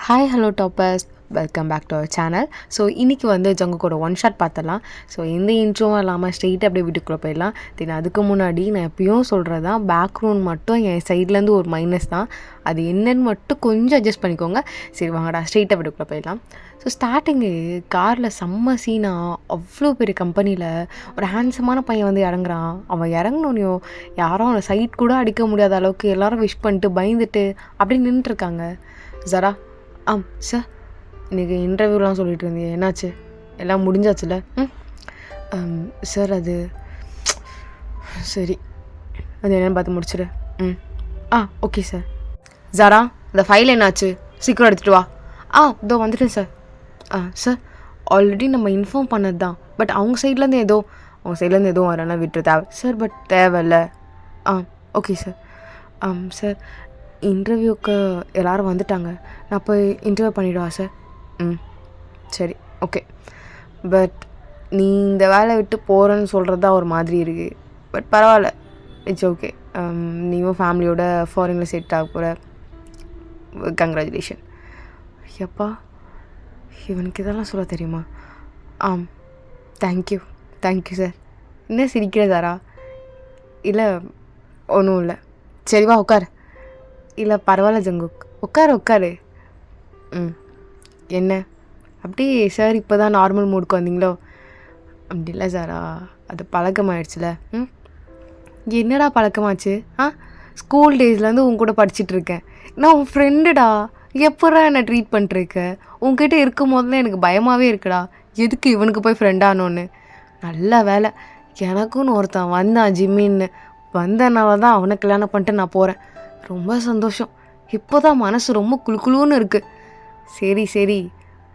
Hi hello toppers, welcome back to our channel. So இன்றைக்கி வந்து ஜங்குக்கோட ஒன் ஷாட் பார்த்துடலாம். ஸோ எந்த இன்ட்ரோவும் இல்லாமல் ஸ்ட்ரெயிட்டாக அப்படியே வீட்டுக்குள்ளே போயிடலாம். தென் அதுக்கு முன்னாடி நான் எப்பயும் சொல்கிறது தான், பேக்ரவுண்ட் மட்டும் என் சைட்லேருந்து ஒரு மைனஸ் தான். அது என்னன்னு மட்டும் கொஞ்சம் அட்ஜஸ்ட் பண்ணிக்கோங்க. சரி வாங்கடா ஸ்ட்ரெயிட்டாக வீட்டுக்குள்ளே போயிடலாம். ஸோ ஸ்டார்டிங்கு காரில் செம்ம சீனாக அவ்வளோ பெரிய கம்பெனியில் ஒரு ஹேண்ட்ஸமான பையன் வந்து இறங்குறான். அவன் இறங்கினோனையும் யாரும் அவனை சைட் கூட அடிக்க முடியாத அளவுக்கு எல்லோரும் விஷ் பண்ணிட்டு பயந்துட்டு அப்படி நின்றுட்டுருக்காங்க. ஜரா சார், இன்றைக்கி இன்டர்வியூலாம் சொல்லிட்டு இருந்தீங்க, என்னாச்சு? எல்லாம் முடிஞ்சாச்சுல? சார் அது சரி, அது என்னென்னு பார்த்து முடிச்சிடு. Okay sir. ஜாரா, இந்த ஃபைல் என்னாச்சு? சீக்கிரம் எடுத்துகிட்டு வா. இதோ வந்துட்டேன் சார். சார், ஆல்ரெடி நம்ம இன்ஃபார்ம் பண்ணது தான், பட் அவங்க சைட்லேருந்து எதுவும் வரேன்னா விட்டு தேவை சார். பட் தேவையில்ல. Okay sir. சார், இன்டர்வியூக்கு எல்லோரும் வந்துட்டாங்க, நான் போய் இன்டர்வியூ பண்ணிவிடுவா சார்? சரி, ஓகே. பட் நீ இந்த வேலை விட்டு போகிறேன்னு சொல்கிறது தான் ஒரு மாதிரி இருக்குது. பட் பரவாயில்ல, இட்ஸ் ஓகே. நீயும் ஃபேமிலியோட ஃபாரினில் செட் ஆக போகிற. கங்க்ராச்சுலேஷன். எப்பா, இவனுக்கு இதெல்லாம் சொல்ல தெரியுமா? Thank you sir. என்ன சிரிக்கிற சாரா? இல்லை, ஒன்றும் இல்லை. சரி வா உட்கார். இல்லை பரவாயில்ல ஜங்குக், உட்காரு. என்ன அப்படி சார் இப்போ தான் நார்மல் மூடுக்கு வந்தீங்களோ? அப்படி இல்லை சாரா, அது பழக்கமாயிடுச்சுல. என்னடா பழக்கமாச்சு? ஸ்கூல் டேஸ்லேருந்து உன் கூட படிச்சுட்ருக்கேன். நான் உன் ஃப்ரெண்டுடா. எப்படா என்னை ட்ரீட் பண்ணிட்டுருக்க? உன்கிட்ட இருக்கும் போதுலாம் எனக்கு பயமாகவே இருக்குடா. எதுக்கு இவனுக்கு போய் ஃப்ரெண்டானோன்னு. நல்ல வேலை, எனக்குன்னு ஒருத்தன் வந்தான் ஜிம்மின்னு. வந்தனால தான் அவனை கல்யாணம் பண்ணிட்டு நான் போகிறேன். ரொம்ப சந்தோஷம். இப்போ தான் மனசு ரொம்ப குழுன்னு இருக்குது. சரி,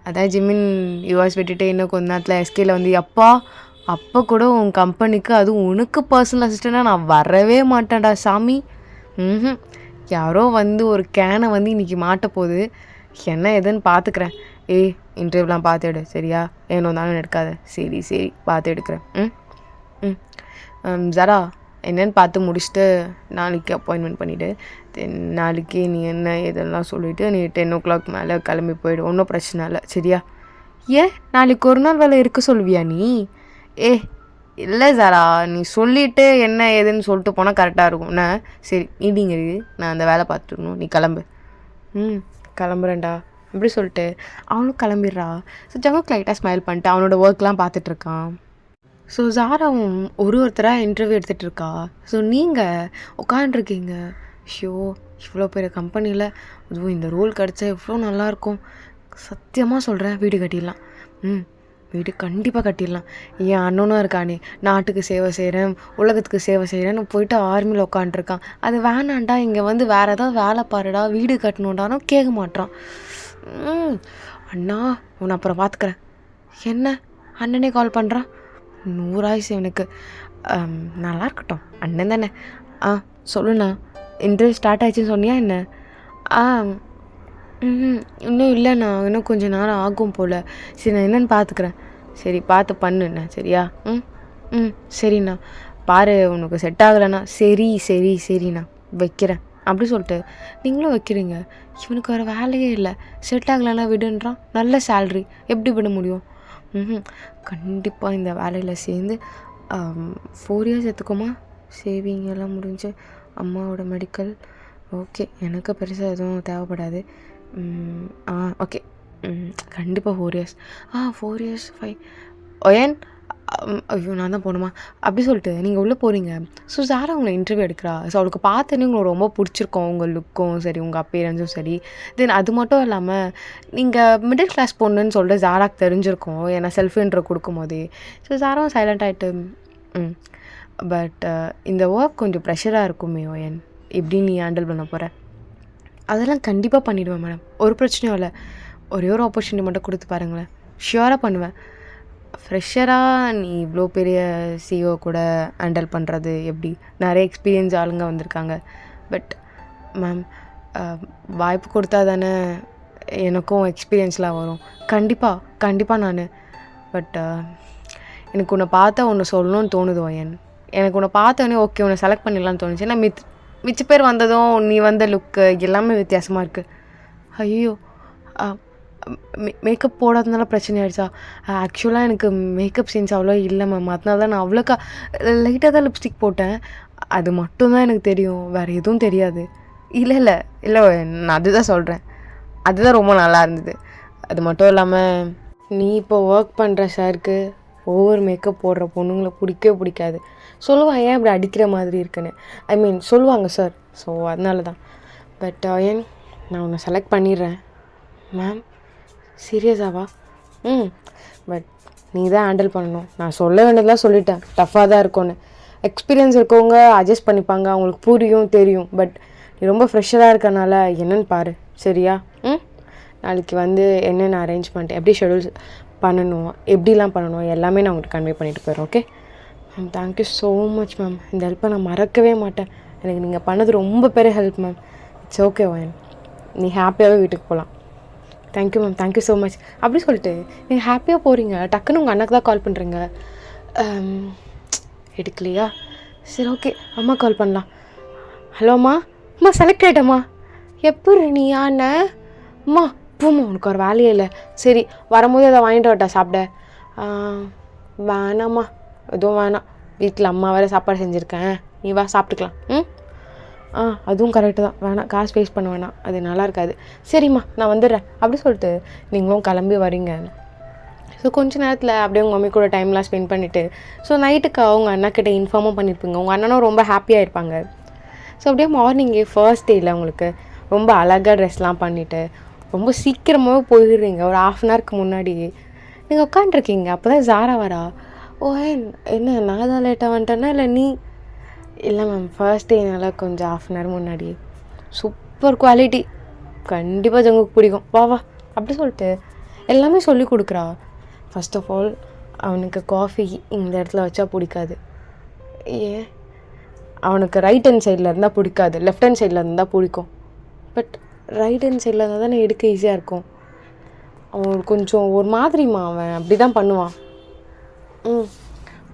அதான் ஜிம்மின் யூஎஸ் விட்டுட்டு இன்னும் கொஞ்ச நேரத்தில் எஸ்கேல வந்து அப்போ கூட உன் கம்பெனிக்கு அதுவும் உனக்கு பர்சனல் அசிஸ்டண்ட்டாக நான் வரவே மாட்டேன்டா சாமி. யாரோ வந்து ஒரு கேனை வந்து இன்றைக்கி மாட்ட போகுது. என்ன எதுன்னு பார்த்துக்கிறேன். இன்டர்வியூலாம் பார்த்து எடு சரியா? ஏனோ தானே எடுக்காத. சரி பார்த்து எடுக்கிறேன். ஜரா, என்னென்னு பார்த்து முடிச்சுட்டு நாளைக்கு அப்பாயின்மெண்ட் பண்ணிவிடு. தென் நாளைக்கு நீ என்ன இதெல்லாம் சொல்லிவிட்டு நீ 10 o'clock மேலே கிளம்பி போய்டு. ஒன்றும் பிரச்சனை இல்லை சரியா? நாளைக்கு ஒரு நாள் வேலை இருக்க சொல்லுவியா நீ? இல்லை சாரா, நீ சொல்லிவிட்டு என்ன ஏதுன்னு சொல்லிட்டு போனால் கரெக்டாக இருக்கும்ண்ணா. சரி, மீட்டிங் இருக்குது, நான் அந்த வேலை பார்த்துக்கணும், நீ கிளம்பு. கிளம்புறேன்டா அப்படி சொல்லிட்டு அவனும் கிளம்பிடுறா. ஸோ ஜங்குக் லைட்டாக ஸ்மைல் பண்ணிட்டு அவனோட ஒர்க்லாம் பார்த்துட்ருக்கான். ஸோ ஜாராவும் ஒருத்தராக இன்டர்வியூ எடுத்துகிட்டு இருக்கா. ஸோ நீங்கள் உட்காண்ட்ருக்கீங்க. இவ்வளோ பெரிய கம்பெனியில் அதுவும் இந்த ரோல் கிடச்சா எவ்வளோ நல்லாயிருக்கும். சத்தியமாக சொல்கிறேன், வீடு கட்டிடலாம். வீடு கண்டிப்பாக கட்டிடலாம். என் அண்ணனும் இருக்கானே, நாட்டுக்கு சேவை செய்கிறேன், உலகத்துக்கு சேவை செய்கிறேன்னு போயிட்டு ஆர்மியில் உட்காண்ட்ருக்கான். அது வேணாண்டா, இங்கே வந்து வேறு ஏதாவது வேலை பாருடா, வீடு கட்டணுண்டாலும் கேட்க மாட்டான். அண்ணா, உன்னை அப்புறம் பார்த்துக்கிறேன். என்ன அண்ணனே கால் பண்ணுறான்? 100 ஆயுசு எனக்கு. நல்லா இருக்கட்டும், அண்ணன் தானே. சொல்லுண்ணா, இன்டர்வியூ ஸ்டார்ட் ஆயிடுச்சுன்னு சொன்னியா என்ன? இன்னும் இல்லைண்ணா, இன்னும் கொஞ்சம் நேரம் ஆகும் போல். சரி, நான் என்னென்னு பார்த்துக்கிறேன். சரி, பார்த்து பண்ணுண்ணா சரியா? சரிண்ணா, பாரு உனக்கு செட் ஆகலைண்ணா. சரிண்ணா வைக்கிறேன் அப்படி சொல்லிட்டு நீங்களும் வைக்கிறீங்க. இவனுக்கு வேறு வேலையே இல்லை. செட் ஆகலைன்னா விடுன்றான். நல்ல சேல்ரி, எப்படி விட முடியும்? கண்டிப்பாக இந்த வேலையில் சேர்ந்து 4 years எடுத்துக்கோமா. சேவிங் எல்லாம் முடிஞ்சு அம்மாவோட மெடிக்கல் ஓகே. எனக்கு பெருசாக எதுவும் தேவைப்படாது. ஓகே, கண்டிப்பாக 4 years. 4 years 5. ஓயன், ஐயோ நான் தான் போகணுமா? அப்படி சொல்லிட்டு நீங்கள் உள்ளே போகிறீங்க. ஸோ ஜாரா உங்களை இன்டர்வியூ எடுக்கிறா. ஸோ அவளுக்கு பார்த்தோன்னே உங்களுக்கு ரொம்ப பிடிச்சிருக்கோம், உங்கள் லுக்கும் சரி, உங்கள் அப்பீரன்ஸும் சரி. தென் அது மட்டும் இல்லாமல் நீங்கள் மிடில் கிளாஸ் பொண்ணுன்னு சொல்லிட்டு ஜாராக்கு தெரிஞ்சிருக்கோம், ஏன்னா செல்ஃப் இன்ட்ரோ கொடுக்கும் போதே. ஸோ ஜாராவும் சைலண்ட் ஆகிட்டு பட் இந்த ஒர்க் கொஞ்சம் ப்ரெஷராக இருக்குமே ஓயன், எப்படி நீ ஹேண்டில் பண்ண போகிற? அதெல்லாம் கண்டிப்பாக பண்ணிவிடுவேன் மேடம், ஒரு பிரச்சனையும் இல்லை. ஒரே ஒரு ஆப்பர்ச்சுனிட்டி மட்டும் கொடுத்து பாருங்களேன், ஷியோராக பண்ணுவேன். ஃப்ரெஷராக நீ இவ்வளோ பெரிய சிஓ கூட ஹேண்டில் பண்ணுறது எப்படி? நிறைய எக்ஸ்பீரியன்ஸ் ஆளுங்க வந்திருக்காங்க. பட் மேம், வாய்ப்பு கொடுத்தா தானே எனக்கும் எக்ஸ்பீரியன்ஸ்லாம் வரும். கண்டிப்பாக நான். பட் எனக்கு உன்னை பார்த்தா ஒன்று சொல்லணும்னு தோணுது ஓயன். எனக்கு உன்னை பார்த்தோன்னே ஓகே உன்னை செலக்ட் பண்ணிடலான்னு தோணுச்சு. ஏன்னா மிச்ச பேர் வந்ததும் நீ வந்த லுக்கு எல்லாமே வித்தியாசமாக இருக்குது. ஐயோ, மேக்கப் போடாதனால பிரச்சனை ஆயிடுச்சா? ஆக்சுவலாக எனக்கு மேக்கப் சென்ஸ் அவ்வளோ இல்லை மேம். அதனால தான் நான் அவ்வளோக்கா லைட்டாக தான் லிப்ஸ்டிக் போட்டேன். அது மட்டும் தான் எனக்கு தெரியும், வேறு எதுவும் தெரியாது. இல்லை நான் அதுதான் சொல்கிறேன். அதுதான் ரொம்ப நல்லா இருந்தது. அது மட்டும் இல்லாமல் நீ இப்போ ஒர்க் பண்ணுற சாருக்கு ஓவர் மேக்கப் போடுற பொண்ணுங்களை பிடிக்கவே பிடிக்காது. சொல்லுவான் ஏன் இப்படி அடிக்கிற மாதிரி இருக்குன்னு. ஐ மீன் சொல்லுவாங்க சார். ஸோ அதனால தான். பட் ஏன் நான் உன்னை செலக்ட் பண்ணிடுறேன். மேம் சீரியஸாவா? பட் நீ தான் ஹேண்டில் பண்ணணும். நான் சொல்ல வேண்டியதெல்லாம் சொல்லிட்டேன், டஃப்பாக தான் இருக்கும்னு. எக்ஸ்பீரியன்ஸ் இருக்கவங்க அட்ஜஸ்ட் பண்ணிப்பாங்க, அவங்களுக்கு புரியும் தெரியும். பட் நீ ரொம்ப ஃப்ரெஷ்ஷராக இருக்கனால என்னென்னு பாரு, சரியா? நாளைக்கு வந்து என்னென்ன அரேஞ்ச்மெண்ட், எப்படி ஷெடியூல்ஸ் பண்ணணும், எப்படிலாம் பண்ணணும் எல்லாமே நான் உங்களுக்கு கன்வே பண்ணிட்டு போயிடுறேன். Okay ma'am? Thank you so much ma'am. இந்த ஹெல்ப்பை நான் மறக்கவே மாட்டேன். எனக்கு நீங்கள் பண்ணது ரொம்ப பெரிய ஹெல்ப் மேம். இட்ஸ் ஓகே வாயன், நீ ஹாப்பியாகவே வீட்டுக்கு போகலாம். Thank you ma'am, thank you so much. அப்படி சொல்லிட்டு நீங்கள் ஹாப்பியாக போகிறீங்க, டக்குன்னு உங்கள் அண்ணாக்கு தான் கால் பண்ணுறீங்க. எடுக்கலையா? சரி ஓகே, அம்மா கால் பண்ணலாம். ஹலோ அம்மா. அம்மா செலக்ட் ஆகிட்டம்மா. எப்படி நீ யானை? அம்மா பூமா, உனக்கு ஒரு வேலையே இல்லை. சரி வரும்போது அதை வாங்கிட்டு வரட்டா சாப்பிட? வேணாம்மா, எதுவும் வேணாம். வீட்டில் அம்மா வேறு சாப்பாடு செஞ்சுருக்கேன், நீ வா சாப்பிட்டுக்கலாம். அதுவும் கரெக்டு தான், வேணாம் காசு வேஸ்ட் பண்ண வேணாம், அது நல்லா இருக்காது. சரிம்மா நான் வந்துடுறேன். அப்படி சொல்லிட்டு நீங்களும் கிளம்பி வரீங்க. ஸோ கொஞ்ச நேரத்தில் அப்படியே உங்கள் மம்மி கூட டைம்லாம் ஸ்பெண்ட் பண்ணிவிட்டு ஸோ நைட்டுக்கு அவங்க அண்ணாக்கிட்ட இன்ஃபார்மும் பண்ணியிருப்பீங்க. உங்கள் அண்ணனும் ரொம்ப ஹாப்பியாக இருப்பாங்க. ஸோ அப்படியே மார்னிங்கே ஃபர்ஸ்ட் டேயில் உங்களுக்கு ரொம்ப அழகாக ட்ரெஸ்லாம் பண்ணிவிட்டு ரொம்ப சீக்கிரமாகவே போயிடுறீங்க. ஒரு 1/2 அன் ஹவருக்கு முன்னாடி நீங்கள் உட்காண்ட்ருக்கீங்க. அப்போ தான் ஜாரா வரா. ஓ என்ன நான் தான் லேட்டாக வந்துட்டேன்னா இல்லை நீ? இல்லை மேம், ஃபர்ஸ்ட் டேனால கொஞ்சம் 1/2 அன் ஹவர் முன்னாடி. சூப்பர் குவாலிட்டி, கண்டிப்பாக ஜங்குக்கு பிடிக்கும், வா வா. அப்படி சொல்லிட்டு எல்லாமே சொல்லி கொடுக்குறா. ஃபர்ஸ்ட் ஆஃப் ஆல் அவனுக்கு காஃபி இந்த இடத்துல வச்சா பிடிக்காது. ஏன்? அவனுக்கு ரைட் ஹேண்ட் சைடில் இருந்தால் பிடிக்காது, லெஃப்ட் ஹேண்ட் சைடில் இருந்தால் பிடிக்கும். பட் ரைட் ஹேண்ட் சைடில் இருந்தால் தானே எடுக்க ஈஸியாக இருக்கும். அவன் கொஞ்சம் ஒரு மாதிரிமா, அவன் அப்படி தான் பண்ணுவான்.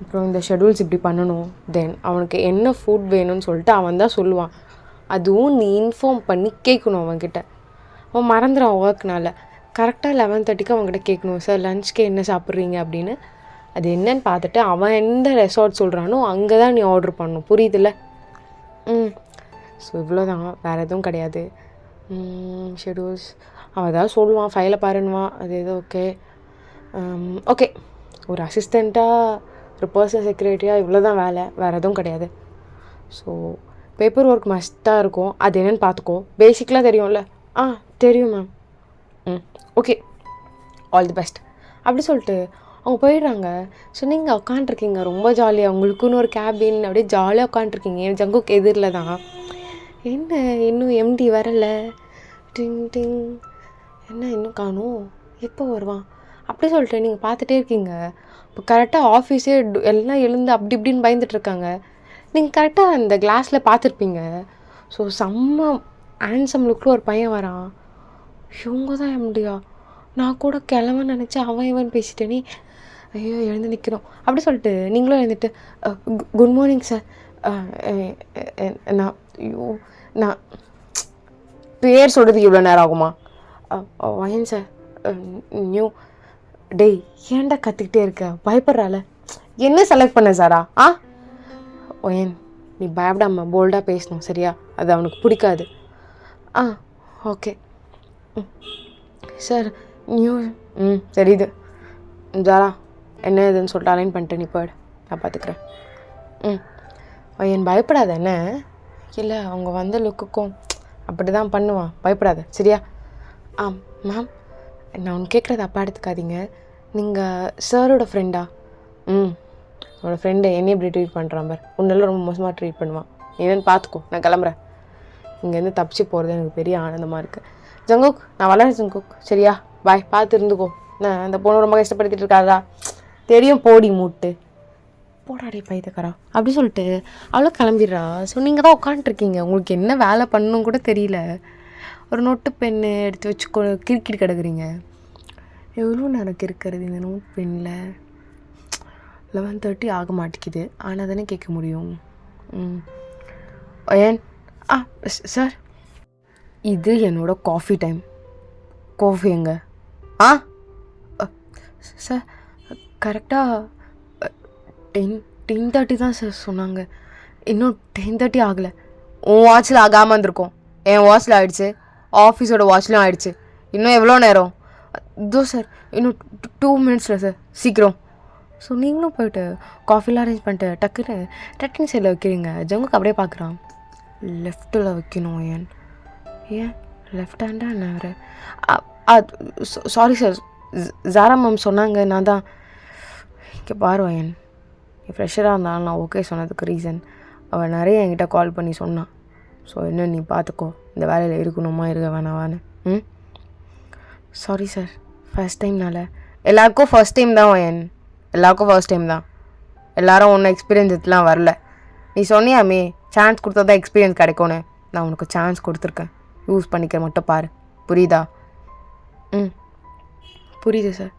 அப்புறம் இந்த ஷெடியூல்ஸ் இப்படி பண்ணணும். தென் அவனுக்கு என்ன ஃபுட் வேணும்னு சொல்லிட்டு அவன் தான் சொல்லுவான். அதுவும் நீ இன்ஃபார்ம் பண்ணி கேட்கணும் அவன்கிட்ட. அவன் மறந்துடான் ஒர்க்னால. கரெக்டாக 11:30க்கு அவங்ககிட்ட கேட்கணும், சார் லஞ்சுக்கு என்ன சாப்பிட்றீங்க அப்படின்னு. அது என்னன்னு பார்த்துட்டு அவன் எந்த ரெசார்ட் சொல்கிறானோ அங்கே தான் நீ ஆர்டர் பண்ணணும், புரியுதுல்ல? ஸோ இவ்வளோ தான், வேறு எதுவும் கிடையாது. ஷெடியூல்ஸ் அவன் ஏதாவது சொல்லுவான், ஃபைலை பாருன்னுவான், அது எதோ ஓகே. ஓகே, ஒரு அசிஸ்டண்ட்டாக ஒரு பர்சனல் செக்ரட்டரியாக இவ்வளோ தான் வேலை, வேறு எதுவும் கிடையாது. ஸோ பேப்பர் ஒர்க் மஸ்ட்டாக இருக்கும், அது என்னென்னு பார்த்துக்கோ. பேசிக்கெலாம் தெரியும்ல? தெரியும் ma'am. Okay, all the best. அப்படி சொல்லிட்டு அவங்க போயிடுறாங்க. ஸோ நீங்கள் உட்காண்ட்ருக்கீங்க ரொம்ப ஜாலியாக, உங்களுக்குன்னு ஒரு கேபின், அப்படியே ஜாலியாக உட்காண்ட்ருக்கீங்க. ஜங்குக்கு எதிரில் தான். என்ன இன்னும் எம்டி வரல? டிங் டிங், என்ன இன்னும் காணும், எப்போ வருவான்? அப்படி சொல்லிட்டு நீங்கள் பார்த்துட்டே இருக்கீங்க. இப்போ கரெக்டாக ஆஃபீஸே எல்லாம் எழுந்து அப்படி இப்படின்னு பயந்துட்டுருக்காங்க. நீங்கள் கரெக்டாக அந்த கிளாஸில் பார்த்துருப்பீங்க. ஸோ செம்ம ஹேண்ட்ஸம் லுக்கில் ஒரு பையன் வரான். இவங்க தான் எம்டியா? நான் கூட கிளம்ப நினச்சி அவன் இவன் பேசிட்டேனே. ஐயோ எழுந்து நிற்கிறோம். அப்படி சொல்லிட்டு நீங்களும் எழுந்துட்டு குட் மார்னிங் சார். நான் பேர் சொல்கிறதுக்கு இவ்வளோ நேரம் ஆகுமா? வயன் சார் நியூ. டேய் ஏன்டா கற்றுக்கிட்டே இருக்க, பயப்படுறால? என்ன செலக்ட் பண்ண சாரா? ஒயன் நீ பயப்படாமல் போல்டாக பேசணும், சரியா? அது அவனுக்கு பிடிக்காது. Okay sir new. தெரியுது. ஜாரா என்ன இதுன்னு சொல்லிட்டு அலைன் பண்ணிட்டு நீ போய்டு, நான் பார்த்துக்குறேன். என் பயப்படாத. என்ன இல்லை, அவங்க வந்த லுக்குக்கும் அப்படி தான் பண்ணுவான், பயப்படாத சரியா? மேம் நான் ஒன்று கேட்குறது அப்பா எடுத்துக்காதீங்க. நீங்கள் சாரோட ஃப்ரெண்டா? அவனோட ஃப்ரெண்டு என்னையும் இப்படி ட்ரீட் பண்ணுறான் பார், உன்னெல்லாம் ரொம்ப மோசமாக ட்ரீட் பண்ணுவான். நீ என்னென்னு பார்த்துக்கோ, நான் கிளம்புறேன். இங்கேருந்து தப்பிச்சு போகிறது எனக்கு பெரிய ஆனந்தமாக இருக்குது. ஜங்குக் நான் வளரேன் ஜங்குக், சரியா? பாய், பார்த்து இருந்துக்கோ. நான் அந்த பொண்ணு ரொம்ப கஷ்டப்படுத்திட்டு இருக்காதா? தெரியும், போடி மூட்டு போடாடி பைத்தக்காரா. அப்படி சொல்லிட்டு அவ்வளோ கிளம்பிடுறா. ஸோ நீங்கள் தான் உட்காண்ட்ருக்கீங்க, உங்களுக்கு என்ன வேலை பண்ணணும் கூட தெரியல. ஒரு நோட்டு பெண்ணு எடுத்து வச்சு கிறுக்கிட்டு கிடக்குறீங்க. எவ்வளோ நேரம் இருக்கிறது இந்த நோட் பெண்ணில்? 11:30 ஆக மாட்டேங்குது, ஆனால் தானே கேட்க முடியும். ஏன் சார் இது என்னோடய காஃபி டைம், காஃபி எங்க? ஆ சார் கரெக்டாக 10:30 தான் சார் சொன்னாங்க. இன்னும் 10:30 ஆகலை. உன் வாட்சில் ஆகாமல் இருந்திருக்கும், என் வாட்சில் ஆகிடுச்சு, ஆஃபீஸோட வாட்ச்லையும் ஆகிடுச்சு. இன்னும் எவ்வளோ நேரம்? இதோ சார் இன்னும் 2 மினிட்ஸில் சார், சீக்கிரம். ஸோ நீங்களும் போய்ட்டு காஃபிலாம் அரேஞ்ச் பண்ணிட்டு டக்குன்னு சைடில் வைக்கிறீங்க. ஜங்குக்கு அப்படியே பார்க்குறான். லெஃப்ட்டில் வைக்கணும். ஏன் லெஃப்ட் ஹேண்டா என்ன வேறு? சாரி சார், ஜாரா மேம் சொன்னாங்க, நான் தான். இங்கே பாருவாயன், ஃப்ரெஷராக இருந்தாலும் நான் ஓகே சொன்னதுக்கு ரீசன் அவள் நிறைய என்கிட்ட கால் பண்ணி சொன்னான். ஸோ என்ன நீ பார்த்துக்கோ, இந்த வேலையில் இருக்கணுமா இருக்க வேணாவான்னு. சாரி சார், ஃபர்ஸ்ட் டைம்னால. எல்லாருக்கும் ஃபர்ஸ்ட் டைம் தான் வயன், எல்லாருக்கும் ஃபர்ஸ்ட் டைம் தான். எல்லோரும் ஒன்றும் எக்ஸ்பீரியன்ஸ் இதெல்லாம் வரல. நீ சொன்னியாமே சான்ஸ் கொடுத்தா தான் எக்ஸ்பீரியன்ஸ் கிடைக்கும்னு. நான் உனக்கு சான்ஸ் கொடுத்துருக்கேன், யூஸ் பண்ணிக்கிற மட்டும் பாரு, புரியுதா? புரியுது சார்.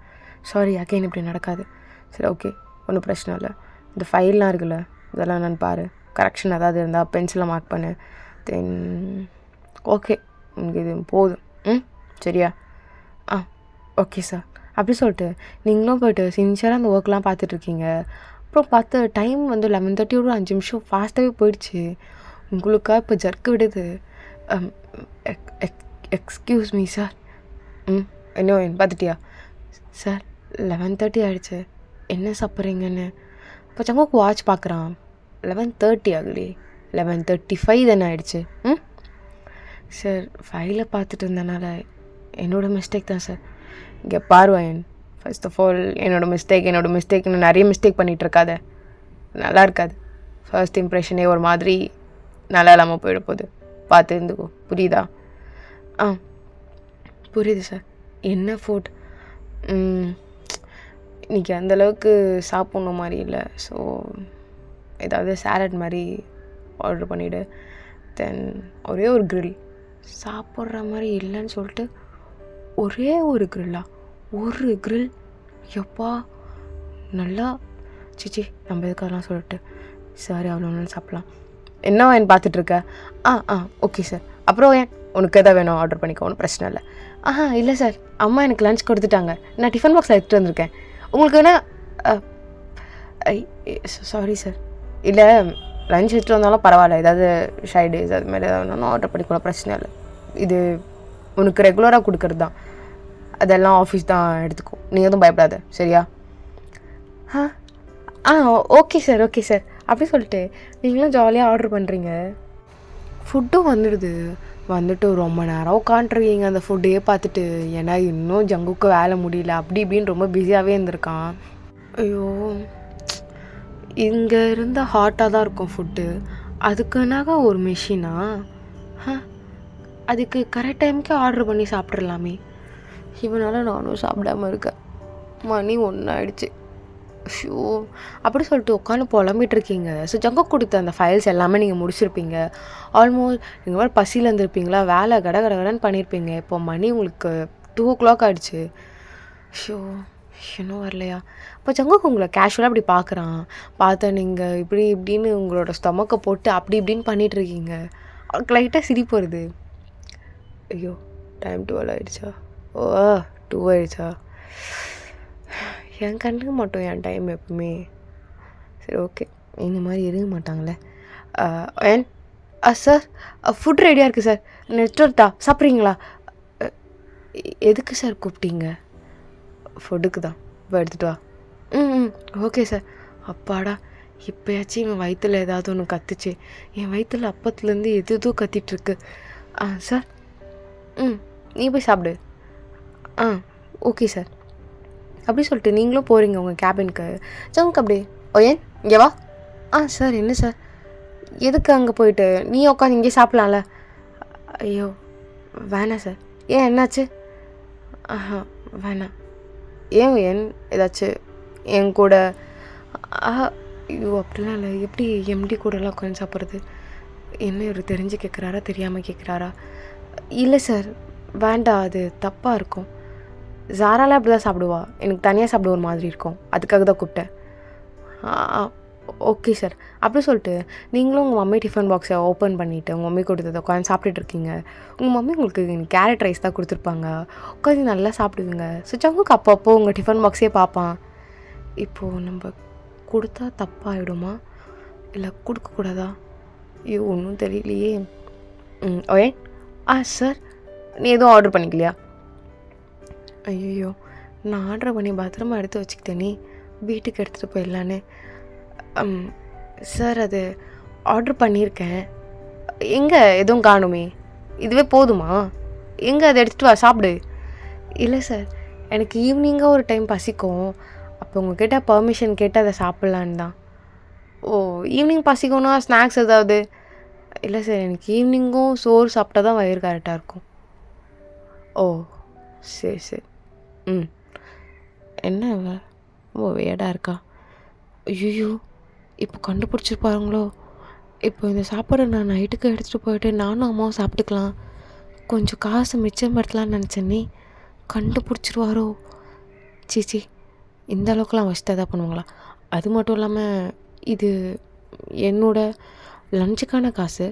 சாரி, அகைன் இப்படி நடக்காது. சரி ஓகே, ஒன்றும் பிரச்சனை இல்லை. இந்த ஃபைல்லாம் இருக்குல்ல, இதெல்லாம் என்னென்னு பாரு, கரெக்ஷன் ஏதாவது இருந்தால் பென்சிலை மார்க் பண்ணு. தென் ஓகே, உங்களுக்கு இது போதும். சரியா? Okay sir. அப்படி சொல்லிட்டு நீங்களும் போய்ட்டு சின்சியராக அந்த ஒர்க்லாம் பார்த்துட்ருக்கீங்க. அப்புறம் பார்த்து டைம் வந்து 11:30 ஒரு 5 நிமிஷம் ஃபாஸ்ட்டாகவே போயிடுச்சு. உங்களுக்காக இப்போ ஜர்க்கு விடுது. Excuse me sir. என்ன பார்த்துட்டியா சார்? 11:30 ஆகிடுச்சு, என்ன சாப்பிட்றீங்கன்னு. இப்போ சங்குக்கு வாட்ச் பார்க்குறான். 11:30 ஆகலையே, 11:35 தானே ஆகிடுச்சு. சார் ஃபைலை பார்த்துட்டு இருந்தனால என்னோடய மிஸ்டேக் தான் சார். இங்கே பாருவாயன், ஃபர்ஸ்ட் ஆஃப் ஆல் என்னோடய மிஸ்டேக்னு நிறைய மிஸ்டேக் பண்ணிகிட்ருக்காத, நல்லா இருக்காது. ஃபர்ஸ்ட் இம்ப்ரெஷனே ஒரு மாதிரி நல்லா இல்லாமல் போயிட போகுது, பார்த்து இருந்துக்கோ, புரியுதா? புரியுது சார். என்ன ஃபுட்? இன்றைக்கி அந்தளவுக்கு சாப்பிட்ணும் மாதிரி இல்லை. ஸோ ஏதாவது சாலட் மாதிரி ஆர்டர் பண்ணிவிடு. தென் ஒரே ஒரு grill சாப்பிட்ற மாதிரி இல்லைன்னு சொல்லிட்டு ஒரே ஒரு grill-ஆ? ஒரு grill? எப்பா நல்லா சிச்சி, நம்ம எதுக்காகலாம் சொல்லிட்டு. சாரி, அவ்வளோ ஒன்று சாப்பிட்லாம். என்ன என் பார்த்துட்ருக்க? Okay sir. அப்புறம் ஏன் உனக்கு எதாவது வேணும் ஆர்டர் பண்ணிக்கோ, ஒன்றும் பிரச்சனை இல்லை. இல்லை சார், அம்மா எனக்கு லன்ச் கொடுத்துட்டாங்க, நான் டிஃபன் பாக்ஸில் எடுத்துகிட்டு வந்திருக்கேன். உங்களுக்கு வேணா? சாரி சார், இல்லை லன்ச் எடுத்துகிட்டு வந்தாலும் பரவாயில்ல, ஏதாவது ஷைடேஸ் அது மாதிரி ஏதாவது வேணாலும் ஆர்டர் பண்ணிக்கலாம், பிரச்சனை இல்லை. இது உனக்கு ரெகுலராக கொடுக்குறது தான், அதெல்லாம் ஆஃபீஸ் தான் எடுத்துக்கோ, நீங்கள் எதுவும் பயப்படாத, சரியா? Okay sir, okay sir. அப்படி சொல்லிட்டு நீங்களும் ஜாலியாக ஆர்டர் பண்ணுறீங்க. ஃபுட்டும் வந்துட்டு ரொம்ப நேரம் உட்காண்ட்ருக்கீங்க அந்த ஃபுட்டையே பார்த்துட்டு. ஏன்னா இன்னும் ஜங்குக்கு வேலை முடியல, அப்படி இப்படின்னு ரொம்ப பிஸியாகவே இருந்திருக்கான். ஐயோ, இங்கே இருந்தால் ஹாட்டாக தான் இருக்கும் ஃபுட்டு, அதுக்குனாக ஒரு மிஷினா? அதுக்கு கரெக்ட் டைமுக்கு ஆர்டர் பண்ணி சாப்பிட்றலாமே. இவனால் நானும் சாப்பிடாமல் இருக்கேன். மணி 1 ஆகிடுச்சு. ஷோ, அப்படி சொல்லிட்டு உட்காந்து புலம்பிகிட்டு இருக்கீங்க. ஸோ ஜங்கு கொடுத்த அந்த ஃபைல்ஸ் எல்லாமே நீங்கள் முடிச்சிருப்பீங்க. ஆல்மோஸ்ட் நீங்கள் வேறு பசியில் இருந்திருப்பீங்களா, வேலை கடன்னு பண்ணியிருப்பீங்க. இப்போ மணி உங்களுக்கு 2 o'clock ஆகிடுச்சு. ஷோ, இன்னும் வரலையா? இப்போ ஜங்குக்கு உங்களை கேஷுவலாக அப்படி பார்க்குறான். பார்த்தா நீங்கள் இப்படின்னு உங்களோட ஸ்டொமக்கை போட்டு அப்படி இப்படின்னு பண்ணிகிட்ருக்கீங்க. அவருக்கு லைட்டாக சிரிப்பு வருது. ஐயோ, டைம் 12 ஆகிடுச்சா? 2 ஆகிடுச்சா? என் கண்ணுக்கு மட்டும் என் டைம் எப்பவுமே சரி. ஓகே, இந்த மாதிரி இருக்க மாட்டாங்களே. சார், ஃபுட் ரெடியாக இருக்குது சார், நெட்வொர்த்தா சாப்பிட்றீங்களா? எதுக்கு சார் கூப்பிட்டீங்க? ஃபுட்டுக்கு தான். இப்போ எடுத்துகிட்டு வா. Okay sir. அப்பாடா, இப்போயாச்சும் என் வயிற்றில் ஏதாவது ஒன்று கத்துச்சு. என் வயிற்றில் அப்பத்துலேருந்து எதோ கத்திகிட்ருக்கு. சார், நீ போய் சாப்பிடு. Okay sir. அப்படி சொல்லிட்டு நீங்களும் போகிறீங்க உங்கள் கேபினுக்கு. ஜங்குக்கு அப்படியே, ஏன் இங்கே வா. சார், என்ன சார்? எதுக்கு அங்கே போயிட்டு நீ உட்காந்து இங்கே சாப்பிட்லாம்ல? ஐயோ வேணாம் சார். ஏன், என்னாச்சு? வேணாம். ஏன் ஏதாச்சும் என் கூட? ஐயோ அப்படிலாம் இல்லை. எப்படி எம்டி கூடலாம் உட்காந்து சாப்பிட்றது? என்ன இவர் தெரிஞ்சு கேட்குறாரா, தெரியாமல் கேட்குறாரா? இல்லை சார், வேண்டாம், அது தப்பாக இருக்கும். ஜாராலாம் அப்படி தான் சாப்பிடுவா, எனக்கு தனியாக சாப்பிட ஒரு மாதிரி இருக்கும், அதுக்காக தான் கூப்பிட்டேன். Okay sir. அப்படி சொல்லிட்டு நீங்களும் உங்கள் மம்மி டிஃபன் பாக்ஸை ஓப்பன் பண்ணிவிட்டு உங்கள் மம்மி கொடுத்தத உட்காந்து சாப்பிட்டுட்டு இருக்கீங்க. உங்கள் மம்மி உங்களுக்கு கேரட் ரைஸ் தான் கொடுத்துருப்பாங்க. உட்காந்து நல்லா சாப்பிடுவீங்க. ஸோ ஜங்குக்கு அப்பப்போ உங்கள் டிஃபன் பாக்ஸே பார்ப்பான். இப்போது நம்ம கொடுத்தா தப்பாகிடுமா இல்லை கொடுக்கக்கூடாதா? ஐயோ ஒன்றும் தெரியலையே. ஓகே. சார், நீ எதுவும் ஆர்டர் பண்ணிக்கலையா? ஐயோ, நான் ஆர்டர் பண்ணி பத்திரமா எடுத்து வச்சுக்கிட்டேனே, வீட்டுக்கு எடுத்துகிட்டு போயிடலான்னு. சார், அது ஆர்டர் பண்ணியிருக்கேன். எங்கே எதுவும் காணுமே, இதுவே போதுமா? எங்கே அதை எடுத்துகிட்டு வா சாப்பிடு. இல்லை சார், எனக்கு ஈவினிங்காக ஒரு டைம் பசிக்கும். அப்போ உங்ககிட்ட பர்மிஷன் கேட்டு அதை சாப்பிட்லான்னு தான். ஓ, ஈவினிங் பசிக்கும்னா ஸ்நாக்ஸ் ஏதாவது? இல்லை சார், எனக்கு ஈவினிங்கும் சோறு சாப்பிட்டா தான் வயிறு கரெக்டாக இருக்கும். ஓ, சரி சரி. என்ன ஓ வேடாக இருக்கா? ஐயோ, இப்போ கண்டுபிடிச்சிருப்பாருங்களோ? இப்போ இந்த சாப்பாடை நான் நைட்டுக்கு எடுத்துகிட்டு போயிட்டு நானும் அம்மாவும் சாப்பிட்டுக்கலாம், கொஞ்சம் காசு மிச்சப்படுத்தலான்னு நினச்சேன்னே. கண்டுபிடிச்சிருவாரோ? சீச்சி, இந்த அளவுக்குலாம் வசதியாக தான் பண்ணுவாங்களா? அது மட்டும் இல்லாமல் இது என்னோட லஞ்சுக்கான காசு,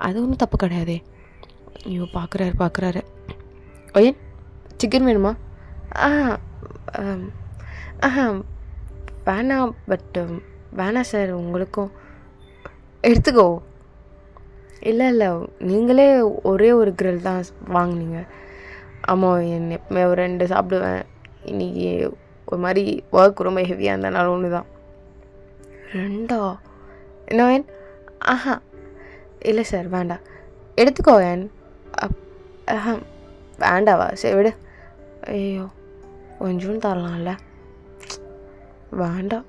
அது ஒன்றும் தப்பு கிடையாதே. ஐயோ, பார்க்குறாரு. ஓயன், சிக்கன் வேணுமா? வேணாம். பட் வேணாம் சார், உங்களுக்கும் எடுத்துக்கோ. இல்லை, நீங்களே ஒரே ஒரு கிரில் தான் வாங்கினீங்க. ஆமாம், எப்பவுமே ஒரு 2 சாப்பிடுவேன். இன்றைக்கி ஒரு மாதிரி ஒர்க் ரொம்ப ஹெவியாக இருந்தனால ஒன்று தான். 2? என்ன வேன்? இல்லை சார், வேண்டாம். எடுத்துக்கோ வேன். வேண்டாவா? சரி விடு. ஐயோ, கொஞ்சம் தரலாம்ல. வேண்டாம்,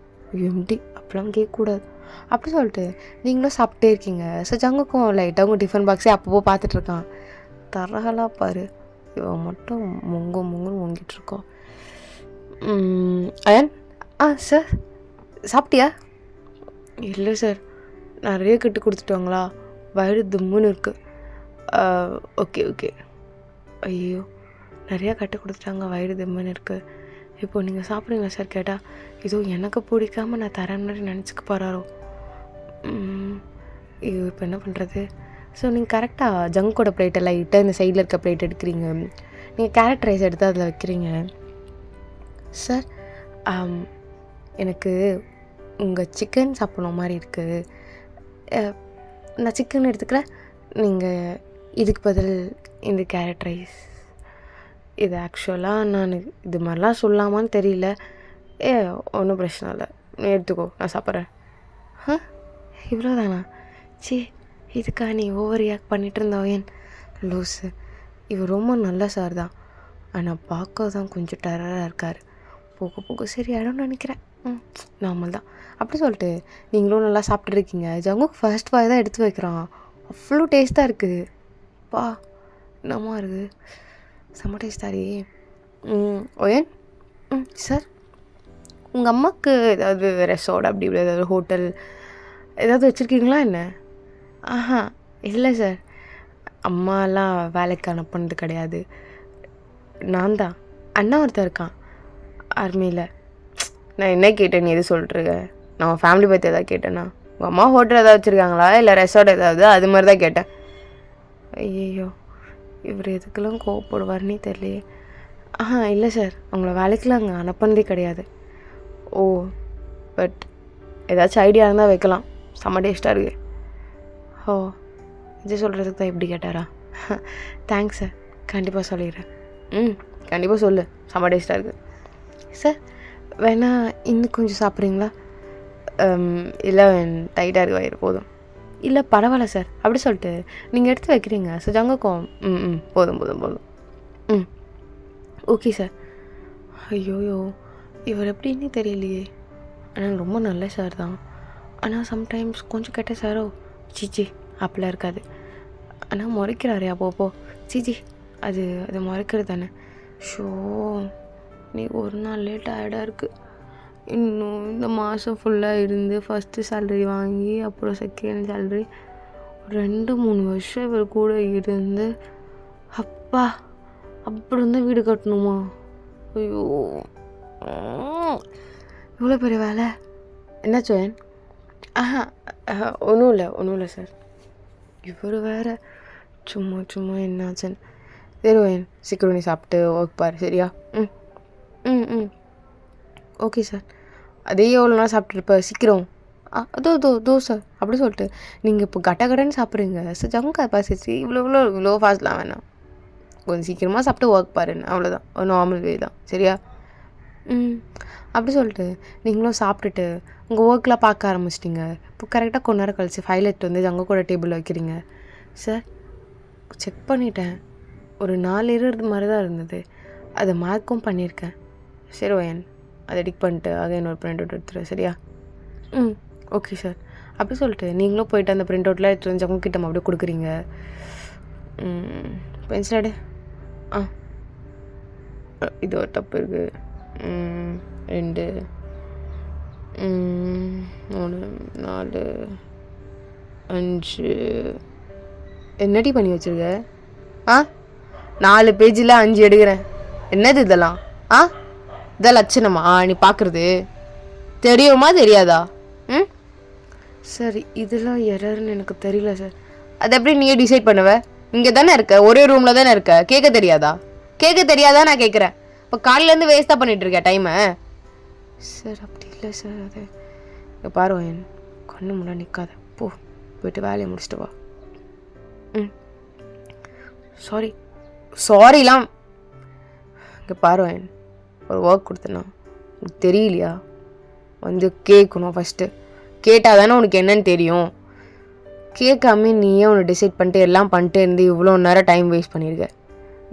எம்டி அப்படிலாம் கேட்கக்கூடாது. அப்படி சொல்லிட்டு நீங்களும் சாப்பிட்டே இருக்கீங்க. ஸோ ஜங்குக்கும் லைட்டாக உங்கள் டிஃபன் பாக்ஸே அப்பப்போ பார்த்துட்ருக்கான். தரகலாக பாரு, இவன் மட்டும் முங்குன்னு முங்கிட்டுருக்கோம். அயன், சார் சாப்பிட்டியா? இல்லை சார், நிறைய கட்டு கொடுத்துட்டாங்களா, வயிறு தும்முன்னு இருக்குது. ஓகே. ஐயோ, நிறையா கட்டு கொடுத்துட்டாங்க, வயிறு தும்முன்னு இருக்குது. இப்போ நீங்கள் சாப்பிடுங்க சார் கேட்டால் ஏதோ எனக்கு பிடிக்காமல் நான் தரேன் மாதிரி நினச்சிக்க போகிறாரோ. ஐயோ, இப்போ என்ன பண்ணுறது? ஸோ நீங்கள் கரெக்டாக ஜங்கோட பிளேட்டை லைட்டாக இந்த சைடில் இருக்க பிளேட் எடுக்கிறீங்க. நீங்கள் கேரட் ரைஸ் எடுத்து அதில் வைக்கிறீங்க. சார், எனக்கு உங்கள் சிக்கன் சாப்பிட்ணும் மாதிரி இருக்குது. நான் சிக்கன் எடுத்துக்கிறேன், நீங்கள் இதுக்கு பதில் இந்த கேரட் ரைஸ். இது ஆக்சுவலாக நான் இது மாதிரிலாம் சொல்லாமான்னு தெரியல. ஒன்றும் பிரச்சனை இல்லை, நீ எடுத்துக்கோ, நான் சாப்பிட்றேன். இவ்வளோதானா? இதுக்கா நீ ஓவர் ரியாக்ட் பண்ணிகிட்டு இருந்தவன்? லூஸு, இவர் ரொம்ப நல்ல சார் தான், ஆனால் பார்க்க தான் கொஞ்சம் டெரராக இருக்கார். போக சரி ஆகிடும்னு நினைக்கிறேன். நார்மல் தான். அப்படி சொல்லிட்டு நீங்களும் நல்லா சாப்பிட்ருக்கீங்க. ஜங்குக்கு ஃபர்ஸ்ட் வாய் தான் எடுத்து வைக்கிறான். அவ்வளோ டேஸ்ட்டாக இருக்குது. பா, என்னமா இருக்குது, செம்ம டேஸ்டாரி. ஓயன், சார், உங்கள் அம்மாவுக்கு ஏதாவது ரெசார்ட் அப்படி இப்படி ஏதாவது ஹோட்டல் ஏதாவது வச்சுருக்கீங்களா என்ன? இல்லை சார், அம்மாலாம் வேலைக்கு அனுப்புனது கிடையாது. நான் தான். அண்ணா ஒருத்தர் இருக்கான் ஆர்மியில். நான் என்ன கேட்டேன், நீ எது சொல்லிட்டுருக்க? நான் ஃபேமிலி பற்றி எதாவது கேட்டேன்னா? உங்கள் அம்மா ஹோட்டல் ஏதாவது வச்சுருக்காங்களா இல்லை ரெசார்ட் ஏதாவது, அது மாதிரி தான் கேட்டேன். ஐயோ, இவர் எதுக்கெல்லாம் கோவப்படுவார்னே தெரியலையே. இல்லை சார், அவங்கள வேலைக்கெலாம் அங்கே அனுப்புனதே கிடையாது. ஓ, பட் ஏதாச்சும் ஐடியா இருந்தால் வைக்கலாம், செம்ம டேஸ்ட்டாக இருக்குது. ஓ, இது சொல்கிறதுக்கு தான் இப்படி கேட்டாரா? தேங்க்ஸ் சார், கண்டிப்பாக சொல்லிடுறேன். கண்டிப்பாக சொல்லு, செம்ம டேஸ்ட்டாக இருக்குது. சார், வேணா இன்னும் கொஞ்சம் சாப்பிட்றீங்களா? இல்லை, டைட்டாக இருக்கு வயிறு, போதும். இல்லை பரவாயில்ல சார், அப்படி சொல்லிட்டு நீங்கள் எடுத்து வைக்கிறீங்க. ஸோ ஜங்குக்கும் போதும். Okay sir. ஐயோயோ, இவர் எப்படின்னு தெரியலையே. ஆனால் ரொம்ப நல்ல சார் தான், ஆனால் சம்டைம்ஸ் கொஞ்சம் கெட்ட சாரோ. சீச்சி, அப்படிலாம் இருக்காது. ஆனால் முறைக்கிறாரே அப்போப்போ. சீச்சி, அது முறைக்கிறது தானே. ஷோ, நீ ஒரு நாள் டயர்டாக இருக்குது. இன்னும் இந்த மாதம் ஃபுல்லாக இருந்து ஃபஸ்ட்டு சேலரி வாங்கி அப்புறம் செகண்ட் சேலரி 2-3 வருஷம் இவர் கூட இருந்து, அப்பா அப்புறம் தான் வீடு கட்டணுமா? ஐயோ, இவ்வளோ பெரிய வேலை. என்ன சோயன், ஆஹா ஒன்றும் இல்லை சார். இவர் வேறு சும்மா சும்மா என்னாச்சுன்னு. சரி ஓயன், சீக்கிரம் நீ சாப்பிட்டு ஒர்க் பாரு, சரியா? ம் ம் ம் ஓகே சார். அதே எவ்வளோ நாள் சாப்பிட்ருப்ப, சீக்கிரம். தோசை அப்படி சொல்லிட்டு நீங்கள் இப்போ கடன்னு சாப்பிட்றீங்க சார். ஜங்கா பசிச்சு இவ்வளோ ஃபாஸ்ட்லாம் வேணாம். கொஞ்சம் சீக்கிரமாக சாப்பிட்டு ஒர்க் பாருன்னு, அவ்வளோதான். ஒரு நார்மல் வே தான், சரியா? ம் அப்படி சொல்லிட்டு நீங்களும் சாப்பிட்டுட்டு உங்கள் ஒர்க்கெலாம் பார்க்க ஆரம்பிச்சிட்டிங்க. இப்போ கரெக்டாக கொஞ்ச நேரம் கழிச்சு ஃபைல் எடுத்து வந்து ஜங்க கூட டேபிளில் வைக்கிறீங்க. சார் செக் பண்ணிட்டேன், ஒரு 4 இருபது மாதிரி தான் இருந்தது. அதை மார்க்கும் பண்ணியிருக்கேன். சரி ஓயன், அதை எடிட் பண்ணிட்டு அகைன் ஒரு பிரிண்ட் அவுட் எடுத்துரு, சரியா? ம் ஓகே சார். அப்படி சொல்லிட்டு நீங்களும் போயிட்டு அந்த பிரிண்ட் அவுட்லாம் எடுத்து வந்து ஜங்க கிட்ட அப்படியே கொடுக்குறீங்க. பென்சிலாடு. ஆ இது ஒரு தப்பு இருக்குது. 2 3 4 5 என்னடி பண்ணி வச்சுருக்க? 4 பேஜில் 5 எடுக்கிறேன். என்னது இதெல்லாம்? இதான் லட்சணமா நீ பார்க்குறது? தெரியுமா தெரியாதா? சரி, இதெல்லாம் எரர்னு எனக்கு தெரியல சார். அது எப்படி நீயே டிசைட் பண்ணுவ? இங்கே தானே இருக்க, ஒரே ரூமில் தானே இருக்க, கேட்க தெரியாதா நான் கேட்குறேன். இப்போ காலையிலேருந்து வேஸ்ட்டாக பண்ணிகிட்ருக்கேன் டைமை. சார் அப்படி இல்லை சார். அது இங்கே பாரு என் கண்ணு முன்னாடி நிற்காத, போயிட்டு வேலையை முடிச்சுட்டு வா. சாரிலாம். இங்கே பாரு என் ஒரு ஒர்க் கொடுத்தேன்னா உனக்கு தெரியலையா? வந்து கேட்கணும் ஃபஸ்ட்டு. கேட்டால் தானே உனக்கு என்னன்னு தெரியும். கேட்காம நீயே உன்னை டிசைட் பண்ணிட்டு எல்லாம் பண்ணிட்டு இருந்து இவ்வளோ நேரம் டைம் வேஸ்ட் பண்ணியிருக்கேன்.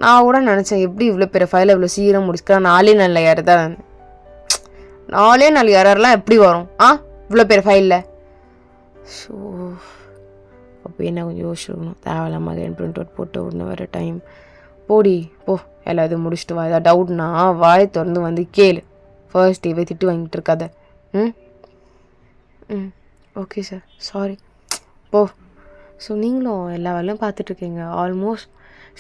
நான் கூட நினச்சேன் எப்படி இவ்வளோ பெரிய ஃபைலை இவ்வளோ சீக்கிரம் முடிச்சுக்கலாம். 4 நாள் யார் தான் 4 நாள் யாரெல்லாம் எப்படி வரும் இவ்வளோ பெரிய ஃபைலில்? ஸோ அப்போ என்ன கொஞ்சம் யோசிச்சுருக்கணும். தேவையில்லாமல் என் பிரிண்ட் அவுட் போட்டு ஒன்று வர டைம் போடி எல்லாத்தையும் முடிச்சுட்டு வா. ஏதாவது டவுட்னா வாய் திறந்து வந்து கேளு. ஃபர்ஸ்ட் டேவே திட்டு வாங்கிட்டு இருக்காத. Okay sir, sorry. ஸோ நீங்களும் எல்லா வேலையும் பார்த்துட்ருக்கீங்க. Almost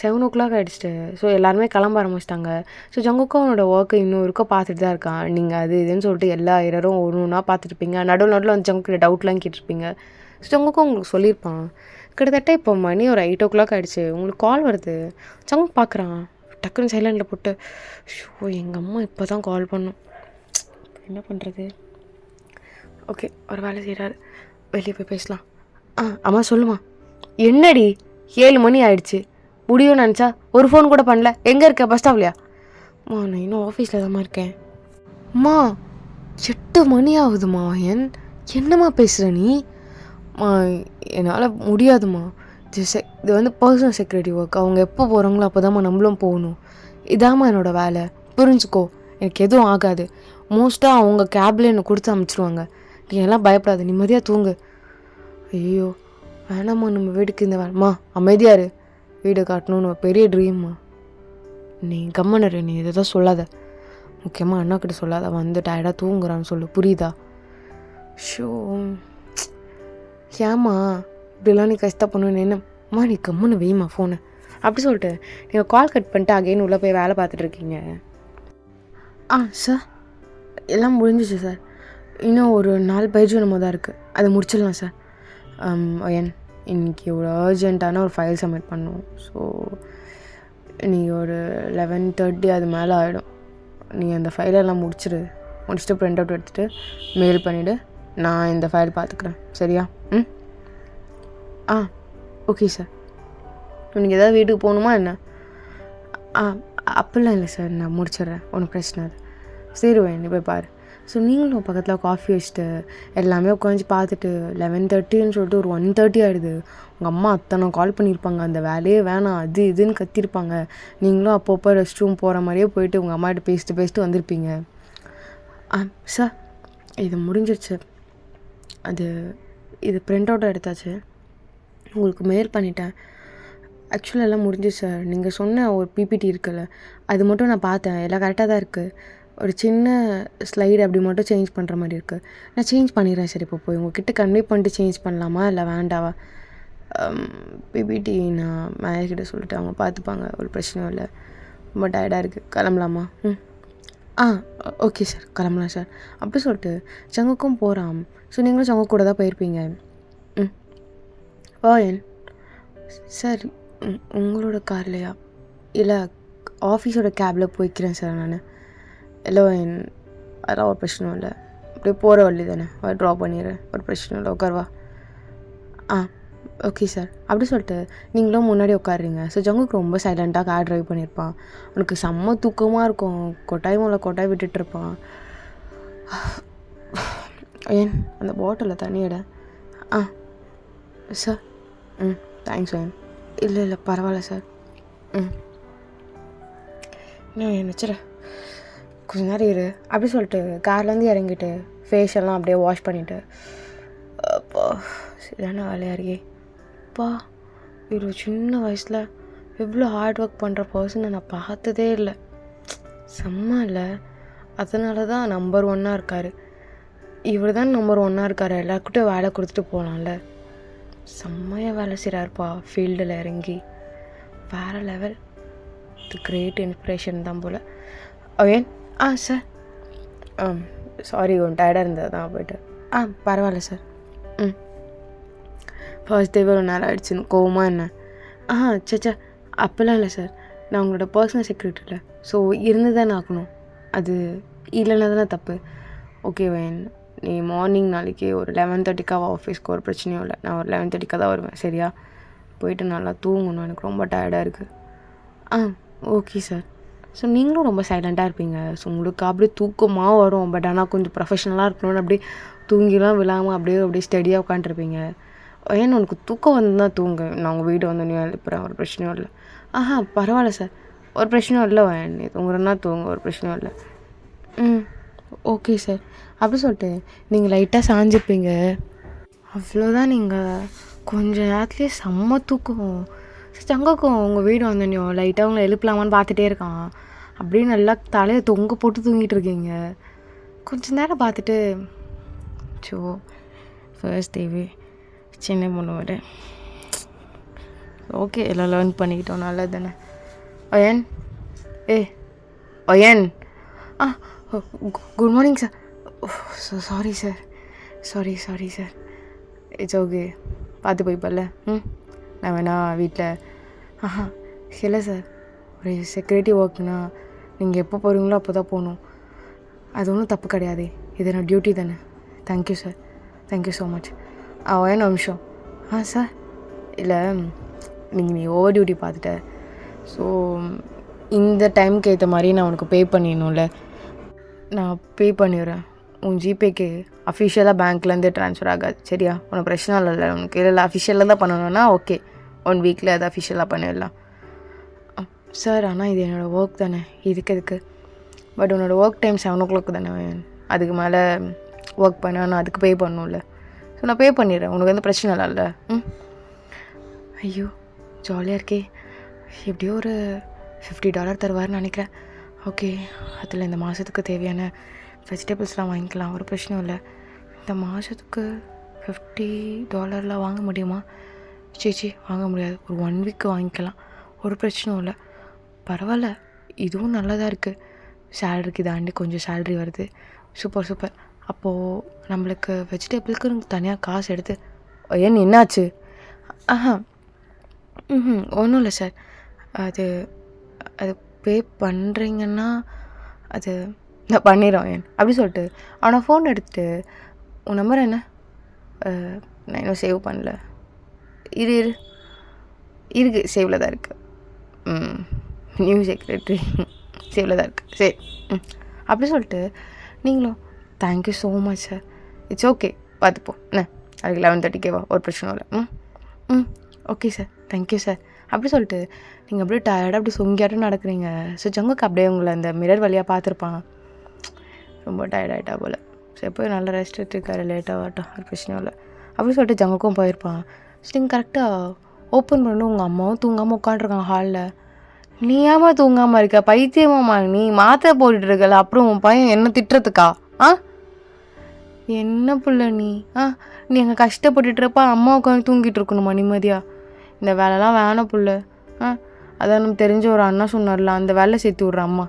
7 o'clock ஆகிடுச்சிட்டு. ஸோ எல்லாருமே கிளம்ப ஆரம்பிச்சிட்டாங்க. ஸோ ஜங்குக்கும் அவனோட ஒர்க்கு இன்னும் இருக்க பார்த்துட்டு தான் இருக்கான். நீங்கள் அது இதுன்னு சொல்லிட்டு எல்லா இரரும் ஒன்றா பார்த்துருப்பீங்க. நடுவில் வந்து ஜங்குக்கிட்ட டவுட்லாம் கேட்டிருப்பீங்க. ஸோ ஜங்குக்கும் உங்களுக்கு சொல்லியிருப்பான். கிட்டத்தட்ட இப்போ மணி ஒரு 8 o'clock ஆகிடுச்சு. உங்களுக்கு கால் வருது. ஜங்கு பார்க்குறான், டக்குன்னு சைலண்டில் போட்டு எங்கள் அம்மா இப்போ தான் கால் பண்ணும், என்ன பண்ணுறது? ஓகே, ஒரு வேலை செய்கிறாரு, வெளியே போய் பேசலாம். அம்மா சொல்லுமா. என்னடி 7 மணி ஆயிடுச்சு, முடியும்னு நினச்சா ஒரு ஃபோன் கூட பண்ணல. எங்கே இருக்க? பஸ் ஸ்டாப்லையா? நான் இன்னும் ஆஃபீஸில் தான்மா இருக்கேன். அம்மா 8 மணி ஆகுதுமா. என்னம்மா பேசுகிற நீ? என்னால் முடியாதுமா. இது வந்து பர்சனல் செக்யூரிட்டி ஒர்க். அவங்க எப்போ போகிறாங்களோ அப்போ தான்மா நம்மளும் போகணும். இதாம்மா என்னோடய வேலை, புரிஞ்சுக்கோ. எனக்கு எதுவும் ஆகாது. மோஸ்ட்டாக அவங்க கேபில் என்னை கொடுத்து அனுப்பிச்சிடுவாங்க. நீ எல்லாம் பயப்படாது, நிம்மதியாக தூங்கு. ஐயோ வேணாம்மா, நம்ம வீட்டுக்கு இந்த வேலைம்மா. அமைதியாரு, வீடு காட்டணும்னு பெரிய ட்ரீம்மா. நீ கம்மனரு, நீ இதை தான் சொல்லாத. முக்கியமாக அண்ணாக்கிட்ட சொல்லாத. வந்து டயர்டாக தூங்குறான்னு சொல்லு, புரியுதா? ஷோ ஏம்மா இப்படிலாம் நீ கஷ்டப்படணுன்னு என்னம்மா? நீ கம்முன்னு வெய்மா ஃபோனை. அப்படி சொல்லிட்டு நீங்கள் கால் கட் பண்ணிட்டு அகைன் உள்ளே போய் வேலை பார்த்துட்ருக்கீங்க. சார் எல்லாம் முடிஞ்சிச்சு சார். இன்னும் ஒரு 4 பேஜ் நம்ம தான் இருக்குது, அதை முடிச்சிடலாம் சார். இன்றைக்கி ஒரு அர்ஜென்ட்டான ஒரு ஃபைல் சப்மிட் பண்ணணும். ஸோ இன்றைக்கி ஒரு 11:30 அது மேலே ஆகிடும். நீ அந்த ஃபைலெல்லாம் முடிச்சுட்டு ப்ரிண்ட் அவுட் எடுத்துகிட்டு மெயில் பண்ணிவிடு. நான் இந்த ஃபைல் பார்த்துக்குறேன், சரியா? Okay sir. இன்றைக்கி ஏதாவது வீட்டுக்கு போகணுமா என்ன? அப்படிலாம் இல்லை சார், நான் முடிச்சிடுறேன், ஒன்றும் பிரச்சனை அது. சரி நீ போய் பாரு. ஸோ நீங்களும் பக்கத்தில் காஃபி வச்சுட்டு எல்லாமே உட்காந்து பார்த்துட்டு 11:30ன்னு சொல்லிட்டு ஒரு 1:30 ஆகிடுது. உங்கள் அம்மா அத்தனை கால் பண்ணியிருப்பாங்க, அந்த வேலையே வேணாம் அது இதுன்னு கத்திருப்பாங்க. நீங்களும் அப்பப்போ ரெஸ்ட் ரூம் போகிற மாதிரியே போயிட்டு உங்கள் அம்மாகிட்ட பேசிட்டு வந்திருப்பீங்க. சார் இது முடிஞ்சிருச்சு. இது ப்ரிண்ட் அவுட்டாக எடுத்தாச்சு, உங்களுக்கு மெயில் பண்ணிட்டேன். ஆக்சுவலாக எல்லாம் முடிஞ்சிச்சு சார். நீங்கள் சொன்ன ஒரு பிபிடி இருக்குல்ல, அது மட்டும் நான் பார்த்தேன், எல்லாம் கரெக்டாக தான் இருக்குது. ஒரு சின்ன ஸ்லைடு அப்படி மட்டும் சேஞ்ச் பண்ணுற மாதிரி இருக்குது. நான் சேஞ்ச் பண்ணிடுறேன் சார். இப்போ போய் உங்கள்கிட்ட கன்வே பண்ணிட்டு சேஞ்ச் பண்ணலாமா இல்லை வேண்டாவா? பிபிடி நான் மேனேஜர்கிட்ட சொல்லிட்டு அவங்க பார்த்துப்பாங்க, ஒரு பிரச்சனையும் இல்லை. ரொம்ப டயர்டாக இருக்குது, கிளம்பலாமா? ஓகே சார், கிளம்பலாம் சார். அப்படி சொல்லிட்டு ஜங்குக்கும் போகிறான். ஸோ நீங்களும் ஜங்கு கூட தான் போயிருப்பீங்க. ம் ஓயன் சார், உங்களோட கார்லையா? இல்லை ஆஃபீஸோட கேபில் போய்க்கிறேன் சார் நான். இல்லை ஓயன், அதெல்லாம் ஒரு பிரச்சனை இல்லை. அப்படியே போகிற வழி தானே, ட்ராப் பண்ணிடுறேன், ஒரு பிரச்சனை இல்லை, உட்காருவா. ஆ ஓகே சார். அப்படி சொல்லிட்டு நீங்களும் முன்னாடி உட்காருறீங்க. ஸோ ஜங்குக்கு ரொம்ப சைலண்ட்டாக கார் ட்ரைவ் பண்ணியிருப்பான். அவனுக்கு செம்ம தூக்கமாக இருக்கும். கொட்டாய் மேலே கொட்டாய் விட்டுட்டுருப்பான். ஏன் அந்த பாட்டிலில் தண்ணி எட. ஆ சார். தேங்க்ஸ் ஏன். இல்லை பரவாயில்ல சார். நான் நினச்சிடேன் கொஞ்ச நேரம் இரு. அப்படி சொல்லிட்டு கார்லேருந்து இறங்கிட்டு ஃபேஷியல்லாம் அப்படியே வாஷ் பண்ணிவிட்டு, அப்பா சரியான வேலையாக இருக்கே அப்பா, இவ்வளோ சின்ன வயசில் எவ்வளோ ஹார்ட் ஒர்க் பண்ணுற பர்சனை நான் பார்த்ததே இல்லை. செம்ம இல்லை. அதனால தான் நம்பர் 1 இருக்கார். இவர் தான் நம்பர் 1 இருக்கார். எல்லாருக்கிட்டும் வேலை கொடுத்துட்டு போகலாம்ல. செம்மையாக வேலை செய்கிறாருப்பா ஃபீல்டில் இறங்கி. வேறு லெவல். இது கிரேட் இன்ஸ்பிரேஷன் தான் போல். ஏன் சார். சாரி, ஒன்று டயர்டாக இருந்தது தான் போய்ட்டு. பரவாயில்ல சார். ஃபர்ஸ்ட் டே ஒரு நேரம் ஆகிடுச்சுன்னு கோவமா என்ன? சச்சா அப்போல்லாம் இல்லை சார். நான் உங்களோட பர்சனல் செக்ரட்டரியில், ஸோ இருந்து தானே ஆக்கணும். அது இல்லைன்னா தானே தப்பு. ஓகே வேன், நீ மார்னிங் நாளைக்கு ஒரு 11:30க்காக ஆஃபீஸ்க்கு ஒரு பிரச்சனையும் இல்லை. நான் ஒரு 11:30க்காக தான் வருவேன், சரியா? போயிட்டு நல்லா தூங்கணும், எனக்கு ரொம்ப டயர்டாக இருக்குது. Okay sir. ஸோ நீங்களும் ரொம்ப சைலண்ட்டாக இருப்பீங்க. ஸோ உங்களுக்கு அப்படியே தூக்கமாக வரும். பட் ஆனால் கொஞ்சம் ப்ரொஃபஷ்னலாக இருக்கணும்னு அப்படியே தூங்கிலாம் விழாமல் அப்படியே ஸ்டடியாக உட்காந்துருப்பீங்க. ஏன்னா உனக்கு தூக்கம் வந்து தான் தூங்க. நான் உங்கள் வீடு வந்து நீ எழுப்புறேன், ஒரு பிரச்சனையும் இல்லை. பரவாயில்ல சார், ஒரு பிரச்சனையும் இல்லை. நீ தூங்குறேன்னா தூங்க, ஒரு பிரச்சனையும் இல்லை. Okay sir. அப்படி சொல்லிட்டு நீங்கள் லைட்டாக சாஞ்சிருப்பீங்க. அவ்வளோதான். நீங்கள் கொஞ்சம் நேரத்துலேயே செம்ம தூக்கம். சங்கக்கும் உங்கள் வீடு வந்தோம் லைட்டாக உங்களை எழுப்பலாமான்னு பார்த்துட்டே இருக்கான். அப்படியே நல்லா தலையை தொங்க போட்டு தூங்கிட்டு இருக்கீங்க. கொஞ்சம் நேரம் பார்த்துட்டு, ஸோ ஃபர்ஸ்ட் டேவே சின்ன பொண்ணு விட ஓகே, எல்லாம் லேர்ன் பண்ணிக்கிட்டோம், நல்லது தானே. Wine wine good morning sir. Sorry sir, sorry sir. It's okay, பார்த்து போய்ப்பல்ல. நான் வேணா வீட்டில் இல்லை சார், ஒரு செக்யூரிட்டி ஒர்க்குனா நீங்கள் எப்போ போகிறீங்களோ அப்போ தான் போகணும். அது ஒன்றும் தப்பு கிடையாது, இது நான் டியூட்டி தானே. Thank you sir, thank you so much. ஒரு நிமிஷம். சார், இல்லை நீ ஓவர் டியூட்டி பார்த்துட்ட. ஸோ இந்த டைமுக்கு ஏற்ற மாதிரி நான் உனக்கு பே பண்ணிடணும்ல. நான் பே பண்ணிடுறேன். உன் ஜிபேக்கு அஃபிஷியலாக பேங்க்லேருந்து ட்ரான்ஸ்ஃபர் ஆகாது, சரியா? உனக்கு பிரச்சனை இல்லை. உனக்கு இல்லை அஃபிஷியலாக தான் பண்ணணும்னா ஓகே, 1 வீக்கில் அதை அஃபிஷியலாக பண்ணிடலாம். சார், ஆனால் இது என்னோடய ஒர்க் தானே, எதுக்கு? பட் உன்னோட ஒர்க் டைம் 7 o'clock தானே. அதுக்கு மேலே ஒர்க் பண்ண நான் அதுக்கு பே பண்ணணும்ல. ஸோ நான் பே பண்ணிடுறேன், உனக்கு வந்து பிரச்சனை இல்லைல்ல. ஐயோ ஜாலியாக இருக்கே. எப்படியோ ஒரு $50 தருவார்னு நினைக்கிறேன். ஓகே, அதில் இந்த மாதத்துக்கு தேவையான வெஜிடபிள்ஸ்லாம் வாங்கிக்கலாம், ஒரு பிரச்சனையும் இல்லை. இந்த மாதத்துக்கு $50 வாங்க முடியுமா? சீச்சி, வாங்க முடியாது. ஒரு 1 வீக் வாங்கிக்கலாம், ஒரு பிரச்சனையும் இல்லை. பரவாயில்ல, இதுவும் நல்லதாக இருக்குது. சேலரிக்கு தாண்டி கொஞ்சம் சேலரி வருது. சூப்பர். அப்போது நம்மளுக்கு வெஜிடபிளுக்கு தனியாக காசு எடுத்து. ஏன் என்னாச்சு? ஒன்றும் இல்லை சார். அது பே பண்ணுறீங்கன்னா அது நான் பண்ணிடுறோம். அப்படி சொல்லிட்டு அவனை ஃபோன் எடுத்துகிட்டு, உன் நம்பர் என்ன? நான் இன்னும் சேவ் பண்ணல. இருக்கு சேவில் தான் இருக்குது. நியூ செக்ரட்டரி சேவில் தான் இருக்குது. சரி. அப்படி சொல்லிட்டு நீங்களும் thank you so much sir. It's okay, பார்த்துப்போம் என்ன. அதுக்கு 11:30 ஒரு பிரச்சனை இல்லை. Okay sir, thank you sir. அப்படி சொல்லிட்டு நீங்கள் அப்படியே டயர்டாக அப்படி சொங்கியாட்டும் நடக்கிறீங்க. ஸோ ஜங்குக்கு அப்படியே உங்களை அந்த மிரர் வழியாக பார்த்துருப்பான். ரொம்ப டயர்டாகிட்டா போல். சரி, போய் நல்லா ரெஸ்ட் எடுத்துருக்காரு, லேட்டாக வரட்டும், ஒரு பிரச்சனையும் இல்லை. அப்படி சொல்லிட்டு ஜங்குக்கும் போயிருப்பான். ஸோ நீங்கள் கரெக்டாக ஓப்பன் பண்ணி உங்கள் அம்மாவும் தூங்காமல் உட்காண்ட்ருக்காங்க ஹாலில். நீ ஏமா தூங்காமல் இருக்க? பைத்தியமாம்மா நீ? மாத்திரை போட்டுருக்கல, அப்புறம் உன் பையன் என்ன திட்டுறதுக்கா? என்ன புள்ள நீ? நீ எங்கள் கஷ்டப்பட்டுட்டுருப்பா, அம்மா உட்காந்து தூங்கிட்டு இருக்கணுமா நிம்மதியாக? இந்த வேலைலாம் வேணாம் புள்ள. அதான் நம்ம தெரிஞ்ச ஒரு அண்ணா சொன்னார்ல, அந்த வேலை சேர்த்து விட்ற அம்மா.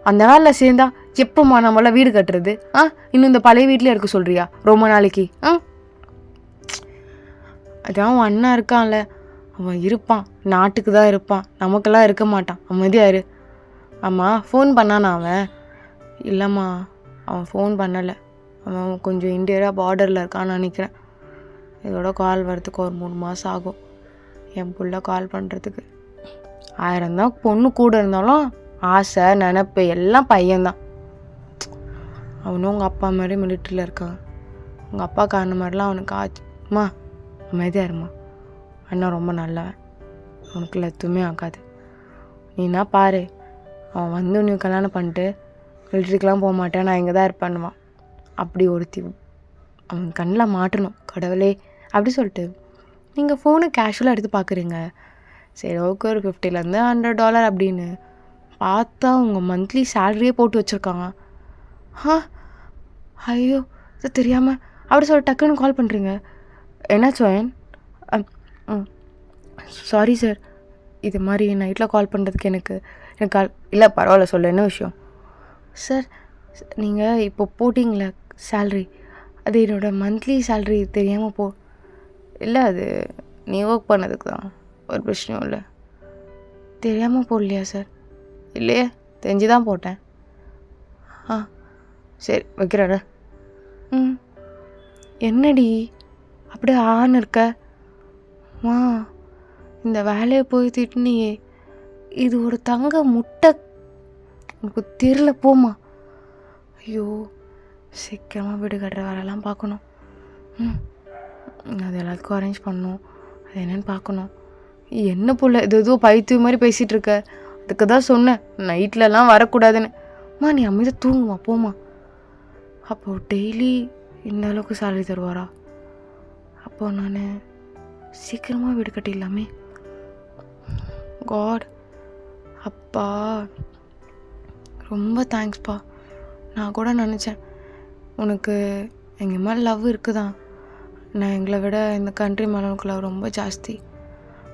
அந்த வேலையில் சேர்ந்தா எப்போம்மா நம்மளாம் வீடு கட்டுறது? இன்னும் இந்த பழைய வீட்டிலே இருக்க சொல்கிறியா ரொம்ப நாளைக்கு? அதான் உன் அண்ணா இருக்கான்ல, அவன் இருப்பான், நாட்டுக்கு தான் இருப்பான், நமக்கெல்லாம் இருக்க மாட்டான். அமைதியாக இரு. ஆமாம், ஃபோன் பண்ணானா அவன்? இல்லைம்மா, அவன் ஃபோன் பண்ணலை. அவன் கொஞ்சம் இந்தியாவில் பார்டரில் இருக்கான்னு நினைக்கிறேன். இதோட கால் வரத்துக்கு ஒரு 3 மாதம் ஆகும். என் புள்ள கால் பண்ணுறதுக்கு 1000 தான் பொண்ணு கூட இருந்தாலும் ஆசை நினப்பு எல்லாம் பையன்தான். அவனும் உங்கள் அப்பா மாதிரி மிலிட்ரியில் இருக்கான். உங்கள் அப்பா காரண மாதிரிலாம் அவனுக்கு ஆச்சும்மா. அமைதியாக இருமா, அண்ணா ரொம்ப நல்லவன், அவனுக்குள்ள எதுவுமே ஆகாது. நீனா பாரு, அவன் வந்து நீ கல்யாணம் பண்ணிட்டு மிலிட்ரிக்கெலாம் போக மாட்டேன், நான் இங்கே தான் இருப்பேன்னுவான். அப்படி ஒருத்தி அவன் கண்ணில் மாட்டணும் கடவுளே அப்படி சொல்லிட்டு நீங்கள் ஃபோனை கேஷுவலாக எடுத்து பார்க்குறீங்க. சரி ஓகே, ஒரு $50 to $100 அப்படின்னு பார்த்தா உங்கள் மந்த்லி சேலரியே போட்டு வச்சுருக்காங்க. ஐயோ, இது தெரியாமல் அப்படி சொல்லி டக்குன்னு கால் பண்ணுறீங்க. என்னாச்சு வயன்? சாரி சார், இது மாதிரி நைட்டில் கால் பண்ணுறதுக்கு எனக்கு கால் இல்லை. பரவாயில்ல, சொல்ல என்ன விஷயம்? சார், நீங்கள் இப்போ போட்டிங்களே சேல்ரி, அது என்னோடய மந்த்லி சேல்ரி தெரியாமல் இல்லை, அது நீ ஒர்க் பண்ணதுக்கு தான், ஒரு பிரச்சனையும் இல்லை. தெரியாமல் போடலையா சார்? இல்லையே, தெரிஞ்சு தான் போட்டேன். சரி வைக்கிறேன். என்னடி அப்படியே ஆன்னு இருக்க? இந்த வேலையை போய் திட்டுனியே, இது ஒரு தங்க முட்டை, உனக்கு தெரியல போமா. ஐயோ, சீக்கிரமாக வீடு கட்டுற வேலைலாம் பார்க்கணும். அது எல்லாத்துக்கும் அரேஞ்ச் பண்ணணும், அது என்னென்னு பார்க்கணும். என்ன புள்ள இது ஏதோ பைத்தியம் மாதிரி பேசிகிட்டு இருக்க? அதுக்கு தான் சொன்னேன் நைட்லலாம் வரக்கூடாதுன்னு. நீ அமைதியாக தூங்குமா போமா. அப்போது டெய்லி இந்த அளவுக்கு சேலரி தருவாரா? அப்போது நான் சீக்கிரமாக வீடு கட்டிடலாமே. காட், அப்பா ரொம்ப தேங்க்ஸ்ப்பா. நான் கூட நினச்சேன் உனக்கு எங்கள் மேலே லவ் இருக்குதான், நான் எங்களை விட இந்த கண்ட்ரி மேலே உனக்கு லவ் ரொம்ப ஜாஸ்தி,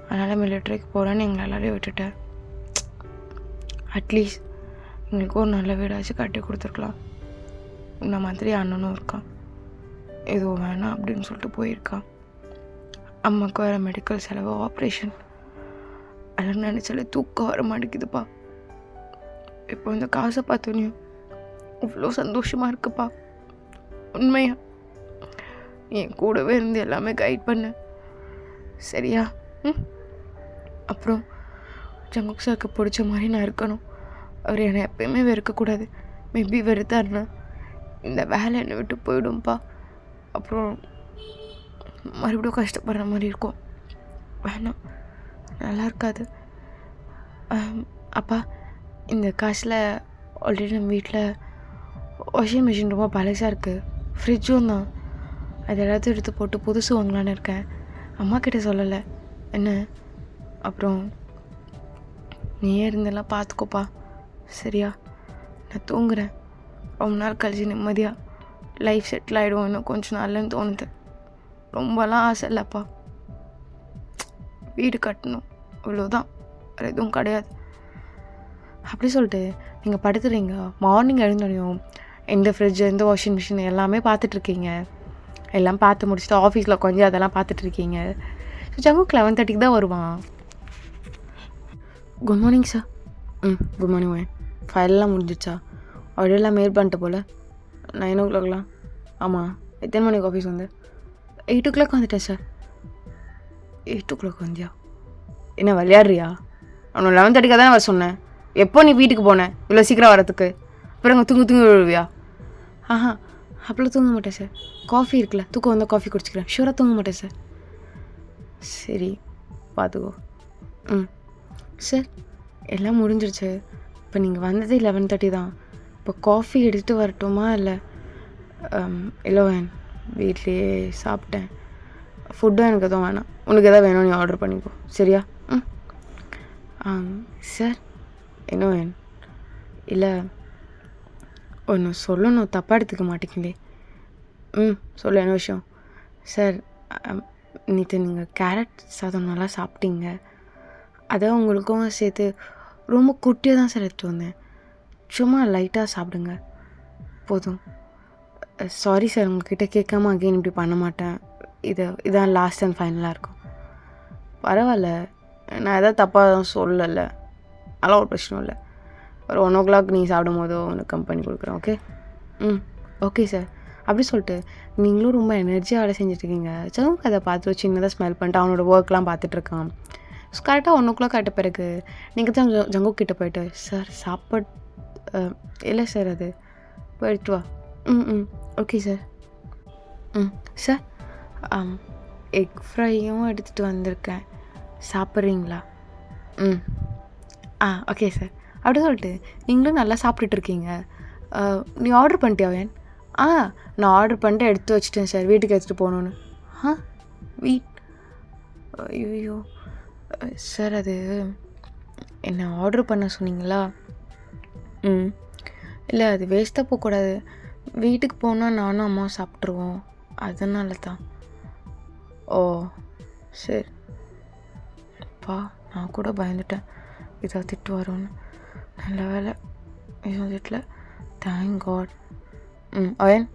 அதனால் மிலிட்ரிக்கு போகிறேன்னு எங்களை எல்லாரையும் விட்டுட்டேன். அட்லீஸ்ட் எங்களுக்கு ஒரு நல்ல வீடாச்சும் கட்டி கொடுத்துருக்கலாம். இந்த மாதிரி அண்ணனும் இருக்கான், எதுவும் வேணாம் அப்படின்னு சொல்லிட்டு போயிருக்கான். அம்மாவுக்கு வேறு மெடிக்கல் செலவு, ஆப்ரேஷன், அதெல்லாம் நினச்சாலே தூக்கம் வர மாட்டேங்குதுப்பா. இப்போ இந்த காசை பார்த்தோன்னே இவ்வளோ சந்தோஷமாக இருக்குப்பா. உண்மையா என் கூடவே இருந்து எல்லாமே கைட் பண்ண, சரியா? அப்புறம் ஜங்குக் சாருக்கு பிடிச்ச மாதிரி நான் இருக்கணும். அவர் என்னை எப்பயுமே வெறுக்கக்கூடாது. மேபி வெறுத்தாருன்னா இந்த வேலை என்னை விட்டு போயிடும்ப்பா. அப்புறம் மறுபடியும் கஷ்டப்படுற மாதிரி இருக்கும். வேணாம், நல்லா இருக்காது. அப்பா, இந்த காசில் ஆல்ரெடி நம்ம வீட்டில் வாஷிங் மிஷின் ரொம்ப பழசாக இருக்குது, ஃப்ரிட்ஜும் தான், அது எல்லாத்தையும் எடுத்து போட்டு புதுசு வாங்கலான்னு இருக்கேன். அம்மா கிட்டே சொல்லலை என்ன. அப்புறம் நீயே இருந்தெல்லாம் பார்த்துக்கோப்பா, சரியா? நான் தூங்குறேன். ரொம்ப நாள் கழிச்சு நிம்மதியாக லைஃப் செட்டில் ஆகிடுவோம் இன்னும் கொஞ்சம் நாள்லன்னு தோணுது. ரொம்பலாம் ஆசை இல்லைப்பா, வீடு கட்டணும் இவ்வளோதான், வேறு எதுவும் கிடையாது. அப்படி சொல்லிட்டு நீங்கள் படுத்துறீங்க. மார்னிங் எழுந்தோடையும் எந்த ஃப்ரிட்ஜ், எந்த வாஷிங் மிஷின் எல்லாமே பார்த்துட்ருக்கீங்க. எல்லாம் பார்த்து முடிச்சுட்டு ஆஃபீஸில் கொஞ்சம் அதெல்லாம் பார்த்துட்ருக்கீங்க. ஸோ ஜங்குக் 11:30 தான் வருவான். Good morning sir. Good morning ma'am. ஃபைல்லாம் முடிஞ்சிச்சா? ஆல்ரெடிலாம் மெயில் பண்ணிட்டு போல். 9 o'clockலாம். ஆமாம், எத்தனை மணிக்கு ஆஃபீஸ் வந்து? 8 o'clock வந்துட்டேன் சார். 8 o'clock வந்தியா? என்ன விளையாடுறியா? அவனை 11:30 தானே வர சொன்னேன். எப்போ நீ வீட்டுக்கு போனேன் இவ்வளோ சீக்கிரம் வரத்துக்கு? அப்புறம் அங்கே தூங்கி விழுவியா? அப்போலாம் தூங்க மாட்டேன் சார். காஃபி இருக்குல்ல, தூக்கம் வந்தால் காஃபி குடிச்சிக்கிறேன். ஷூராக தூங்க மாட்டேன் சார். சரி பார்த்துக்கோ. சார், எல்லாம் முடிஞ்சிருச்சு. இப்போ நீங்கள் வந்தது 11:30 தான். இப்போ காஃபி எடுத்துகிட்டு வரட்டுமா? இல்லை வேன் வீட்லேயே சாப்பிட்டேன். ஃபுட்டும் எனக்கு எதுவும் வேணாம். உனக்கு எதாவது வேணும் நீ ஆர்டர் பண்ணிக்கோ, சரியா? சார், என்ன வேணும்? இல்லை ஒன்று சொல்லணும், தப்பாக எடுத்துக்க மாட்டேங்களே. சொல்ல என்ன விஷயம்? சார், நேற்று நீங்கள் கேரட் சாதம் நல்லா சாப்பிட்டீங்க. அதை உங்களுக்கும் சேர்த்து ரொம்ப குட்டியாக தான் சார் எடுத்துகிட்டு வந்தேன். சும்மா லைட்டாக சாப்பிடுங்க. போதும். சாரி சார், உங்ககிட்ட கேட்காம அகெயின் இப்படி பண்ண மாட்டேன். இதான் லாஸ்ட் அண்ட் ஃபைனலாக இருக்கும். பரவாயில்ல, நான் எதாவது தப்பாக தான் சொல்லலை, அதெல்லாம் ஒரு பிரச்சனையும் இல்லை. ஒரு 1 o'clock நீ சாப்பிடும் போதோ உனக்கு கம்பெனி கொடுக்குறேன். ஓகே? Okay sir. அப்படி சொல்லிட்டு நீங்களும் ரொம்ப எனர்ஜியாக வேலை செஞ்சுட்ருக்கீங்க. ஜங்குக்கு அதை பார்த்துட்டு சின்னதாக ஸ்மெல் பண்ணிட்டு அவனோட ஒர்க்லாம் பார்த்துட்ருக்கான். கரெக்டாக 1 o'clock ஆகிட்ட பிறகு நீங்கள் தான் ஜங்குக் கிட்டே போயிட்டு, சார் சாப்பாடு இல்லை சார், அது போய் எடுத்து வா. Okay sir. சார், எக் ஃப்ரையும் எடுத்துகிட்டு வந்திருக்கேன், சாப்பிட்றீங்களா? Okay sir. அப்படி சொல்லிட்டு நீங்களும் நல்லா சாப்பிட்டுட்ருக்கீங்க. நீ ஆர்டர் பண்ணிட்டியா வேன்? நான் ஆர்டர் பண்ணிட்டு எடுத்து வச்சிட்டேன் சார், வீட்டுக்கு எடுத்துகிட்டு போகணுன்னு. ஐயோ சார், அது என்ன ஆர்டர் பண்ண சொன்னீங்களா? இல்லை, அது வேஸ்ட்டாக போகக்கூடாது, வீட்டுக்கு போனால் நானும் அம்மாவும் சாப்பிட்ருவோம், அதனால தான். ஓ சரி. நான் கூட பயந்துட்டேன் ஏதாவது திட்டு வரும்னு. நல்ல வேலை எதுவும் திட்டல, தேங்க் காட். அவன்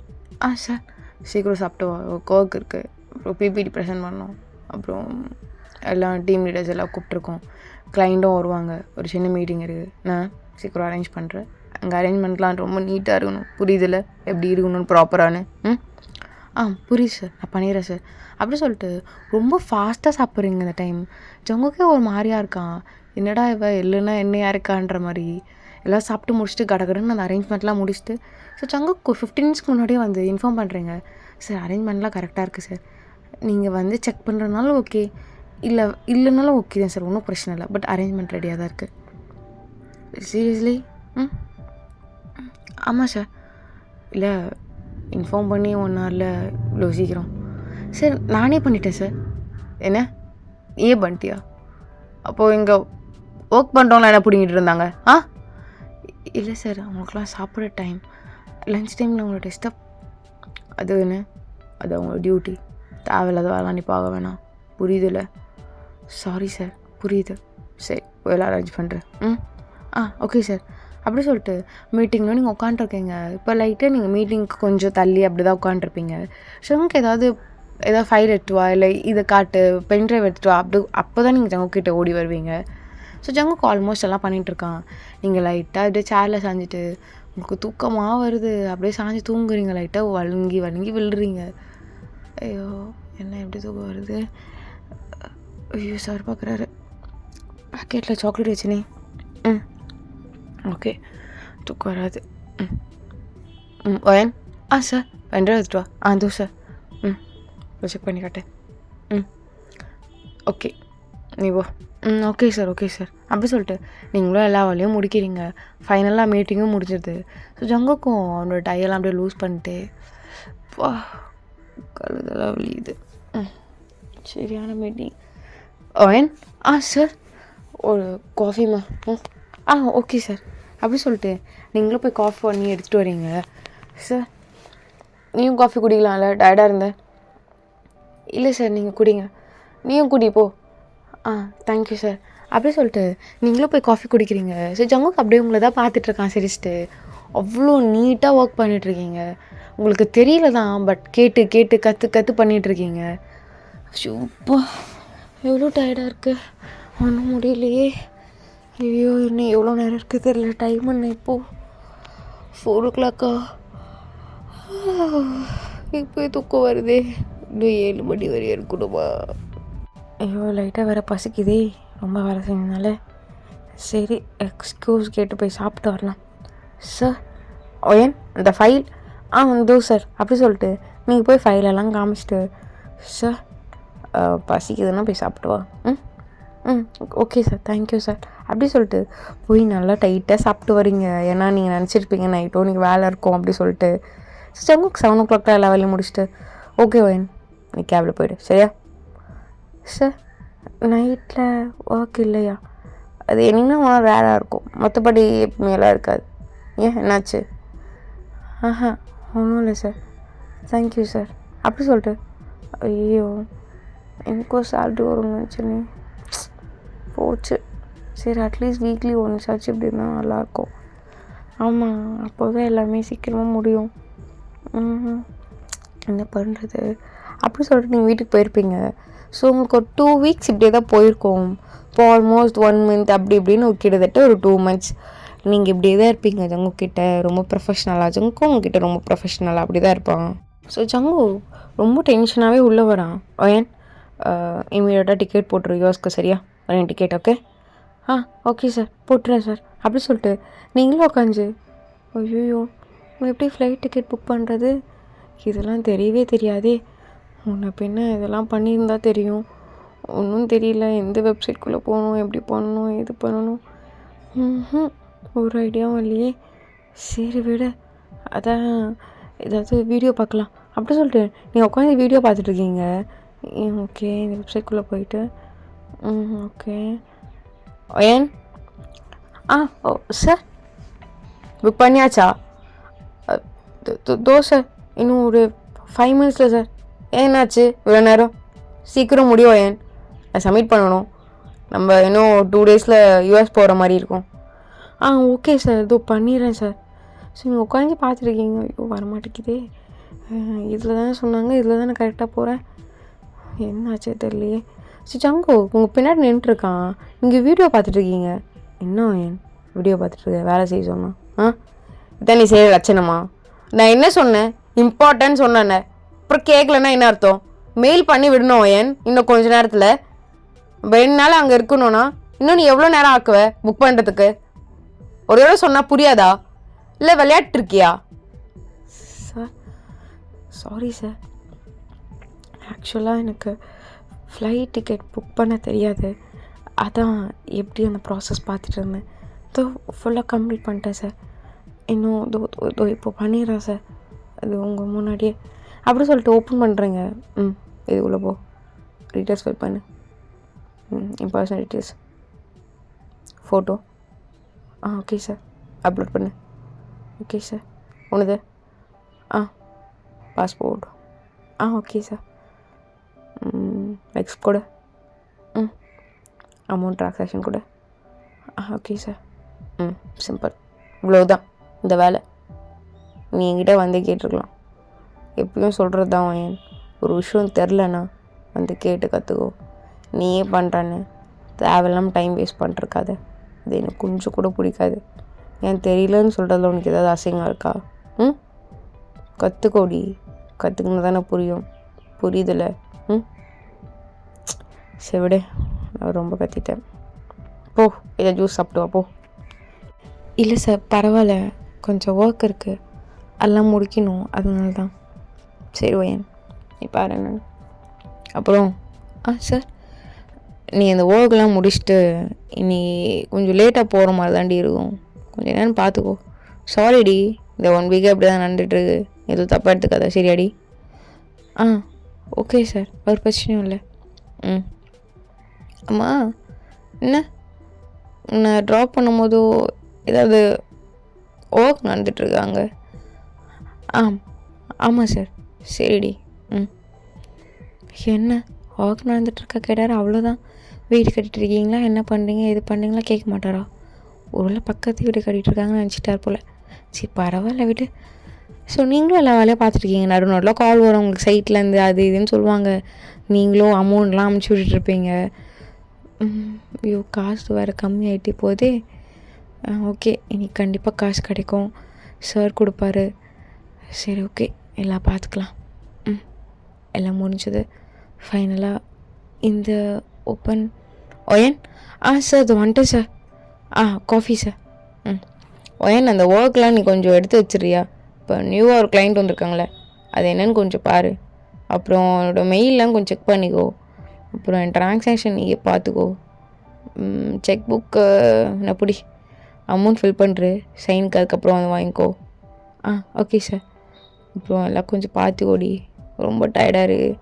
சார் சீக்கிரம் சாப்பிட்டு வா, கோக் இருக்குது, அப்புறம் பிபிடி ப்ரெசென்ட் பண்ணோம், அப்புறம் எல்லாம் டீம் லீடர்ஸ் எல்லாம் கூப்பிட்ருக்கோம், க்ளைண்ட்டும் வருவாங்க, ஒரு சின்ன மீட்டிங் இருக்குது, நான் சீக்கிரம் அரேஞ்ச் பண்ணுறேன். அங்கே அரேஞ்ச்மெண்ட்லாம் ரொம்ப நீட்டாக இருக்கணும், புரியுதில்ல எப்படி இருக்கணும்னு ப்ராப்பரானு. புரியுது சார், நான் பண்ணிடுறேன் சார். அப்படி சொல்லிட்டு ரொம்ப ஃபாஸ்ட்டாக சாப்பிட்றீங்க இந்த டைம். ஜங்குக்கே ஒரு மாதிரியாக இருக்கான், என்னடா இவ இல்லைன்னா என்னையா இருக்கான்ற மாதிரி. எல்லாம் சாப்பிட்டு முடிச்சுட்டு கடகடன்னு அந்த அரேஞ்ச்மெண்ட்லாம் முடிச்சுட்டு, ஸோ ஜங்குக்கு 15 minutes முன்னாடியே வந்து இன்ஃபார்ம் பண்ணுறீங்க, சார் அரேஞ்ச்மெண்ட்லாம் கரெக்டாக இருக்குது சார், நீங்கள் வந்து செக் பண்ணுறதுனாலும் ஓகே, இல்லைனாலும் ஓகே தான் சார், ஒன்றும் பிரச்சனை இல்லை, பட் அரேஞ்ச்மெண்ட் ரெடியாக தான் இருக்குது. சீரியஸ்லி? ஆமாம் சார். இல்லை, இன்ஃபார்ம் பண்ணி 1 hourல இவ்வளோ சீக்கிரம்? சார் நானே பண்ணிட்டேன் சார். என்ன நீயே பண்ணிட்டியா? அப்போது இங்கே ஒர்க் பண்ணுறவங்களாம் என்ன பிடிங்கிட்டு இருந்தாங்க? இல்லை சார், அவங்களுக்குலாம் சாப்பிட்ற டைம், லன்ச் டைமில் அவங்களோட டிஸ்டர்ப், அது என்ன, அது அவங்களோட டியூட்டி, தேவையில்லாத வேலை நீ பார்க்க வேணாம், புரியுதுல்ல? சாரி சார், புரியுது, சரி எல்லாம் அரேஞ்ச் பண்ணுறேன். Okay sir. அப்படி சொல்லிட்டு மீட்டிங்கில் நீங்கள் உட்காண்ட்ருக்கீங்க. இப்போ லைட்டாக நீங்கள் மீட்டிங்க்கு கொஞ்சம் தள்ளி அப்படி தான் உட்காண்ட்ருப்பீங்க. ஜங்குக்கு ஏதாவது ஃபைல் எடுத்துவா, இல்லை இதை காட்டு, பென்ட்ரைவ் எடுத்துவா, அப்போ தான் நீங்கள் ஜங்குக்கிட்ட ஓடி வருவீங்க. ஸோ ஜங்குக்கு ஆல்மோஸ்ட் எல்லாம் பண்ணிகிட்ருக்கான். நீங்கள் லைட்டாக அப்படியே சேரில் சாஞ்சிட்டு உங்களுக்கு தூக்கமாக வருது, அப்படியே சாஞ்சு தூங்குறீங்க, லைட்டாக வழுங்கி விழுறீங்க. ஐயோ என்ன எப்படி தூக்கம் வருது? ஐயோ சார் பார்க்குறாரு, பாக்கெட்டில் சாக்லேட் வச்சுனே. ஓகே, தூக்கம் வராது. ஓயன் சார், பென்ட்ரைவ் எடுத்துட்டு வா. தோ சார். செக் பண்ணி காட்டேன். ஓகே நீ போ. Okay sir, okay sir. அப்படி சொல்லிட்டு நீங்களும் எல்லா வேலையும் முடிக்கிறீங்க. ஃபைனலாக மீட்டிங்கும் முடிஞ்சிருது. ஸோ ஜங்குக்கும் அவனோட டையெல்லாம் அப்படியே லூஸ் பண்ணிட்டு கழுதெல்லாம் விழியுது. சரியான மீட்டிங். ஓயன் சார், ஒரு காஃபிமா? Okay sir. அப்படி சொல்லிட்டு நீங்களும் போய் காஃபி பண்ணி எடுத்துகிட்டு வரீங்க. சார் நீயும் காஃபி குடிக்கலாம்ல, டயர்டாக இருந்த? இல்லை சார், நீங்கள் குடிங்க. நீயும் குடி போ. Thank you sir. அப்படி சொல்லிட்டு நீங்களும் போய் காஃபி குடிக்கிறீங்க. ஸோ ஜங்குக்கு அப்படியே உங்களை தான் பார்த்துட்ருக்கான் சிரிச்சிட்டு. அவ்வளோ நீட்டாக ஒர்க் பண்ணிகிட்ருக்கீங்க, உங்களுக்கு தெரியல தான், பட் கேட்டு கற்று பண்ணிகிட்ருக்கீங்க. சூப்பா, எவ்வளோ டயர்டாக இருக்குது, ஒன்றும் முடியலையே. ஐயோ இன்னும் எவ்வளோ நேரம் இருக்குது தெரியல, டைம் என்ன இப்போது 4 o'clock? இப்போ தூக்கம் வருதே, இன்னும் 7 மணி வரையும் இருக்கணுமா? ஐயோ லைட்டாக வேறு பசிக்குதே, ரொம்ப வேலை செஞ்சதுனால. சரி எக்ஸ்கியூஸ் கேட்டு போய் சாப்பிட்டு வரலாம். சார் ஓயன் அந்த ஃபைல்? தோ சார். அப்படி சொல்லிட்டு நீங்கள் போய் ஃபைலெல்லாம் காமிச்சிட்டு, சார் பசிக்குதுன்னா போய் சாப்பிட்டு வா. Okay sir, thank you sir. அப்படி சொல்லிட்டு போய் நல்லா டைட்டாக சாப்பிட்டு வரீங்க. ஏன்னா நீங்கள் நினச்சிருப்பீங்க நைட்டோ நீங்கள் வேலை இருக்கும் அப்படி சொல்லிட்டு. ஜங்குக்கு 7 o'clock எல்லா வேலையும் முடிச்சுட்டு, ஓகே ஓயன் நீ கேபில் போய்டு, சரியா? சார் நைட்டில் ஒர்க் இல்லையா? அது என்னன்னா ரேராக இருக்கும், மற்றபடி எப்பவுமேலாம் இருக்காது. ஏன் என்னாச்சு? ஒன்றும் இல்லை சார், தேங்க்யூ சார். அப்படி சொல்லிட்டு ஐயோ எனக்கும் சேலரி வரும்னு நினச்சேனே, போச்சு. சரி அட்லீஸ்ட் வீக்லி ஒன்ஸ் ஆச்சு இப்படி இருந்தால் நல்லாயிருக்கும். ஆமாம், அப்போ தான் எல்லாமே சீக்கிரமாக முடியும். என்ன பண்ணுறது? அப்படி சொல்லிட்டு நீங்கள் வீட்டுக்கு போயிருப்பீங்க. ஸோ உங்களுக்கு ஒரு 2 வீக்ஸ் இப்படியே தான் போயிருக்கோம். இப்போ ஆல்மோஸ்ட் 1 மந்த் அப்படி இப்படின்னு கிட்டத்தட்ட ஒரு 2 மந்த்ஸ் நீங்கள் இப்படியே தான் இருப்பீங்க. ஜங்கு கிட்ட ரொம்ப ப்ரொஃபஷ்னலாக, ஜங்கும் உங்ககிட்ட ரொம்ப ப்ரொஃபஷ்னலாக அப்படி தான் இருப்பான். ஸோ ஜங்கு ரொம்ப டென்ஷனாகவே உள்ளே வரான். ஏன் இமீடியட்டாக டிக்கெட் போட்டுரு யோஸ்க்கு, சரியா? வரேன் டிக்கெட். ஓகே ஓகே சார், போட்டுறேன் சார் அப்படி சொல்லிட்டு நீங்களும் உட்காந்து, ஐயோ எப்படி ஃப்ளைட் டிக்கெட் புக் பண்ணுறது, இதெல்லாம் தெரியவே தெரியாதே, முன்ன பின்ன இதெல்லாம் பண்ணியிருந்தா தெரியும், ஒன்றும் தெரியல, எந்த வெப்சைட்குள்ளே போகணும், எப்படி பண்ணணும், எது பண்ணணும், ஒரு ஐடியாவும் இல்லையே. சரி விட, அதான் ஏதாவது வீடியோ பார்க்கலாம் அப்படி சொல்லிட்டு நீங்கள் உட்காந்து வீடியோ பார்த்துட்ருக்கீங்க. ஓகே, இந்த வெப்சைட்குள்ளே போயிட்டு ஓகே ஏன் ஓ சார் புக் பண்ணியாச்சா? தோசை இன்னும் ஒரு 5 மினிட்ஸில் சார். ஏன்னாச்சு இவ்வளோ நேரம்? சீக்கிரம் முடியும் ஏன், சப்மிட் பண்ணணும். நம்ம இன்னும் 2 டேஸில் யூஎஸ் போகிற மாதிரி இருக்கும். ஓகே சார், இதோ பண்ணிடுறேன் சார். ஸோ நீங்கள் உட்காந்து பார்த்துருக்கீங்க. ஐயோ வரமாட்டேங்குதே, இதில் தானே சொன்னாங்க, இதில் தானே கரெக்டாக போகிறேன், என்னாச்சே தெரியலையே. ஸோ ஜங்கு உங்கள் பின்னாடி நின்றுருக்கான், நீங்கள் வீடியோ பார்த்துட்ருக்கீங்க. என்ன ஏன் வீடியோ பார்த்துட்ருக்க, வேலை செய்ய சொன்னான்? இதான் நீ செய்கிற லட்சணமா? நான் என்ன சொன்னேன், இம்பார்ட்டன்ட் சொன்னேன், அப்புறம் கேட்கலன்னா என்ன அர்த்தம்? மெயில் பண்ணி விடணும் ஏன் இன்னும் கொஞ்ச நேரத்தில். 2 நாள் அங்கே இருக்கணும்னா இன்னும் நீ எவ்வளோ நேரம் ஆக்குவ புக் பண்ணுறதுக்கு? ஒரு தடவை சொன்னால் புரியாதா, இல்லை விளையாட்டுருக்கியா? சார் சாரி சார், ஆக்சுவலாக எனக்கு ஃப்ளைட் டிக்கெட் புக் பண்ண தெரியாது, அதான் எப்படி அந்த ப்ராசஸ் பார்த்துட்டு இருந்தேன். ஃபுல்லாக கம்ப்ளீட் பண்ணிட்டேன் சார், இன்னும் இப்போ பண்ணிடுறேன் சார், அது உங்கள் முன்னாடியே அப்படி சொல்லிட்டு ஓப்பன் பண்ணுறேங்க. இது உள்ள போ, டீட்டெயில்ஸ் ஃபில் பண்ணு, என் personal details, photo. Okay sir, upload பண்ணு. ஓகே சார், உனது பாஸ்போர்ட். ஓகே சார், நெக்ஸ்ட் கூட அமௌண்ட் ட்ரான்சாக்ஷன் கூட. ஓகே சார், சிம்பிள், இவ்வளோதான் இந்த வேலை. நீ என்கிட்ட வந்து கேட்டிருக்கலாம், எப்பயும் சொல்கிறது தான் ஏன், ஒரு விஷயம் தெரிலண்ணா வந்து கேட்டு கற்றுக்கோ. நீயே பண்ணுறான்னு தேவையில்லாமல் டைம் வேஸ்ட் பண்ணிருக்காத, அது எனக்கு கொஞ்சம் கூட பிடிக்காது. ஏன் தெரியலன்னு சொல்கிறதுல உனக்கு ஏதாவது அசிங்கம் இருக்கா? கற்றுக்கோடி, கற்றுக்கணும் தானே புரியும், புரியுதில்ல? சரி விடு, நான் ரொம்ப கத்திட்டேன், போ இதை ஜூஸ் சாப்பிட்டு வா போ. இல்லை சார் பரவாயில்ல, கொஞ்சம் ஒர்க் இருக்குது, எல்லாம் முடிக்கணும், அதனால தான். சரி ஓயன், நீ பாரு என்னன்னு. அப்புறம் சார், நீ அந்த ஒர்க்லாம் முடிச்சுட்டு இனி கொஞ்சம் லேட்டாக போகிற மாதிரி தாண்டி இருக்கும், கொஞ்சம் நேரம் பார்த்துக்கோ. சாரிடி, இந்த 1 வீக்காக அப்படி தான் நடந்துகிட்ருக்கு, எதுவும் தப்பாக எடுத்துக்காதா, சரியாடி? ஓகே சார், ஒரு பிரச்சனையும் இல்லை. ஆமாம், என்ன நான் ட்ராப் பண்ணும்போது ஏதாவது ஒர்க் நடந்துகிட்ருக்காங்க? ஆமாம் சார். சரிடி. என்ன ஒர்க் நடந்துகிட்ருக்கா கேட்டார், அவ்வளோதான். வீடு கட்டிகிட்ருக்கீங்களா, என்ன பண்ணுறீங்க, எது பண்ணுறீங்களா கேட்க மாட்டாரா? ஒருவேளை பக்கத்து வீடு கட்டிகிட்ருக்காங்கன்னு நினச்சிட்டார் போல். சரி பரவாயில்ல விடு. ஸோ நீங்களும் எல்லா வேலையும் பார்த்துட்ருக்கீங்க, நடுநடுவில் கால் வரும் உங்களுக்கு சைட்லேருந்து, அது இதுன்னு சொல்லுவாங்க, நீங்களும் அமௌண்ட்லாம் அமுச்சு விட்டுட்ருப்பீங்க. ஐயோ காசு வேறு கம்மி ஆகிட்டு போதே. ஓகே, இன்னைக்கு கண்டிப்பாக காசு கிடைக்கும், சார் கொடுப்பாரு. சரி ஓகே, எல்லாம் பார்த்துக்கலாம். எல்லாம் முடிஞ்சது. ஃபைனலாக இந்த ஓப்பன் ஒயன் சார் அது வந்துட்டு சார். Coffee sir. ஒயன் அந்த ஒர்க்லாம் நீ கொஞ்சம் எடுத்து வச்சிடுறியா? இப்போ நியூவாக ஒரு கிளைண்ட் வந்திருக்காங்களே, அது என்னன்னு கொஞ்சம் பாரு. அப்புறம் என்னோடய மெயிலெலாம் கொஞ்சம் செக் பண்ணிக்கோ. அப்புறம் என் ட்ரான்சாக்ஷன் நீ பார்த்துக்கோ. செக் புக்கு எப்படி அமௌண்ட் ஃபில் பண்ணுற சைனுக்கு, அதுக்கப்புறம் வந்து வாங்கிக்கோ. Okay sir. அப்புறம் எல்லாம் கொஞ்சம் பார்த்துக்கோடி, ரொம்ப டயர்டாக இருக்குது.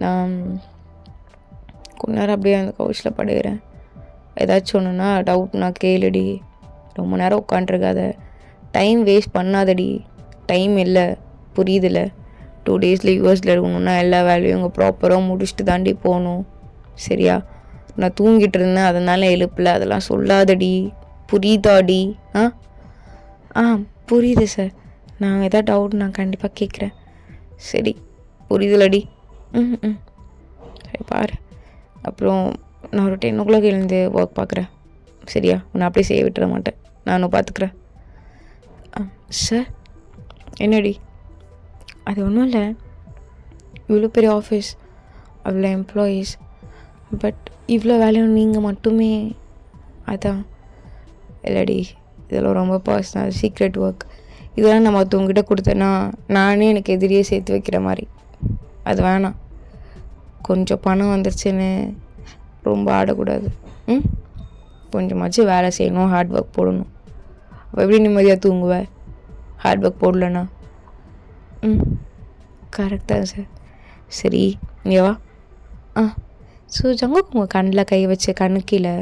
நான் கொஞ்ச நேரம் அப்படியே அந்த கவுச்சில் படுகிறேன். ஏதாச்சும் ஒன்றுனா டவுட்னா கேளுடி, ரொம்ப நேரம் உட்காண்ட்ருக்காத, டைம் வேஸ்ட் பண்ணாதடி. டைம் இல்லை, புரியுதில்ல? 2 டேஸில் யூஎஸில் இருக்கணும்னா எல்லா வேலையும் இங்கே ப்ராப்பராக முடிச்சுட்டு தாண்டி போகணும், சரியா? நான் தூங்கிட்டு இருந்தேன், அதனால எழுப்பல, அதெல்லாம் சொல்லாதடி, புரியுதாடி? ஆ புரியுது சார். நான் எதாவது டவுட் நான் கண்டிப்பாக கேட்குறேன். சரி புரியுதுலடி. ம் ம் சரி பாரு. அப்புறம் நான் ஒரு 10 எழுந்து ஒர்க் பார்க்குறேன். சரியா? உன்னை அப்படியே செய்ய விட்டுற மாட்டேன். நானும் பார்த்துக்குறேன். சார் என்னடி? அது ஒன்றும் இல்லை. இவ்வளோ பெரிய ஆஃபீஸ், அவ்வளோ எம்ப்ளாயீஸ், பட் இவ்வளோ வேலையும் நீங்கள் மட்டுமே. அதான் இல்லடி, இதெல்லாம் ரொம்ப பர்சனல் சீக்ரெட் ஒர்க். இதெல்லாம் நான் மற்றவங்ககிட்ட கொடுத்தேன்னா நானே எனக்கு எதிரியே சேர்த்து வைக்கிற மாதிரி. அது வேணாம். கொஞ்சம் பணம் வந்துருச்சுன்னு ரொம்ப ஆடக்கூடாது. ம் கொஞ்சமாச்சும் வேலை செய்யணும், ஹார்ட் ஒர்க் போடணும். அப்போ எப்படி நிம்மதியாக தூங்குவேன் ஹார்ட் ஒர்க் போடலண்ணா? ம் கரெக்டாக சார். சரி இங்கே வா. ஸோ ஜங்குக்கு உங்கள் கண்ணில் கை வச்சு கண்ணு கீழே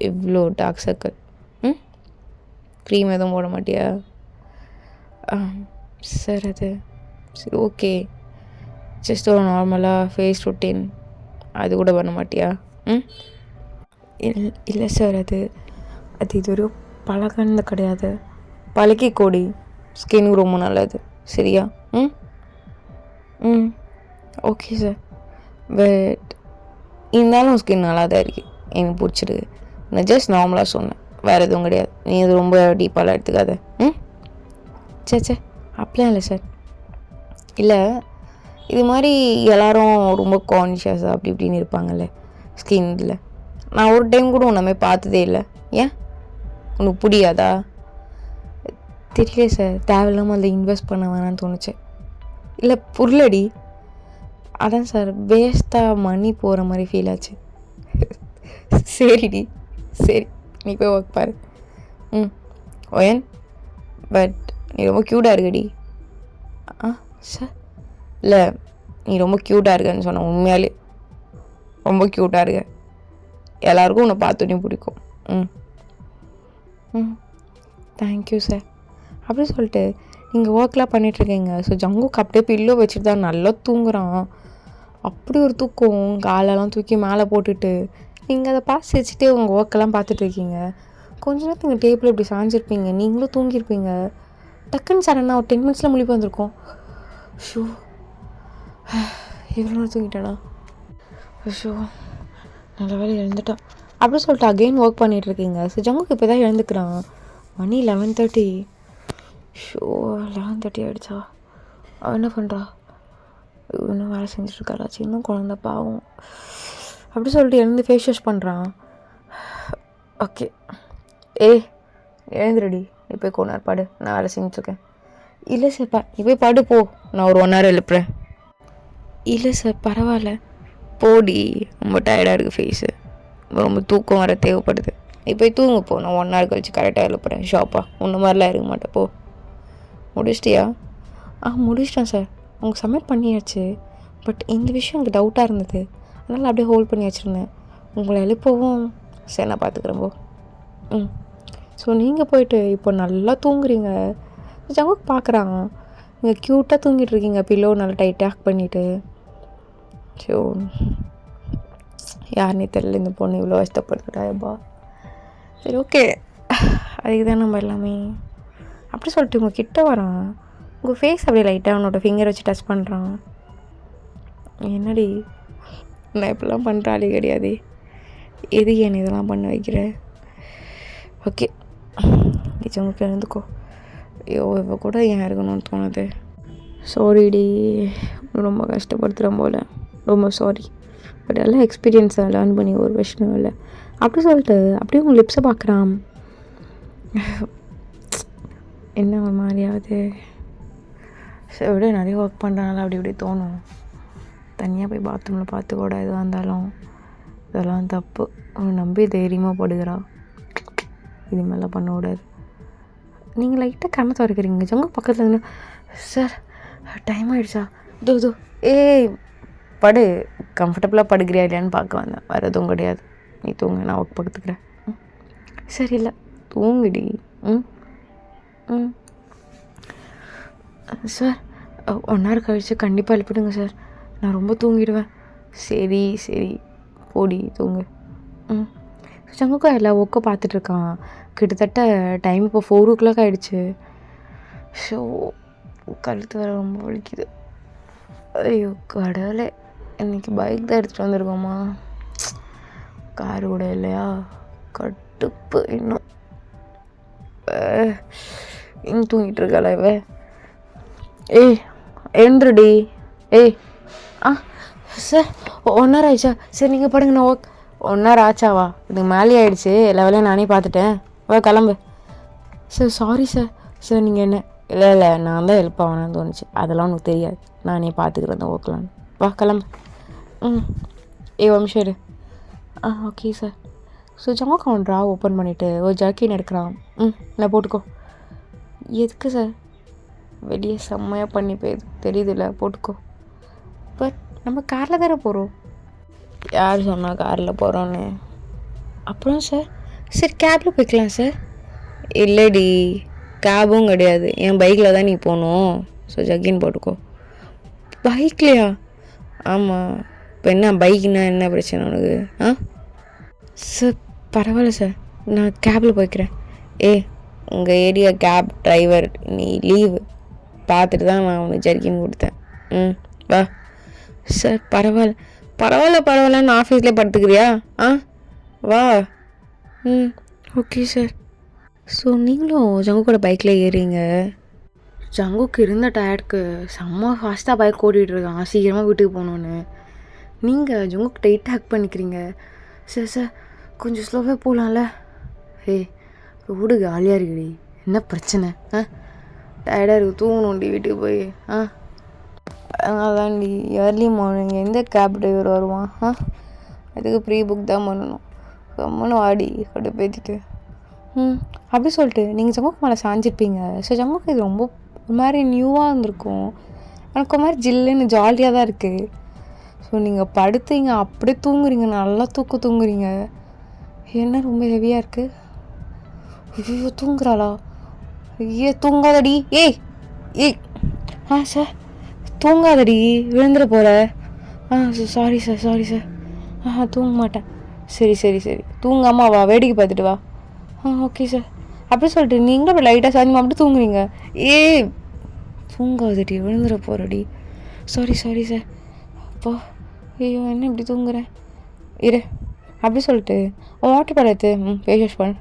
இவ்வளோ டார்க் சர்க்கிள். க்ரீம் எதுவும் போட மாட்டியா? சார் அது சரி ஓகே. ஜஸ்ட் ஒரு நார்மலாக ஃபேஸ் ரொட்டீன் அது கூட பண்ண மாட்டியா? இல்லை சார், அது இது ஒரு பழக்கன்னு கிடையாது. பழக்கி கோடி ஸ்கின்னுக்கு ரொம்ப நல்லது. சரியா? Okay sir. பட் இருந்தாலும் ஸ்கின் நல்லா தான் இருக்குது, எனக்கு பிடிச்சிருக்கு. நான் ஜஸ்ட் நார்மலாக சொன்னேன், வேறு எதுவும் கிடையாது. நீ இது ரொம்ப டீப்பாலாம் எடுத்துக்காத. சே அப்படிலாம் இல்லை சார். இல்லை இது மாதிரி எல்லோரும் ரொம்ப கான்ஷியஸாக அப்படி இப்படின்னு இருப்பாங்கல்ல ஸ்கின். இல்லை நான் ஒரு டைம் கூட உன்னை பார்த்ததே இல்லை. ஏன் உனக்கு புரியாதா? தெரியல சார், தேவையில்லாமல் அதில் இன்வெஸ்ட் பண்ண வேணான்னு தோணுச்சு. இல்லை புரியலடி. அதான் சார், வேஸ்ட்டாக மணி போகிற மாதிரி ஃபீல் ஆச்சு. சரிடி சரி, நீ போய் ஒர்க் பாரு. ஓயன் பட் நீ ரொம்ப க்யூட்டாக இருக்கடி. சார் இல்லை, நீ ரொம்ப க்யூட்டாக இருக்கன்னு சொன்ன. உண்மையாலே ரொம்ப க்யூட்டாக இருக்க. எல்லாருக்கும் உன்னை பார்த்தோன்னே பிடிக்கும். Thank you sir. அப்படி சொல்லிட்டு நீங்கள் ஒர்க்லாம் பண்ணிகிட்ருக்கீங்க. ஸோ ஜங்குக்கு அப்படியே பில்லோ வச்சுட்டு தான் நல்லா தூங்குறான். அப்படி ஒரு தூக்கம், காலெல்லாம் தூக்கி மேலே போட்டுட்டு நீங்கள் அதை பார்த்து சிரிச்சுட்டே உங்கள் ஒர்க்கெல்லாம் பார்த்துட்ருக்கீங்க. கொஞ்ச நேரத்துக்கு நீங்கள் டேபிள் இப்படி சாஞ்சிருப்பீங்க, நீங்களும் தூங்கியிருப்பீங்க. டக்குன்னு சடனாக ஒரு 10 மினிட்ஸில் முழிப்பு வந்திருக்கோம். ஷோ இவ்வளோ நேரம் தூங்கிட்டானா? ஷோ நல்ல வேலை எழுந்துட்டான். அப்படி சொல்லிட்டு அகெயின் ஒர்க் பண்ணிகிட்ருக்கீங்க. ஸோ ஜங்குக்கு இப்போ தான் எழுந்துக்கிறான். மணி 11:30. ஷோ 11:30 ஆகிடுச்சா? அவன் என்ன பண்ணுறா? இன்னும் வேலை செஞ்சுட்ருக்காளா? சின்ன குழந்த பாவம். அப்படி சொல்லிட்டு எழுந்து ஃபேஸ் வாஷ் பண்ணுறான். ஓகே எழுந்துருடி, நீ போய் கொஞ்ச பாடு, நான் வேலை செஞ்சுட்ருக்கேன். இல்லை சார் நீ போய் பாடு போ, நான் ஒரு 1 hour எழுப்புறேன். இல்லை சார் பரவாயில்ல, போடி, ரொம்ப டயர்டாக இருக்குது ஃபேஸு, ரொம்ப தூக்கம் வர தேவைப்படுது. நீ போய் தூங்க போ, நான் 1 hour கழிச்சு கரெக்டாக எழுப்புறேன் ஷாப்பாக. உன்ன மாதிரிலாம் இருக்க மாட்டேன் போ. முடிச்சிட்டியா? முடிச்சிட்டேன் சார். அவங்க சப்மிட் பண்ணியாச்சு. பட் இந்த விஷயம் எனக்கு டவுட்டாக இருந்தது, அதனால் அப்படியே ஹோல்ட் பண்ணி வச்சுருந்தேன். உங்களை எழுப்பவும் சரி நான் பார்த்துக்குறேன் போ. ஸோ நீங்கள் போயிட்டு இப்போ நல்லா தூங்குறீங்க. ஜங்குக்கு பார்க்குறாங்க, நீங்கள் க்யூட்டாக தூங்கிட்டுருக்கீங்க, பில்லோ நல்லா டைட்டாக பண்ணிவிட்டு. ஸோ யாருன்னே தெரியல, இந்த பொண்ணு இவ்வளோ கஷ்டப்படுத்துட்டாயப்பா. சரி ஓகே, அதுக்கு தான் நம்ம எல்லாமே. அப்படி சொல்லிட்டு உங்கள் கிட்ட வரான். உங்கள் ஃபேஸ் அப்படியே லைட்டாக அவனோட ஃபிங்கர் வச்சு டச் பண்ணுறான். என்னடி நான் இப்படிலாம் பண்ணுறாளே கிடையாது, எதுக்கு என்ன இதெல்லாம் பண்ண வைக்கிற? ஓகே கிச்சனுக்கு எழுந்துக்கோ. ஐயோ இப்போ கூட ஏன் இருக்கணும்னு தோணுது. சாரிடி, ரொம்ப கஷ்டப்படுத்துகிறேன் போல், ரொம்ப சாரி. பட் எல்லாம் எக்ஸ்பீரியன்ஸை லேர்ன் பண்ணி ஒரு விஷயம் இல்லை. அப்படி சொல்லிட்டு அப்படியே உங்கள் லிப்ஸை பார்க்குறான். என்ன ஒரு மாதிரியாவது சரி விட, நிறைய ஒர்க் பண்ணுறதுனால அப்படி இப்படி தோணும். தனியாக போய் பாத்ரூமில் பார்த்து கூட எதுவாக இருந்தாலும் இதெல்லாம் தப்பு. அவனை நம்பி தைரியமாக படுகிறா, இது மாதிரிலாம் பண்ணக்கூடாது. நீங்கள் லைட்டாக கண்ணை துறைக்கிறீங்க. ஜங்கு பக்கத்தில் இருந்து, சார் டைம் ஆகிடுச்சா? தோ படு, கம்ஃபர்டபுளாக படுக்கிறியா இல்லையான்னு பார்க்க வந்தேன், வேறு எதுவும் கிடையாது. நீ தூங்க, நான் ஒர்க் பார்த்துக்கிறேன். சரி இல்லை தூங்குடி. சார் 1 hour கழிச்சு கண்டிப்பாக எழுப்பிடுங்க சார், நான் ரொம்ப தூங்கிடுவேன். சரி போடி தூங்கு. ஜங்குக்கும் எல்லா ஒர்க்கும் பார்த்துட்ருக்கான். கிட்டத்தட்ட டைம் இப்போ 4 ஆகிடுச்சு. ஷோ கழுத்து வேறு ரொம்ப வலிக்குது. ஐயோ கடவுளே, இன்றைக்கி பைக் தான் எடுத்துகிட்டு வந்திருக்கோமா, கார் கூட இல்லையா, கடுப்பு. இன்னும் தூங்கிட்டு இருக்காள இவ. ஏய் எழுந்துருடி. ஏய் சார் 1 hour ஆயிடுச்சா? சரி நீங்கள் படுங்க, நான் 1 hour ஆச்சாவா? இதுக்கு மேலே ஆகிடுச்சு, எல்லா வேலையும் நானே பார்த்துட்டேன். வா கிளம்பு. Sir sorry sir. சார் நீங்கள் என்ன? இல்லை நான் தான் ஹெல்ப் ஆகணும்னு தோணுச்சு, அதெல்லாம் உனக்கு தெரியாது, நானே பார்த்துக்கிறேன் தான் ஒர்க்லான்னு. வா கிளம்பு. ஒரு நிமிஷம் இரு. Okay sir. ஸோ ஜாக் அவன் ட்ரா ஓப்பன் பண்ணிவிட்டு ஒரு ஜர்க்கின் எடுக்கிறான். நான் போட்டுக்கோ. எதுக்கு சார்? வெளியே செம்மையாக பண்ணி போயிது தெரியுதுல்ல, போட்டுக்கோ. பட் நம்ம காரில் தானே போகிறோம். யார் சொன்னால் காரில் போகிறோன்னு? அப்புறம் சார் சரி கேபில் போய்க்கலாம் சார். இல்லைடி, கேபும் கிடையாது, என் பைக்கில் தான் நீ போகணும். ஸோ ஜர்க்கின் போட்டுக்கோ. பைக்லையா? ஆமாம். இப்போ என்ன பைக்குன்னா என்ன பிரச்சனை உனக்கு? சார் பரவாயில்ல சார், நான் கேபில் போய்க்கிறேன். உங்கள் ஏரியா கேப் டிரைவர் நீ லீவு பார்த்துட்டு தான் நான் உனக்கு ஜர்க்கின் கொடுத்தேன். வா. சார் பரவாயில்ல நான் ஆஃபீஸ்லேயே படுத்துக்கிறியா? வா. Okay sir. ஸோ நீங்களும் ஜங்கு கூட பைக்கில் ஏறிங்க. ஜங்குக்கு இருந்த டயர்டுக்கு செம்ம ஃபாஸ்ட்டாக பைக் ஓட்டிகிட்ருக்கான் சீக்கிரமாக வீட்டுக்கு போகணுன்னு. நீங்கள் ஜங்குக்கு டைட் ஹேக் பண்ணிக்கிறீங்க. சார் கொஞ்சம் ஸ்லோவாக போகலாம்ல? ரோடு காலியாக இருக்குடி, என்ன பிரச்சனை? டயர்டாக இருக்குது, தூங்கணும்டி வீட்டுக்கு போய். அதான்டி ஏர்லி மார்னிங் எந்த கேப் டிரைவர் வருவான்? அதுக்கு ப்ரீ புக் தான் பண்ணணும். கம்முன்னு வாடி கடுப்பேற்றிட்டு. அப்படி சொல்லிட்டு நீங்கள் ஜங்குக்கு மேலே சாஞ்சிருப்பீங்க. ஸோ ஜங்குக்கு இது ரொம்ப ஒரு மாதிரி நியூவாக இருந்திருக்கும். எனக்கு ஒரு மாதிரி ஜில்லுன்னு ஜாலியாக தான் இருக்குது. ஸோ நீங்கள் படுத்தீங்க அப்படியே தூங்குறீங்க, நல்லா தூங்குறீங்க. என்ன ரொம்ப ஹெவியாக இருக்குது? ஐயோ தூங்குறாளா? ஐயோ தூங்காதடி. ஏய் சார் தூங்காதடி, விழுந்துட போகிற. Sorry sir. தூங்க மாட்டேன். சரி தூங்காமல் வா, வேடிக்கை பார்த்துட்டு வா. Okay sir. அப்படி சொல்லிட்டு நீங்களும் அப்படி லைட்டாக சாஞ்சி அப்படி தூங்குறீங்க. தூங்காதடி, விழுந்துட போகிறடி. Sorry sir. அப்பா ஐயோ என்ன இப்படி தூங்குறேன், இரு. அப்படி சொல்லிட்டு வாட்டர் பால் ஃபேஸ் வாஷ் பண்ணு.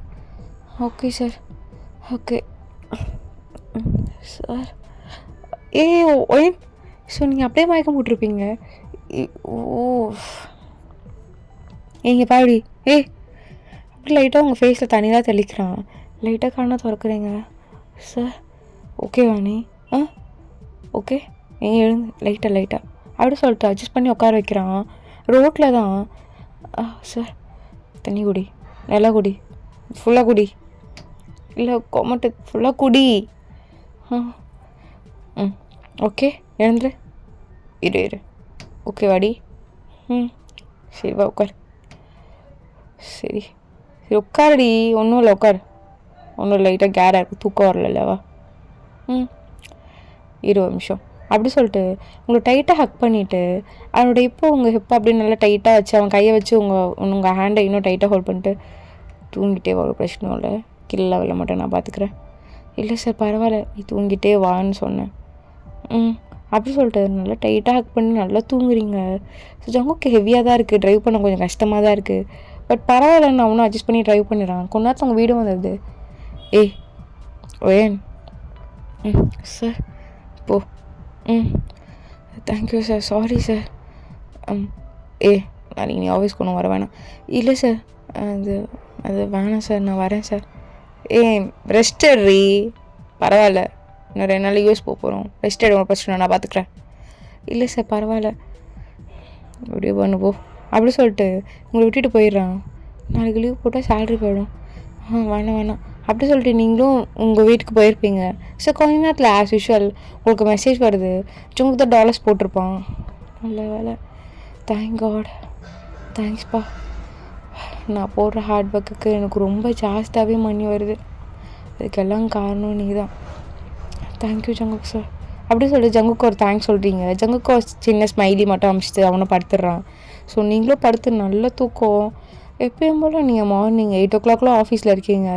Okay sir. Okay sir. Wine. So நீங்கள் அப்படியே மயக்கம் போட்டிருப்பீங்க. இங்கே பாடி. அப்படி லைட்டாக உங்கள் ஃபேஸில் தண்ணியெலாம் தெளிக்கிறான். லைட்டாக கண்ணை திறக்குறீங்க. சார் ஓகேவா நீ? ஓகே. எழுந்து லைட்டாக அப்படி சொல்லிட்டு அட்ஜஸ்ட் பண்ணி உட்கார வைக்கிறான். ரோட்டில் தான். சார் தண்ணி குடி, நல்லா குடி, ஃபுல்லாக குடி. இல்லை கொமட்டு ஃபுல்லாக குடி. ஓகே எழுந்துரு. இரு ஓகே வாடி. சரி வா உட்கார். சரி உட்காரடி. ஒன்றும் இல்லை உட்கார். ஒன்றும் லைட்டாக கேராக இருக்குது, தூக்கம் வரலவா? 20 நிமிஷம். அப்படி சொல்லிட்டு உங்களை டைட்டாக ஹக் பண்ணிவிட்டு அவனோட இப்போ உங்கள் ஹிப்பை அப்படி நல்லா டைட்டாக வச்சு அவன் கையை வச்சு உங்கள் ஹேண்டை இன்னும் டைட்டாக ஹோல்ட் பண்ணிட்டு தூங்கிட்டே வர பிரச்சனை இல்லை, கீழே விழ மாட்டேன், நான் பார்த்துக்கிறேன். இல்லை சார் பரவாயில்ல, நீ தூங்கிட்டே வான்னு சொன்னேன். அப்படி சொல்லிட்டு நல்லா டைட்டாக ஹக் பண்ணி நல்லா தூங்குறீங்க. ஸோ ஜங்குக்கு ஹெவியாக தான் இருக்குது, ட்ரைவ் பண்ண கொஞ்சம் கஷ்டமாக தான் இருக்குது. பட் பரவாயில்ல, நான் ஒன்றும் அட்ஜஸ்ட் பண்ணி ட்ரைவ் பண்ணிடுறான். கொஞ்ச நேரத்தில் உங்கள் வீடு வந்துடுது. ஓயன். சார் போ. Thank you sir. Sorry sir. நாளைக்கு நீ ஆஃபீஸ்க்கு ஒன்றும் வர வேணாம். இல்லை சார் அது வேணாம் சார், நான் வரேன் சார். ரெஸ்ட் எடுறி. பரவாயில்ல, இன்னும் 2 நாள் யூஎஸ் போகிறோம், ரெஸ்ட் எடு, பிரச்சனை நான் பார்த்துக்குறேன். இல்லை சார் பரவாயில்ல, அப்படியே பண்ணு போ. அப்படி சொல்லிட்டு உங்களை விட்டுட்டு போயிடுறான். நாளைக்கு லீவ் போட்டால் சேலரி போயிடும். வேணாம் அப்படி சொல்லிட்டு நீங்களும் உங்கள் வீட்டுக்கு போயிருப்பீங்க. ஸோ கொஞ்ச நேரத்தில் ஆஸ் யூஷுவல் உங்களுக்கு மெசேஜ் வருது. உங்களுக்கு தான் டாலர்ஸ் போட்டிருப்பான். நல்ல வேலை, தேங்க் காட், தேங்க்ஸ்ப்பா. நான் போடுற ஹார்ட் ஒர்க்குக்கு எனக்கு ரொம்ப ஜாஸ்தியாகவே மணி வருது. அதுக்கெல்லாம் காரணம் நீ தான். Thank you Jungkook sir. அப்படி சொல்லிட்டு ஜங்குக்கு ஒரு தேங்க்ஸ் சொல்கிறீங்க. ஜங்குக்கு ஒரு சின்ன ஸ்மைலி மட்டும் அமிச்சிட்டு அவனை படுத்துடுறான். ஸோ நீங்களும் படுத்து நல்ல தூக்கம். எப்பயும் போல் நீங்கள் மார்னிங் 8 o'clock ஆஃபீஸில் இருக்கீங்க.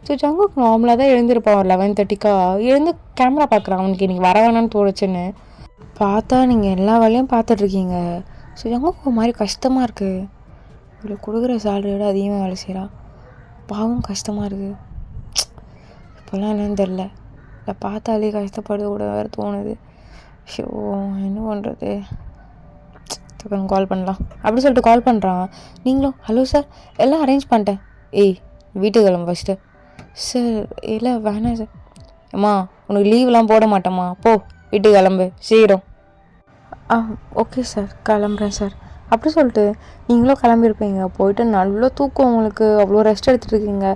ஸோ ஜங்குக் நார்மலாக தான் எழுந்திருப்பான் ஒரு 11:30க்கா. எழுந்து கேமரா பார்க்குறான் அவனுக்கு இன்றைக்கி வர வேணான்னு தோணுச்சுன்னு. பார்த்தா நீங்கள் எல்லா வேலையும் பார்த்துட்ருக்கீங்க. ஸோ ஜங்குக்கு ஒரு மாதிரி கஷ்டமாக இருக்குது. இவ்வளோ கொடுக்குற சேலரியோட அதிகமாக வேலை செய்கிறா. பாவம் கஷ்டமாக இருக்குது. இப்போல்லாம் என்னன்னு தெரில. இல்லை பார்த்தாலே கஷ்டப்படுறது கூட வேறு தோணுது. ஷோ என்ன பண்ணுறது, கால் பண்ணலாம் அப்படி சொல்லிட்டு கால் பண்ணுறான். நீங்களும் ஹலோ சார் எல்லாம் அரேஞ்ச் பண்ணிட்டேன். ஏய் வீட்டுக்கு கிளம்பு ஃபஸ்ட்டு. சார் இல்லை வேணாம் சார். அம்மா உனக்கு லீவ்லாம் போட மாட்டேம்மா, போ வீட்டுக்கு கிளம்பு சீக்கிரம். ஓகே சார் கிளம்புறேன் சார் அப்படி சொல்லிட்டு நீங்களும் கிளம்பியிருப்பீங்க. போயிட்டு நல்லா தூக்கம் உங்களுக்கு, அவ்வளோ ரெஸ்ட் எடுத்துகிட்டு இருக்கீங்க.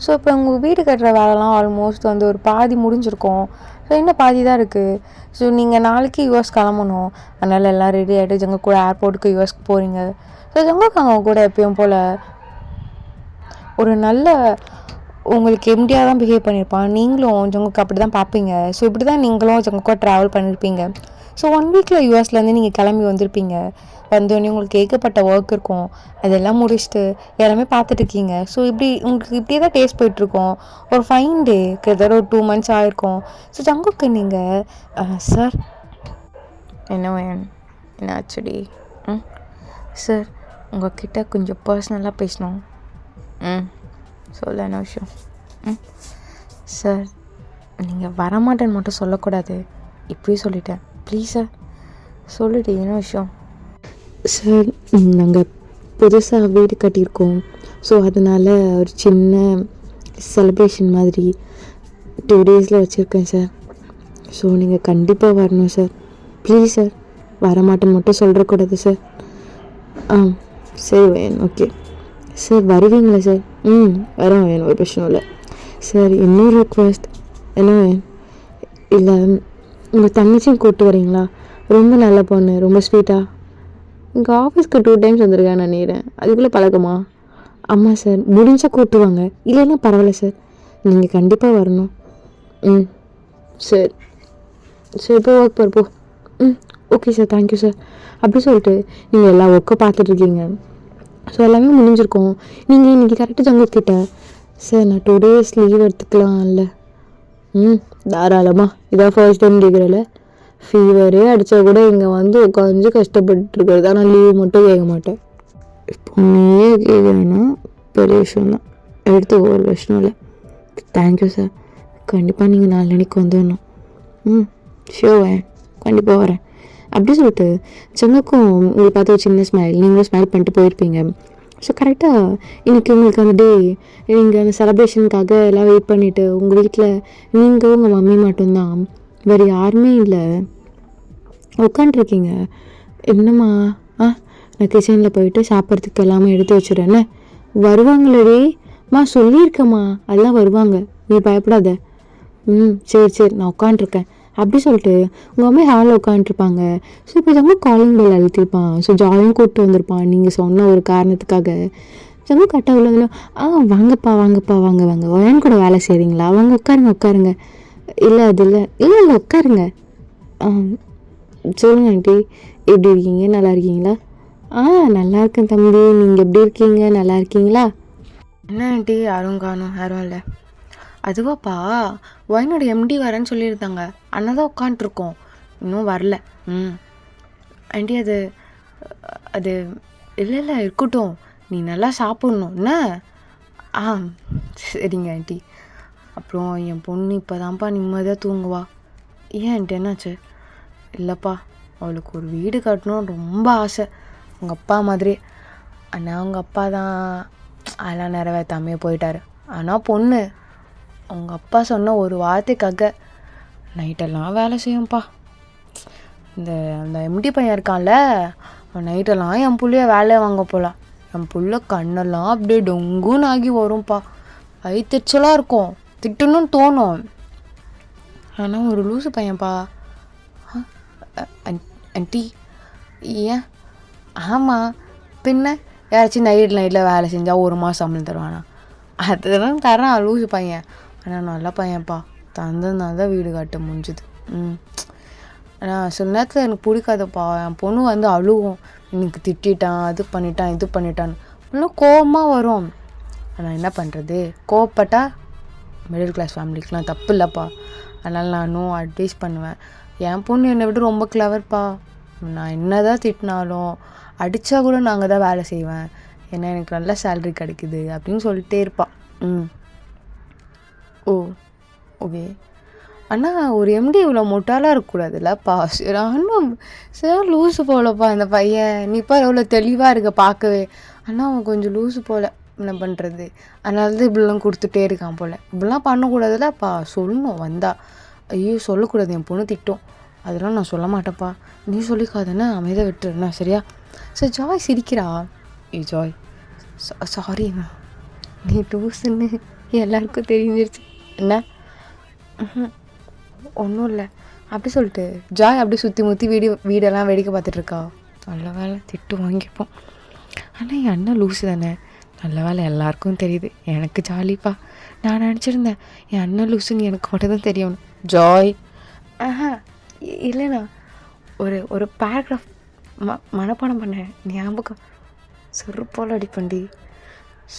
ஸோ இப்போ உங்கள் வீடு கட்டுற வேலைலாம் ஆல்மோஸ்ட் வந்து ஒரு பாதி முடிஞ்சிருக்கும். ஸோ இன்னும் பாதி தான் இருக்குது. ஸோ நீங்கள் நாளைக்கு யூஎஸ் கிளம்பணும். அதனால் எல்லாம் ரெடி ஆகிட்டு ஜங்குக் கூட ஏர்போர்ட்டுக்கு யூஎஸ்க்கு போகிறீங்க. ஸோ ஜங்குக் அவங்க கூட எப்பயும் போல் ஒரு நல்ல உங்களுக்கு எம்டியாக தான் பிஹேவ் பண்ணியிருப்பான். நீங்களும் ஜங்குக்கு அப்படி தான் பார்ப்பீங்க. ஸோ இப்படி தான் நீங்களும் ஜங்குக்கா ட்ராவல் பண்ணியிருப்பீங்க. ஸோ 1 வீக்கில் யூஎஸ்லேருந்து நீங்கள் கிளம்பி வந்திருப்பீங்க. வந்தோடனே உங்களுக்கு ஏகப்பட்ட ஒர்க் இருக்கும். அதெல்லாம் முடிச்சுட்டு எல்லாமே பார்த்துட்ருக்கீங்க. ஸோ இப்படி உங்களுக்கு இப்படியே தான் டேஸ்ட் போயிட்டுருக்கோம். ஒரு ஃபைன் டே கிட்டத்தட்ட ஒரு 2 months ஆகிருக்கும். ஸோ ஜங்குக்கு நீங்கள் சார் என்ன வேணும், என்ன ஆச்சுடி? சார் உங்கள்கிட்ட கொஞ்சம் பர்சனலாக பேசணும். சொல்ல என்ன விஷயம்? சார் நீங்கள் வரமாட்டேன்னு மட்டும் சொல்லக்கூடாது. இப்படி சொல்லிட்டேன் ப்ளீஸ் சார் சொல்லிட்டு என்ன விஷயம்? சார் நாங்கள் புதுசாக வீடு கட்டியிருக்கோம். ஸோ அதனால் ஒரு சின்ன செலிப்ரேஷன் மாதிரி 2 days வச்சுருக்கேன் சார். ஸோ நீங்கள் கண்டிப்பாக வரணும் சார். ப்ளீஸ் சார் வரமாட்டேன்னு மட்டும் சொல்கிறக்கூடாது சார். சரி வேணும் ஓகே சார். வருவீங்களா சார்? வரோம் வேணும், ஒரு பிரச்சனை இல்லை சார். இன்னொரு ரெக்வஸ்ட் என்ன வேணும்? இல்லை உங்கள் தங்கச்சியும் கூப்பிட்டு வரீங்களா? ரொம்ப நல்ல பொண்ணு, ரொம்ப ஸ்வீட்டாக. எங்கள் ஆஃபீஸ்க்கு 2 times வந்திருக்கேன் நான் நினைக்கிறேன். அதுக்குள்ளே பழக்கமா? ஆமாம் சார், முடிஞ்சால் கூப்பிட்டுவாங்க, இல்லைன்னா பரவாயில்ல சார். நீங்கள் கண்டிப்பாக வரணும். சரி சரி இப்போ ஒர்க் போகிறப்போ. ஓகே சார் தேங்க்யூ சார் அப்படி சொல்லிட்டு நீங்கள் எல்லா ஒர்க்கும் பார்த்துட்ருக்கீங்க. ஸோ எல்லாமே முடிஞ்சிருக்கோம். நீங்கள் இன்றைக்கி கரெக்டாக ஜங்குக்கிட்ட சார் நான் 2 days லீவ் எடுத்துக்கலாம் இல்லை? தாராளமாக. இதான் ஃபர்ஸ்ட் டைம் கேட்குறல. ஃபீவரே அடித்தா கூட இங்கே வந்து உட்காந்து கஷ்டப்பட்டுருக்கிறது. ஆனால் லீவ் மட்டும் கேட்க மாட்டேன். இப்போ நீயே கேட்குறேன்னா பெரிய விஷயம் தான், எடுத்து ஒரு விஷயம் இல்லை. Thank you sir. கண்டிப்பாக நீங்கள் நாளைக்கு வந்துடணும். ஷோர் கண்டிப்பாக வரேன் அப்படி சொல்லிட்டு ஜங்குக்கும் உங்களுக்கு பார்த்து ஒரு சின்ன ஸ்மைல், நீங்களும் ஸ்மைல் பண்ணிட்டு போயிருப்பீங்க. ஸோ கரெக்டாக இன்றைக்கி உங்களுக்கு அந்த டே, நீங்கள் அந்த செலப்ரேஷனுக்காக எல்லாம் வெயிட் பண்ணிவிட்டு உங்கள் வீட்டில் நீங்கள் உங்கள் மம்மி மட்டும்தான், வேறு யாருமே இல்லை, உட்காண்ட்ருக்கீங்க. என்னம்மா? நான் கிச்சனில் போயிட்டு சாப்பிட்றதுக்கு எல்லாமே எடுத்து வச்சுடுறேன்னு. வருவாங்களேம்மா, சொல்லியிருக்கேம்மா அதெல்லாம் வருவாங்க, நீ பயப்படாத. சரி சரி நான் உட்காண்ட்ருக்கேன் அப்படி சொல்லிட்டு உங்கள் அம்மா ஹாலில் உட்காந்துருப்பாங்க. ஸோ இப்போ ஜங்கு காலிங் பெல் அழுத்திருப்பான். ஸோ ஜாலியும் கூப்பிட்டு வந்திருப்பான் நீங்கள் சொன்ன ஒரு காரணத்துக்காக. ஜங்கு கரெக்டாக உள்ள வாங்கப்பா வாங்கப்பா வாங்க வாங்க, ஒயன் கூட வேலை செய்கிறீங்களா? வாங்க உட்காருங்க. இல்லை அது இல்லை உட்காருங்க. சொல்லுங்க ஆண்டி, எப்படி இருக்கீங்க? நல்லா இருக்கீங்களா? நல்லா இருக்கேன் தம்பி, நீங்கள் எப்படி இருக்கீங்க? நல்லா இருக்கீங்களா? என்ன ஆண்டி யாரும் காணும்? யாரும் இல்லை. அதுவாப்பா ஒயினோட எம்டி வரேன்னு சொல்லியிருந்தாங்க, அண்ணன் தான் உட்காண்ட்ருக்கோம், இன்னும் வரல. ஆண்டி அது அது இல்லை இருக்கட்டும், நீ நல்லா சாப்பிட்ணும் என்ன? சரிங்க ஆண்டி. அப்புறம் என் பொண்ணு இப்போ தான்ப்பா நிம்மதியாக தூங்குவா. ஏன் ஆண்டி என்னாச்சு? இல்லைப்பா அவளுக்கு ஒரு வீடு கட்டணும் ரொம்ப ஆசை, உங்கள் அப்பா மாதிரி. ஆனால் அவங்க அப்பா தான் அதெல்லாம் நிறைவேற்றாமே போயிட்டாரு. ஆனால் பொண்ணு அவங்க அப்பா சொன்ன ஒரு வார்த்தைக்காக நைட்டெல்லாம் வேலை செய்யும்ப்பா. அந்த எம்டி பையன் இருக்கான்ல, அவன் நைட்டெல்லாம் என் புள்ளைய வேலையை வாங்க போகலாம். என் புள்ள கண்ணெல்லாம் அப்படியே டொங்குன்னு ஆகி வரும்ப்பா. வயிற்றுச்சலாக இருக்கும், திட்டணும்னு தோணும். ஆனால் ஒரு லூசு பையன்ப்பா. ஆண்டி ஏன்? ஆமாம் பின்ன யாராச்சும் நைட்டில் வேலை செஞ்சால் 1 மாதம் சம்பளம் தருவானா? அதுதான் தரான் லூசு பையன். ஆனால் நல்ல பையன்ப்பா, தந்ததுனால தான் வீடு கட்ட முடிஞ்சுது. ஆனால் சில நேரத்தில் எனக்கு பிடிக்காதப்பா. என் பொண்ணு வந்து அழுவும், எனக்கு திட்டான், அது பண்ணிட்டான் இது பண்ணிட்டான்னு. இன்னும் கோவமாக வரும். ஆனால் என்ன பண்ணுறது, கோவப்பட்டா மிடில் கிளாஸ் ஃபேமிலிக்கெலாம் தப்பு இல்லைப்பா. அதனால் நானும் அட்வைஸ் பண்ணுவேன். என் பொண்ணு என்னை விட ரொம்ப கிளவர்ப்பா. நான் என்ன தான் திட்டினாலும் அடித்தா கூட நாங்கள் தான் வேலை செய்வேன், ஏன்னா எனக்கு நல்ல சேலரி கிடைக்குது அப்படின்னு சொல்லிட்டே இருப்பாள். ஓ ஓகே. ஆனால் ஒரு எம்டி இவ்வளோ முட்டாளாக இருக்கக்கூடாதுல்லப்பா. நானும் சரி லூஸு போலப்பா இந்த பையன். நீப்பா எவ்வளோ தெளிவாக இருக்க பார்க்கவே. ஆனால் அவன் கொஞ்சம் லூஸு போல், என்ன பண்ணுறது. அதனால தான் இப்படிலாம் கொடுத்துட்டே இருக்கான் போல். இப்படிலாம் பண்ணக்கூடாதுல்லப்பா, சொல்லணும் வந்தா. ஐயோ சொல்லக்கூடாது, என் பொண்ணு திட்டும். அதெல்லாம் நான் சொல்ல மாட்டேன்ப்பா. நீ சொல்லிக்காதானே, அமைதியாக விட்டுருண்ணா சரியா. சார் ஜாய் சிரிக்கிறா. ஜாய் சாரிண்ணா, நீ லூஸுன்னு எல்லாருக்கும் தெரிஞ்சிருச்சு. என்ன ஒன்றும் இல்லை அப்படி சொல்லிட்டு ஜாய் அப்படி சுற்றி முற்றி வீடெல்லாம் வேடிக்கை பார்த்துட்ருக்கா. நல்ல வேலை திட்டு வாங்கிப்போம். ஆனால் என் அண்ணன் லூஸு தானே. நல்ல வேலை எல்லாருக்கும் தெரியுது, எனக்கு ஜாலிப்பா. நான் நினச்சிருந்தேன் என் அண்ணன் லூஸுன்னு எனக்கு மட்டும் தான் தெரியும். ஜாய் இல்லைண்ணா, ஒரு பேராகிராஃப் மனப்பாடம் பண்ணேன், ஞாபகம் செருப்பால் அடிப்பண்டி.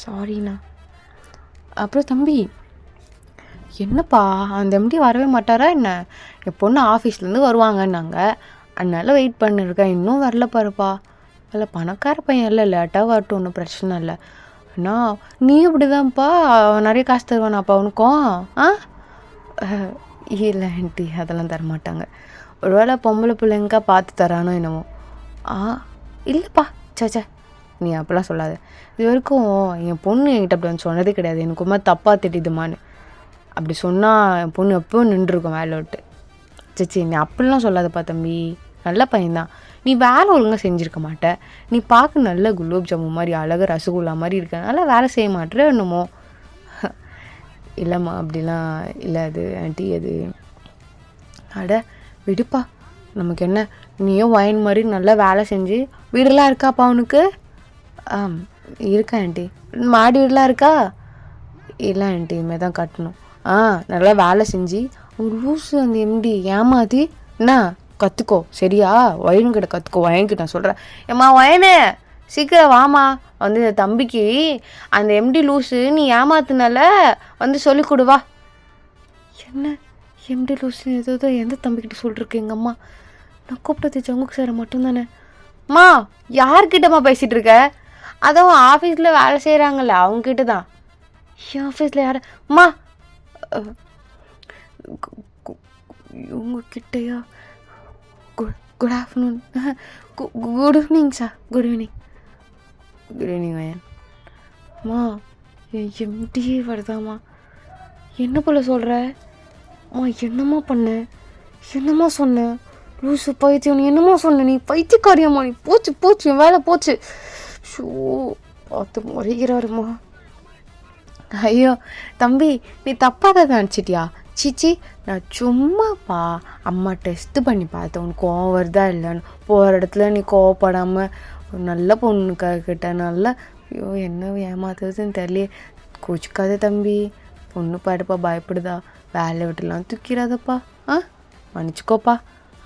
சாரிண்ணா. அப்புறம் தம்பி என்னப்பா அந்த எம்டி வரவே மாட்டாரா என்ன? என் பொண்ணு ஆஃபீஸ்லேருந்து வருவாங்கன்னாங்க, அதனால வெயிட் பண்ணிருக்கேன். இன்னும் வரல பாருப்பா. இல்லை பணக்கார பையன் இல்லை, லேட்டாக வரட்டும், ஒன்றும் பிரச்சனை இல்லை. அண்ணா நீ இப்படி தான்ப்பா, நிறைய காசு தருவானாப்பா உனக்கும்? இல்லை ஆண்டி, அதெல்லாம் தரமாட்டாங்க. ஒருவேளை பொம்பளை பிள்ளைங்கக்கா பார்த்து தரானோ என்னமோ. இல்லைப்பா, சே நீ அப்படிலாம் சொல்லாத. இது வரைக்கும் என் பொண்ணு என்கிட்ட அப்படி வந்து சொன்னதே கிடையாது. எனக்கு ரொம்ப தப்பாக திட்டிதுமான்னு. அப்படி சொன்னால் என் பொண்ணு எப்போவும் நின்றுருக்கும் வேலை விட்டு. சச்சி நீ அப்படிலாம் சொல்லாதப்பா தம்பி, நல்ல பையன்தான். நீ வேலை ஒழுங்காக செஞ்சுருக்க மாட்ட. நீ பார்க்க நல்ல குலோப் ஜாமுன் மாதிரி அழகாக ரசகுல்லா மாதிரி இருக்கனால வேலை செய்ய மாட்டேற என்னமோ. இல்லைம்மா அப்படிலாம் இல்லை, அது ஆண்டி அது. அட விடுப்பா, நமக்கு என்ன. நீயும் வயன் மாதிரி நல்லா வேலை செஞ்சு வீடெல்லாம் இருக்காப்பா அவனுக்கு? இருக்கா ஆண்டி. மாடி வீடெலாம் இருக்கா? இல்லை ஆண்டி, இனிமேல் தான் கட்டணும். நல்லா வேலை செஞ்சு அவங்க லூஸு அந்த எம்டி ஏமாத்தி என்ன கற்றுக்கோ சரியா. வயன்கிட்ட கற்றுக்கோ. வயன்கிட்ட நான் சொல்கிறேன், ஏம்மா வயனு சீக்கிரம் வாமா, வந்து தம்பிக்கு அந்த எம்டி லூஸு நீ ஏமாத்துனால வந்து சொல்லி கொடுவா. என்ன எம்டி லூஸு ஏதோ எந்த தம்பிக்கிட்ட சொல்லிருக்கு எங்கள் அம்மா? நான் கூப்பிட்டது ஜங்குக் சாரை மட்டும்தானே. அம்மா யார்கிட்டம்மா பேசிகிட்டு இருக்க? அதான் ஆஃபீஸில் வேலை செய்கிறாங்கல்ல அவங்ககிட்ட தான். என் ஆஃபீஸில் யார்? அம்மா உங்ககிட்டயா? Good afternoon. Good evening sir. Good evening வயன். அம்மா எம்டியே வருதாம்மா? என்ன போல சொல்கிற? அம்மா என்னம்மா பண்ண, என்னம்மா சொன்ன? லூசு பைத்தியம், நீ என்னம்மா சொன்ன? நீ பைத்தியக்காரியம்மா, நீ போச்சு என் வேலை போச்சு. ஷோ பார்த்து முறைகிறாருமா. ஐயோ தம்பி, நீ தப்பாக தான் நினச்சிட்டியா? சீச்சி, நான் சும்மாப்பா அம்மா டெஸ்ட்டு பண்ணி பார்த்தேன் உனக்கு கோவம் வருதா இல்லைன்னு. போகிற இடத்துல நீ கோவப்படாமல் ஒரு நல்ல பொண்ணுக்கிட்ட நல்லா. ஐயோ என்ன ஏமாத்துறதுன்னு தெரியலையே. கோச்சிக்காத தம்பி, பொண்ணு பாடுப்பா பயப்படுதா, வேலை விட்டுலாம் தூக்கிறாதப்பா. மன்னிச்சிக்கோப்பா,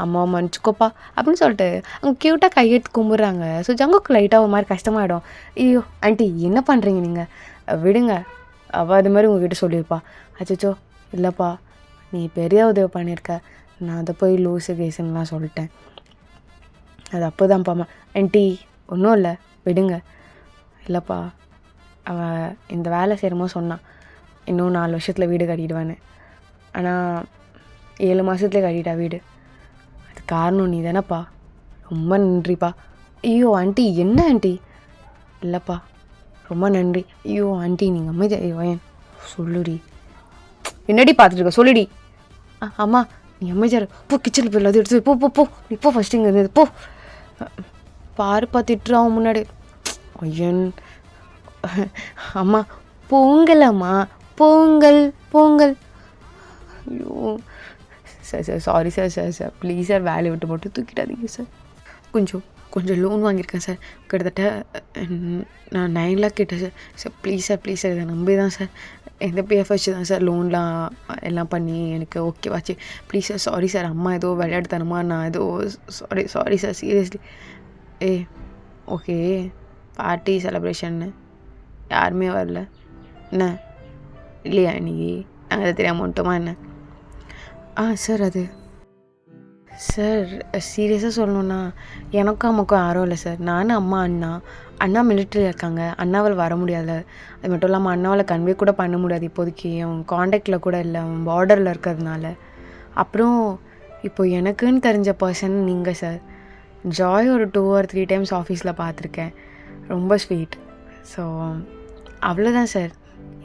அம்மாவை மன்னிச்சிக்கோப்பா அப்படின்னு சொல்லிட்டு அவங்க க்யூட்டாக கையெடுத்து கும்பிட்றாங்க. ஸோ ஜங்குக்கு லைட்டாக ஒரு மாதிரி கஷ்டமாயிடும். ஐயோ ஆண்டி என்ன பண்ணுறீங்க நீங்கள், விடுங்க. அவள் அது மாதிரி உங்ககிட்ட சொல்லியிருப்பா. அச்சோ இல்லைப்பா, நீ பெரிய உதவி பண்ணியிருக்க, நான் அதை போய் லூஸு கேஸுன்னெலாம் சொல்லிட்டேன். அது அப்போ தான்ப்பாம்மா. ஆண்டி ஒன்றும் இல்லை, விடுங்க. இல்லைப்பா, அவள் இந்த வேலை செய்கிறமோ சொன்னான் இன்னும் 4 வருஷத்தில் வீடு கட்டிடுவான்னு. ஆனால் 7 மாதத்துலேயே கட்டிட்டா வீடு. அது காரணம் நீ தானேப்பா. ரொம்ப நன்றிப்பா. ஐயோ ஆண்டி என்ன ஆண்டி? இல்லைப்பா ரொம்ப நன்றி. ஐயோ ஆண்டி நீங்கள் அமைதி. வயன் சொல்லுடி. என்னடி பார்த்துட்டு இருக்க, சொல்லுடி. அம்மா நீ அமைதியாரு. போ கிச்சனில் போய் எல்லாத்தையும் எடுத்து போ நீ போ ஃபஸ்ட்டு இங்கே இருந்தது போ. பாருப்பா திட்டுறான் முன்னாடி. ஐயன் அம்மா பொங்கல், அம்மா பொங்கல். ஐயோ sir sorry sir please sir, வேலையை விட்டு மட்டும் தூக்கிட்டாதீங்க சார். கொஞ்சம் லோன் வாங்கியிருக்கேன் சார், கிட்டத்தட்ட நான் 9 lakh கேட்டேன் சார். ப்ளீஸ் சார் இதை நம்பி தான் சார், எந்த பிஎஃப் வச்சு தான் சார் லோன்லாம் எல்லாம் பண்ணி எனக்கு ஓகேவாச்சு. Please sir, sorry sir. அம்மா ஏதோ விளையாடுத்தனமா, நான் ஏதோ sorry sir seriously. Okay party செலிப்ரேஷன்னு யாருமே வரல. என்ன இல்லையா இன்னைக்கு? நாங்கள் தெரியாமல் வந்துட்டோமா என்ன? சார் அது சார் சீரியஸாக சொல்லணுன்னா எனக்கும் அம்மாக்கும் யாரும் இல்லை சார். நானும் அம்மா அண்ணா மிலிட்ரியில் இருக்காங்க. அண்ணாவால் வர முடியாது. அது மட்டும் இல்லாமல் அண்ணாவால் கன்வே கூட பண்ண முடியாது இப்போதைக்கு. அவன் காண்டாக்டில் கூட இல்லை, அவன் பார்டரில் இருக்கிறதுனால. அப்புறம் இப்போ எனக்குன்னு தெரிஞ்ச பர்சன் நீங்கள் சார். ஜாய் ஒரு 2 or 3 times ஆஃபீஸில் பார்த்துருக்கேன். ரொம்ப ஸ்வீட். ஸோ அவ்வளோதான் சார்.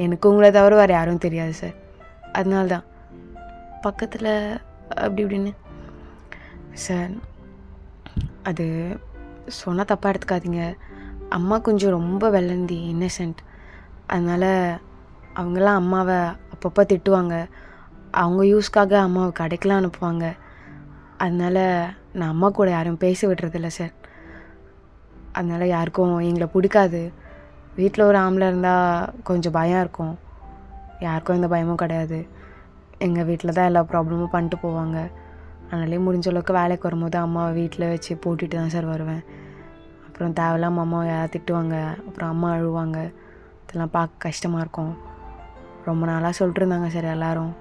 எனக்கு உங்களை தவிர வேறு யாரும் தெரியாது சார். அதனால தான் பக்கத்தில் அப்படி இப்படின்னு சார். அது சொன்னால் தப்பாக எடுத்துக்காதீங்க. அம்மா கொஞ்சம் ரொம்ப வெள்ளந்தி, இன்னசென்ட். அதனால் அவங்களாம் அம்மாவை அப்பப்போ திட்டுவாங்க. அவங்க யூஸ்க்காக அம்மாவை கடைக்கெலாம் அனுப்புவாங்க. அதனால் நான் அம்மா கூட யாரும் பேச விடுறதில்ல சார். அதனால் யாருக்கும் எங்களை பிடிக்காது. வீட்டில் ஒரு ஆம்பளை இருந்தால் கொஞ்சம் பயம் இருக்கும். யாருக்கும் எந்த பயமும் கிடையாது. எங்கள் வீட்டில் தான் எல்லா ப்ராப்ளமும் பண்ணிட்டு போவாங்க. அதனாலே முடிஞ்ச அளவுக்கு வேலைக்கு வரும்போது அம்மாவை வீட்டில் வச்சு போட்டுட்டு தான் சார் வருவேன். அப்புறம் தேவையில்லாமல் அம்மாவை யாராவது திட்டுவாங்க, அப்புறம் அம்மா அழுவாங்க. இதெல்லாம் பார்க்க கஷ்டமாக இருக்கும். ரொம்ப நாளாக சொல்லிட்டு இருந்தாங்க சார் எல்லோரும்,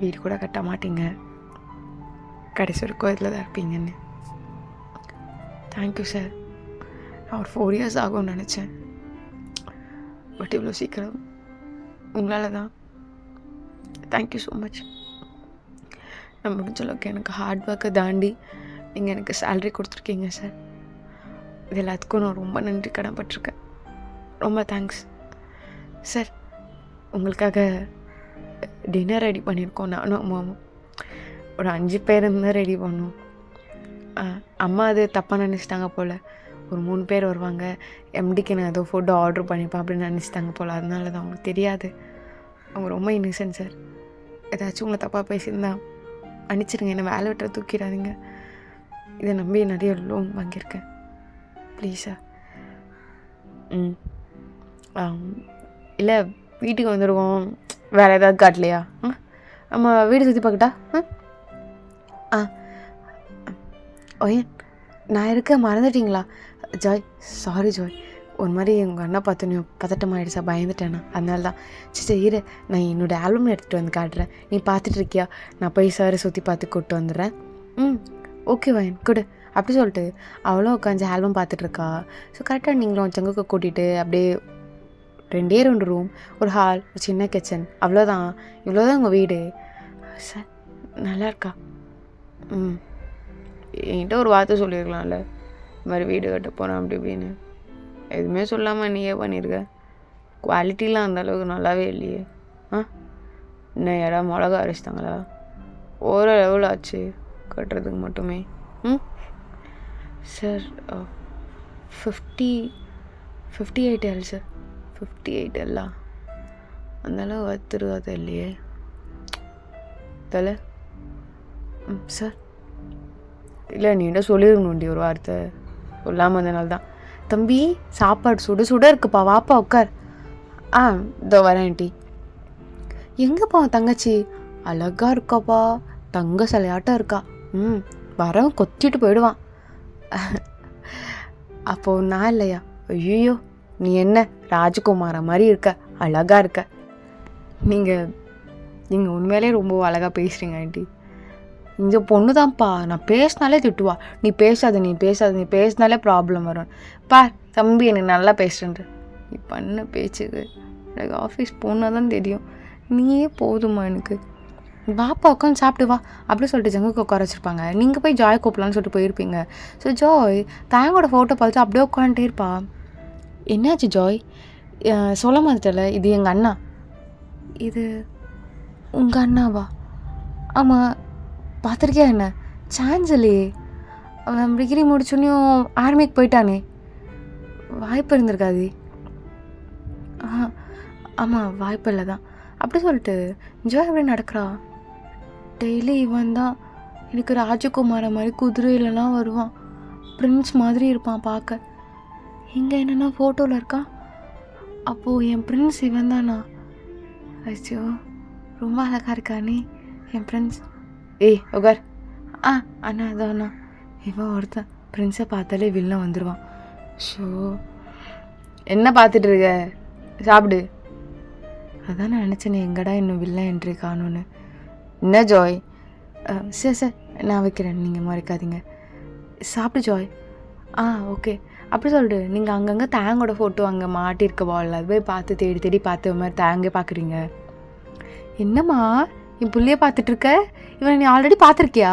வீடு கூட கட்ட மாட்டீங்க, கடைசி வரைக்கும் இதில் தான் இருப்பீங்கன்னு. Thank you sir. நான் ஒரு 4 years ஆகும்னு நினச்சேன். பட் இவ்வளோ சீக்கிரம் உங்களால் தான். Thank you so much. நான் முடிஞ்ச அளவுக்கு எனக்கு ஹார்ட் ஒர்க்கை தாண்டி நீங்கள் எனக்கு சேலரி கொடுத்துருக்கீங்க சார். இது எல்லாத்துக்கும் நான் ரொம்ப நன்றி கடன்பட்டிருக்கேன். ரொம்ப தேங்க்ஸ் சார். உங்களுக்காக டின்னர் ரெடி பண்ணியிருக்கோம். நானும் அம்மாவும் ஒரு 5 பேர் இருந்தால் ரெடி பண்ணோம். அம்மா அது தப்பாக நினச்சிட்டாங்க போல். ஒரு 3 பேர் வருவாங்க. எம்டிக்கு நான் ஏதோ ஃபுட்டு ஆர்டர் பண்ணிப்பேன் அப்படின்னு நினச்சிட்டாங்க போல். அதனால தான் அவங்களுக்கு தெரியாது. அவங்க ரொம்ப இன்னசென்ட் சார். ஏதாச்சும் உங்களை தப்பாக பேசியிருந்தா மன்னிச்சிடுங்க. என்னை வேலை விட்டு தூக்கிடாதீங்க. இதை நம்பி நிறைய லோன் வாங்கியிருக்கேன். ப்ளீஸா. இல்லை வீட்டுக்கு வந்துடுவோம். வேறு ஏதாவது காட்டலையா? நம்ம வீடு சுற்றி பார்க்கட்டா? ஓய் நான் இருக்க மறந்துட்டிங்களா? Joy sorry Joy. ஒரு மாதிரி உங்கள் அண்ணா பார்த்தோன்னே பதட்டமாகிடுச்சா, பயந்துட்டேண்ணா. அதனால தான். சரி இரு, நான் என்னோடய ஆல்பம் எடுத்துகிட்டு வந்து காட்டுறேன். நீ பார்த்துட்டு இருக்கியா? நான் போய் சார் சுற்றி பார்த்து கூப்பிட்டு வந்துடுறேன். ஓகே வயன் கொடு அப்படி சொல்லிட்டு அவளும் உட்காந்து ஆல்பம் பார்த்துட்ருக்கா. ஸோ கரெக்டாக நீங்களும் சங்குக்கு கூட்டிகிட்டு அப்படியே 2 ரூம், ஒரு ஹால், ஒரு சின்ன கிச்சன், அவ்வளோதான். இவ்வளோதான் உங்கள் வீடு சார். நல்லா இருக்கா? என்கிட்ட ஒரு வார்த்தை சொல்லியிருக்கலாம்ல, இந்த மாதிரி வீடு கட்ட போகிறேன் அப்படி இப்படின்னு. எதுவுமே சொல்லாமல் நீயே பண்ணியிருக்க. குவாலிட்டிலாம் அந்தளவுக்கு நல்லாவே இல்லையே. இன்னும் யாராவது மிளகா அரைச்சிட்டாங்களா? ஒரு எவ்வளோ ஆச்சு கட்டுறதுக்கு மட்டுமே? Sir 58 L sir. 58 L அந்தளவு வத்துருவாத இல்லையே தலை. சார் இல்லை நீண்ட சொல்லியிருக்கணுண்டி ஒரு வார்த்தை, சொல்லாமல் இருந்தனால தான். தம்பி சாப்பாடு சுட சுட இருக்குப்பா, வாப்பா உட்கார். இதோ வரேன் ஆண்டி. எங்கேப்பா தங்கச்சி? அழகா இருக்காப்பா, தங்க சிலையாட்டம் இருக்கா. வரவன் கொத்திட்டு போயிடுவான். அப்போது நான் இல்லையா? ஐயோ நீ என்ன ராஜகுமார மாதிரி இருக்க, அழகாக இருக்க. நீங்கள் உண்மையிலே ரொம்ப அழகாக பேசுகிறீங்க ஆண்டி. இந்த பொண்ணு தான்ப்பா, நான் பேசினாலே திட்டுவா. நீ பேசினாலே ப்ராப்ளம் வரும். தம்பி எனக்கு நல்லா பேசுகிறேன்ட்டு நீ பண்ண பேச்சுக்கு எனக்கு ஆஃபீஸ் போனால் தான் தெரியும். நீயே போதுமா எனக்கு. வாப்பா உட்காந்து சாப்பிட்டு வா அப்படி சொல்லிட்டு ஜங்குக்கு உட்கார வச்சுருப்பாங்க. நீங்கள் போய் ஜாய் கூப்பிடலான்னு சொல்லிட்டு போயிருப்பீங்க. ஸோ ஜாய் தாயோட ஃபோட்டோ பார்த்துட்டு அப்படியே உட்காந்துட்டே இருப்பா. என்னாச்சு ஜாய்? சொல்ல மாட்டேல, இது எங்கள் அண்ணா. இது உங்கள் அண்ணாவா? ஆமாம், பார்த்துருக்கியா என்ன? சான்ஸ் இல்லையே. அவன் டிகிரி முடிச்சோன்னையும் ஆர்மிக்கு போயிட்டானே, வாய்ப்பு இருந்திருக்காது. ஆமாம் வாய்ப்பு இல்லை தான். அப்படி சொல்லிட்டு ஜாய் எப்படி நடக்கிறா? டெய்லி இவன் தான் எனக்கு ராஜகுமார மாதிரி குதிரையிலலாம் வருவான். பிரின்ஸ் மாதிரி இருப்பான் பார்க்க. இங்கே என்னென்னா ஃபோட்டோவில் இருக்கான். அப்போது என் பிரின்ஸ் இவன் தானா? ஐயோ ரொம்ப அழகாக இருக்கானே என் பிரின்ஸ். உகார். அண்ணா அதான் அண்ணா. இவன் ஒருத்தன் பிரின்ஸை பார்த்தாலே வில்ல வந்துடுவான். ஷோ, என்ன பார்த்துட்டு இருக்க? சாப்பிடு. அதான் நான் நினச்சேனே, எங்கடா இன்னும் வில்ல என்ட்ரி காணும்னு. என்ன ஜாய்? சரி சார், நான் வைக்கிறேன், நீங்கள் மறைக்காதீங்க. சாப்பிடு ஜாய். ஓகே. அப்படி சொல்லிட்டு நீங்கள் அங்கங்கே தேங்கோட ஃபோட்டோ அங்கே மாட்டியிருக்க வால் அது போய் பார்த்து தேடி தேடி பார்த்து ஒரு மாதிரி தேங்கே பார்க்குறீங்க. என்னம்மா என் புள்ளைய பார்த்துட்ருக்க? இவன் நீ ஆல்ரெடி பார்த்துருக்கியா?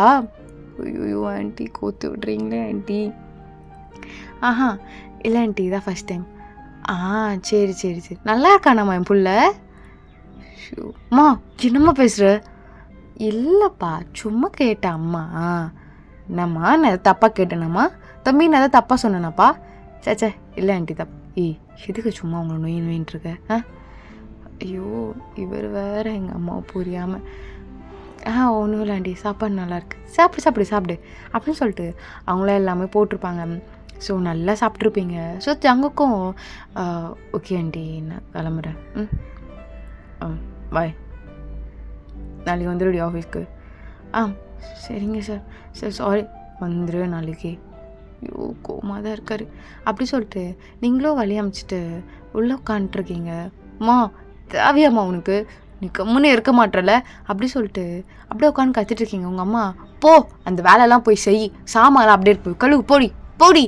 ஐயோ ஆண்டி, கோத்து விட்றீங்களே ஆண்டி. இல்லை ஆண்டி, இதான் ஃபஸ்ட் டைம். சரி சரி சரி, நல்லா இருக்கானாம்மா என் புள்ள? அம்மா என்னம்மா பேசுகிற? இல்லைப்பா, சும்மா கேட்டேன் அம்மா. என்னம்மா, நான் எதாவது தப்பாக கேட்டேனாம்மா? தம்பி, நான் எதாவது தப்பாக சொன்னேனாப்பா? சேச்சே இல்லை ஆண்டி, எதுக்கு சும்மா உங்களை நோயின்ட்டுருக்க? ஐயோ, இவர் வேறு எங்கள் அம்மாவை புரியாமல். ஒன்றும் இல்லை ஆண்டி, சாப்பாடு நல்லாயிருக்கு, சாப்பிடு சாப்பிடு சாப்பிடு அப்படின்னு சொல்லிட்டு அவங்களாம் எல்லாமே போட்டிருப்பாங்க. ஸோ நல்லா சாப்பிட்ருப்பீங்க. ஸோ ஜங்குக்கும் ஓகே ஆண்டி, நான் கிளம்புறேன். பாய். நாளைக்கு வந்துடுடி ஆஃபீஸ்க்கு? சரிங்க சார். சார் சாரி, வந்துடு நாளைக்கு. ஐயோ, கோமாக தான் இருக்கார். அப்படி சொல்லிட்டு நீங்களும் வழி அமைச்சிட்டு உள்ளே உட்காந்துட்ருக்கீங்க. அம்மா தேவையாம்மா உனக்கு? நீ கம்முன்னே இருக்க மாட்டல அப்படி சொல்லிட்டு அப்படியே உட்காந்து கத்திட்ருக்கீங்க. உங்கள் அம்மா, போ அந்த வேலையெல்லாம் போய் செய், சாமான்லாம் அப்படியே இருக்கு, கழுவு, போடி போடி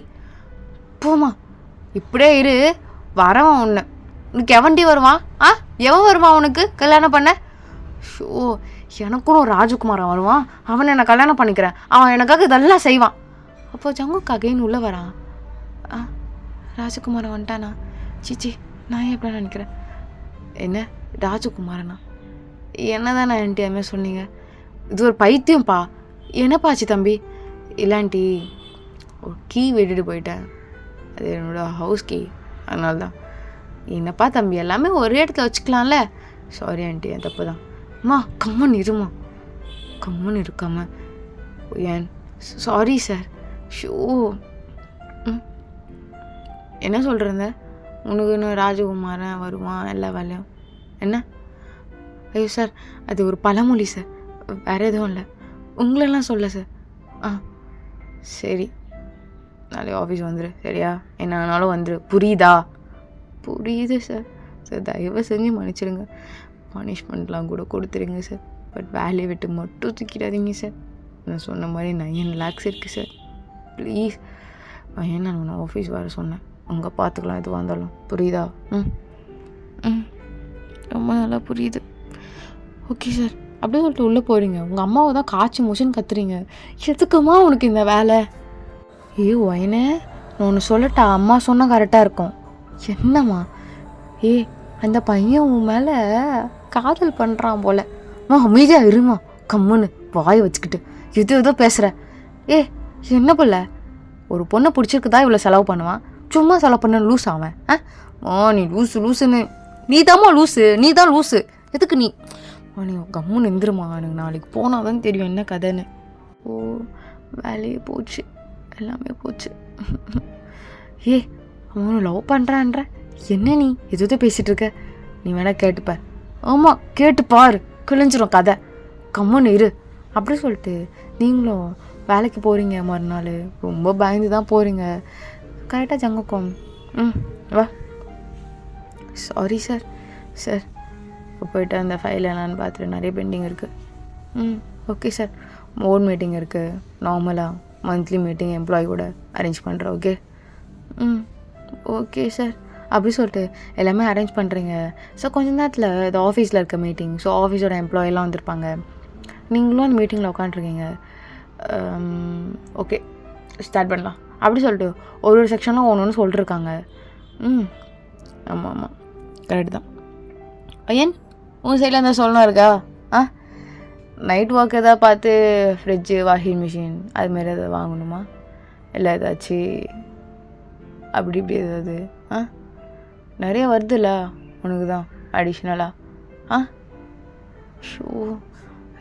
போமா, இப்படியே இரு, வரவன் உன்னை. உனக்கு எவன்டி வருவான்? எவன் வருவான் உனக்கு கல்யாணம் பண்ண? ஷோ, எனக்கும் ஒரு ராஜகுமாரன் வருவான், அவனை நான் கல்யாணம் பண்ணிக்கிறேன், அவன் எனக்காக இதெல்லாம் செய்வான். அப்போ ஜங்குக்கு அகைன் உள்ளே வரான். ராஜகுமாரன் வந்துட்டானா? சிச்சி, நான் எப்படி நினைக்கிறேன். என்ன ராஜகுமாரனா? என்ன தான் நான் ஆண்டி சொன்னீங்க? இது ஒரு பைத்தியம்ப்பா. என்னப்பாச்சு தம்பி? இல்லாண்டி ஒரு கீ விட்டுட்டு போயிட்டேன், அது என்னோடய ஹவுஸ் கீ, அதனால தான். என்னப்பா தம்பி, எல்லாமே ஒரே இடத்துல வச்சுக்கலாம்ல. சாரி ஆண்டி, என் தப்பு தான். அம்மா கம்முன்னு இருமா. கம்முன்னு இருக்காம ஏன்? Sorry sir. ஷோ, என்ன சொல்கிறேங்க? உனக்கு இன்னும் ராஜகுமாரன் வருவான் எல்லா வேலையும் என்ன? ஐயோ சார், அது ஒரு பழமொழி சார், வேறு எதுவும் இல்லை, உங்களெல்லாம் சொல்ல சார். சரி, நாளைக்கு ஆஃபீஸ் வந்துடு சரியா? என்ன ஆனாலும் வந்துடு, புரியுதா? புரியுது சார். சார் தயவு செஞ்சு மன்னிச்சிடுங்க, பனிஷ்மெண்ட்லாம் கூட கொடுத்துருங்க சார், பட் வேலையை விட்டு மட்டும் தூக்கிடாதீங்க சார். நான் சொன்ன மாதிரி 9 lakhs இருக்குது சார், ப்ளீஸ். ஏன்னா நான் ஆஃபீஸ் வர சொன்னேன், அங்கே பார்த்துக்கலாம் எதுவாக இருந்தாலும், புரியுதா? ரொம்ப நல்லா புரியுது. Okay sir. அப்படியே சொல்லிட்டு உள்ளே போகிறீங்க. உங்கள் அம்மாவை தான் காய்ச்சி மோஷன் கத்துறீங்க. எதுக்குமா உனக்கு இந்த வேலை? ஒயனே, நான் ஒன்று சொல்லட்டா? அம்மா சொன்னால் கரெக்டாக இருக்கும். என்னம்மா? அந்த பையன் உன் மேலே காதல் பண்ணுறான் போல. அமைதியாக இருமா, கம்முன்னு வாயை வச்சுக்கிட்டு எதோ பேசுகிற. என்ன பிள்ள? ஒரு பொண்ணை பிடிச்சிருக்குதா இவ்வளோ செலவு பண்ணுவான்? சும்மா செலவு பண்ண லூஸ் அவன். நீ லூசுன்னு நீ தாம்மா லூஸு, நீ தான் லூஸு. எதுக்கு நீ கம்முன்னு எந்திருமா, எனக்கு நாளைக்கு போனால் தான் தெரியும் என்ன கதைன்னு. வேலையே போச்சு, எல்லாமே போச்சு. அவனு லவ் பண்ணுறான்ற என்ன? நீ எதோ பேசிகிட்டு இருக்க, நீ வேணா கேட்டுப்ப. ஆமாம் கேட்டுப்பாரு, கிழிஞ்சிரும் கதை, கம்முன்னு இரு. அப்படி சொல்லிட்டு நீங்களும் வேலைக்கு போகிறீங்க. மறுநாள் ரொம்ப பயந்து தான் போகிறீங்க. கரெக்டாக ஜங்குக்கும் வா. Sorry sir. சார் இப்போ போய்ட்டு அந்த ஃபைல் என்னான்னு பார்த்துட்டு நிறைய பெண்டிங் இருக்குது. Okay sir. போர்ட் மீட்டிங் இருக்குது, நார்மலாக மந்த்லி மீட்டிங் எம்ப்ளாயி கூட அரேஞ்ச் பண்ணுறேன். Okay okay sir. அப்படி சொல்லிட்டு எல்லாமே அரேஞ்ச் பண்ணுறீங்க. ஸோ கொஞ்ச நேரத்தில் இது ஆஃபீஸில் இருக்க மீட்டிங். ஸோ ஆஃபீஸோட எம்ப்ளாயெல்லாம் வந்திருப்பாங்க. நீங்களும் அந்த மீட்டிங்கில் உட்காந்துருக்கீங்க. ஓகே ஸ்டார்ட் பண்ணலாம். அப்படி சொல்லிட்டு ஒரு செக்ஷனும் ஒன்று சொல்லிட்டுருக்காங்க. ஆமாம் ஆமாம் கரெக்டு தான். ஏன் உங்கள் சைடில் அந்த சொல்லணும் இருக்கா? நைட் ஒர்க் எதாவது பார்த்து ஃப்ரிட்ஜு, வாஷிங் மிஷின் அதுமாரி எதாவது வாங்கணுமா? இல்லை ஏதாச்சும் அப்படி இப்படி ஏதாவது நிறைய வருதுல்ல உனக்கு தான் அடிஷ்னலாக. ஷோ,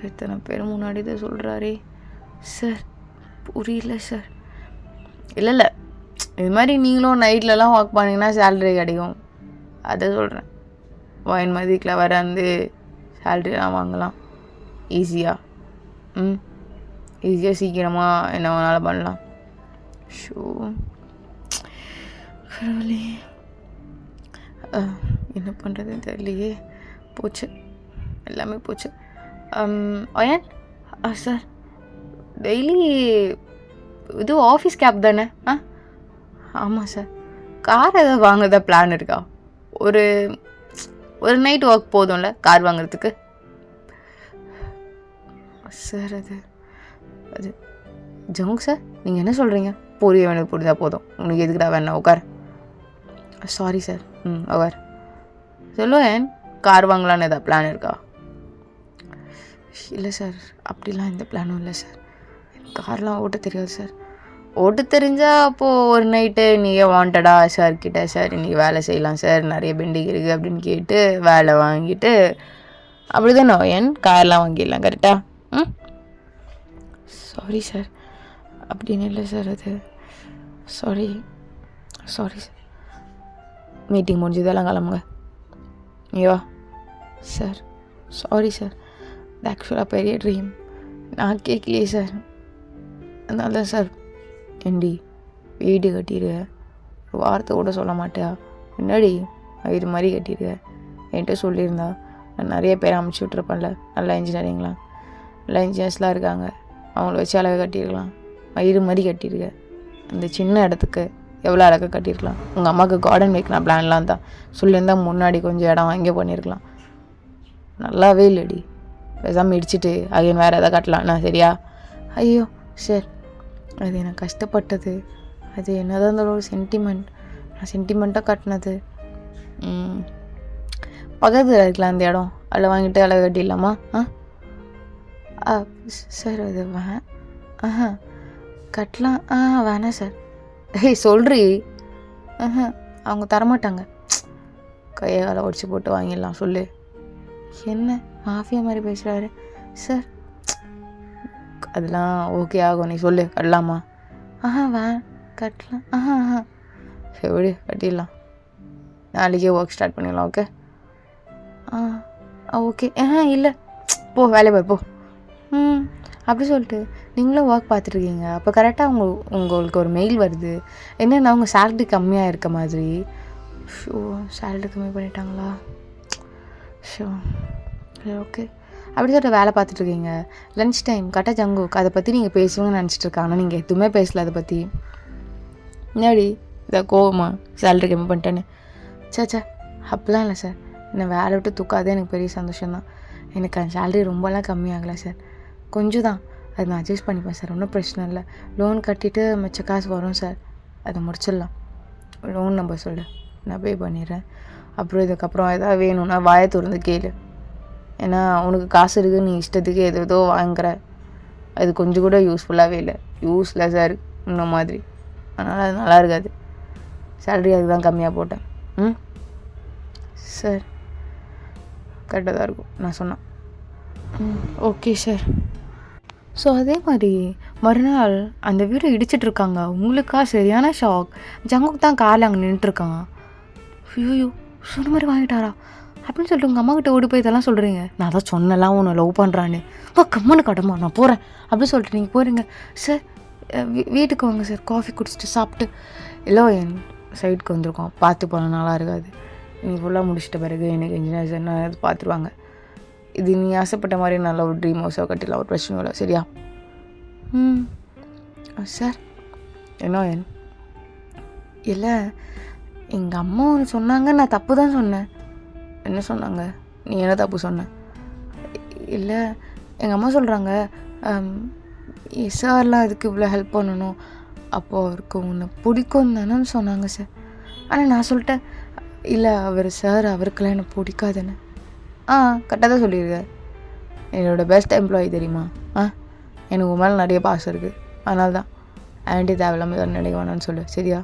எத்தனை பேர் முன்னாடி தான் சொல்கிறாரே சார், புரியல சார். இல்லை இது மாதிரி நீங்களும் நைட்லலாம் ஒர்க் பண்ணிங்கன்னா சேலரி கிடைக்கும், அதை சொல்கிறேன். வாயின் மதிக்கில் வர வந்து சேலரிலாம் வாங்கலாம் ஈஸியாக. ஈஸியாக சீக்கிரமாக என்ன வேணாலும் பண்ணலாம். ஷோ, பரவாயில்லையே. என்ன பண்ணுறதுன்னு தெரியலையே. போச்சு, எல்லாமே போச்சு. அயன் சார், டெய்லி இது ஆஃபீஸ் கேப் தானே? ஆமாம் சார். கார் ஏதாவது வாங்குறதா பிளான் இருக்கா? ஒரு ஒரு நைட் ஒர்க் போதும்ல கார் வாங்குறதுக்கு? சார் அது அது ஜங்க் சார், நீங்கள் என்ன சொல்கிறீங்க? புரிய வேண்டியது புரிஞ்சா போதும், உனக்கு எதுக்குடா வேணா உட்கார். Sorry sir. உட்கார். சொல்லுவேன், கார் வாங்கலான்னு ஏதாவது பிளான் இருக்கா? இல்லை சார், அப்படிலாம் எந்த பிளானும் இல்லை சார். கார்லாம் ஓட்ட தெரியாது சார். ஓட்ட தெரிஞ்சால் அப்போது ஒரு நைட்டு நீங்கள் வாண்டடா சார் கிட்ட, சார் இன்றைக்கி வேலை செய்யலாம் சார், நிறைய பெண்டிங் இருக்குது அப்படின்னு கேட்டு வேலை வாங்கிட்டு அப்படி தானே என் கார்லாம் வாங்கிடலாம். கரெக்டாக? சாரி சார், அப்படின்னு இல்லை சார். அது சாரி சார். மீட்டிங் முடிஞ்சதெல்லாம் கிளம்புங்க. ஐயோ சார், சாரி சார். அது ஆக்சுவலாக பெரிய ட்ரீம், நான் கேட்கலையே சார். அதனால தான் சார். ஏண்டி, வீடு கட்டிடுக, ஒரு வார்த்தை கூட சொல்ல மாட்டியா? என்னடி வயிறு மாதிரி கட்டிடுக? என்கிட்ட சொல்லியிருந்தா நான் நிறைய பேர் அமுச்சு விட்ருப்பேன்ல, நல்லா இன்ஜினியரிங்லாம், நல்லா இன்ஜினியர்ஸ்லாம் இருக்காங்க, அவங்கள வச்சு அழகாக கட்டியிருக்கலாம். வயிறு மாதிரி கட்டிடுக. அந்த சின்ன இடத்துக்கு எவ்வளோ அழகாக கட்டியிருக்கலாம். உங்கள் அம்மாவுக்கு கார்டன் வைக்கலாம் பிளான்லாம் தான் சொல்லியிருந்தால் முன்னாடி கொஞ்சம் இடம் வாங்கி பண்ணியிருக்கலாம். நல்லாவே இல்லைடி. பேசாமல் இடிச்சிட்டு அகைன் வேறு எதாவது கட்டலாம்ண்ணா, சரியா? ஐயோ சார், அது எனக்கு கஷ்டப்பட்டது. அது என்னதான் இருந்தாலும் ஒரு சென்டிமெண்ட். நான் சென்டிமெண்ட்டாக கட்டினது. பக்கத்தில் இருக்கலாம் அந்த இடம், அதில் வாங்கிட்டு அழகாக கட்டிடலாமா? சார் அது கட்டலாம். வேணாம் சார். சொல்கிறி. அவங்க தரமாட்டாங்க. கையை காலை உடச்சி போட்டு வாங்கிடலாம். சொல்லு. என்ன மாஃபியா மாதிரி பேசுகிறாரு சார்? அதெல்லாம் ஓகே ஆகும், நீ சொல்லு. கட்டலாமா? கட்டலாம். சரி விடு, கட்டிடலாம். நாளைக்கே ஒர்க் ஸ்டார்ட் பண்ணிடலாம். ஓகே? ஓகே. இல்லை, போ வேலையை பாரு, போ. அப்படி சொல்லிட்டு நீங்களும் ஒர்க் பார்த்துட்ருக்கீங்க. அப்போ கரெக்டாக உங்களுக்கு ஒரு மெயில் வருது. என்னென்னா உங்கள் சேலரி கம்மியாக இருக்க மாதிரி. ஷோ, சேலரி கம்மி பண்ணிட்டாங்களா? Show, okay. அப்படி சொல்லிட்டு வேலை பார்த்துட்ருக்கீங்க. லன்ச் டைம் கரெக்டாக ஜங்குக் அதை பற்றி நீங்கள் பேசுவீங்கன்னு நினச்சிட்ருக்காங்க. ஆனால் நீங்கள் எதுவுமே பேசலை அதை பற்றி. முன்னாடி இதை கோவமா சேலரி கம்மி பண்ணிட்டேன்னு? சே, அப்படிலாம் இல்லை சார். என்னை வேலை விட்டு தூக்காதே எனக்கு பெரிய சந்தோஷம்தான். எனக்கு அந்த சேலரி ரொம்பலாம் கம்மியாகலை சார், கொஞ்சம் தான். அது நான் அட்ஜஸ்ட் பண்ணிப்பேன் சார், ஒன்றும் பிரச்சனை இல்லை. லோன் கட்டிட்டு மிச்ச காசு வரும் சார், அதை முடிச்சிடலாம். லோன் நம்பர் சொல்லு, நான் பே பண்ணிடுறேன். அப்புறம் இதுக்கப்புறம் எதாவது வேணும்னா வாயை திறந்து கேளு. ஏன்னா உனக்கு காசு இருக்குது, நீ இஷ்டத்துக்கு ஏதோ வாங்குற. அது கொஞ்சம் கூட யூஸ்ஃபுல்லாகவே இல்லை, யூஸ்லெஸ்ஸாக இருக்குது இந்த மாதிரி. அதனால் அது நல்லா இருக்காது. சேலரி அதுதான் கம்மியாக போட்டேன். சார் கரெக்டாக தான் இருக்கும் நான் சொன்னேன். Okay sir. ஸோ அதே மாதிரி மறுநாள் அந்த வீடை இடிச்சிட்ருக்காங்க. உங்களுக்கா சரியான ஷாக். ஜங்குக்கு தான் காரில் அங்கே நின்றுட்டுருக்காங்க. ஐயோ, சொன்ன மாதிரி வாங்கிட்டாரா அப்படின்னு சொல்லிட்டு உங்கள் அம்மாக்கிட்ட ஓடி போய் இதெல்லாம் சொல்கிறீங்க. நான் தான் சொன்னலாம் உன்னை லவ் பண்ணுறான்னு. கம்மனு கடமா, நான் போகிறேன் அப்படின்னு சொல்லிட்டு நீங்கள் போகிறீங்க. சார் வீட்டுக்கு வாங்க சார், காஃபி குடிச்சிட்டு சாப்பிட்டு எல்லாம் என் சைடுக்கு வந்திருக்கோம், பார்த்து போனால் நல்லா இருக்காது. நீங்கள் ஃபுல்லாக முடிச்சிட்ட பிறகு எனக்கு இன்ஜினியர்ஸ் என்ன பார்த்துருவாங்க. இது நீ ஆசைப்பட்ட மாதிரி நல்ல ஒரு ட்ரீம் ஹவுஸாக கட்டிடலாம், ஒரு பிரச்சனை இல்லை, சரியா? சார் என்ன இல்லை, எங்கள் அம்மா ஒன்று சொன்னாங்க, நான் தப்பு தான் சொன்னேன். என்ன சொன்னாங்க? நீ என்ன தப்பு சொன்ன? இல்லை, எங்கள் அம்மா சொல்கிறாங்க சார்லாம் அதுக்கு இவ்வளோ ஹெல்ப் பண்ணணும், அப்போது அவருக்கு உன்னை பிடிக்கும் தானே சொன்னாங்க சார். ஆனால் நான் சொல்லிட்டேன், இல்லை அவர் சார் அவருக்கெல்லாம் என்னை பிடிக்காதுன்னு. கரெக்டாக தான் சொல்லியிருக்கார். என்னோடய பெஸ்ட் எம்ப்ளாயி தெரியுமா? எனக்கு உன் மேலே நிறைய பாசம் இருக்குது, அதனால தான். ஆண்டி தேவையில்லாமல் எதாவது நினைக்க வேணான்னு சொல்லு, சரியா?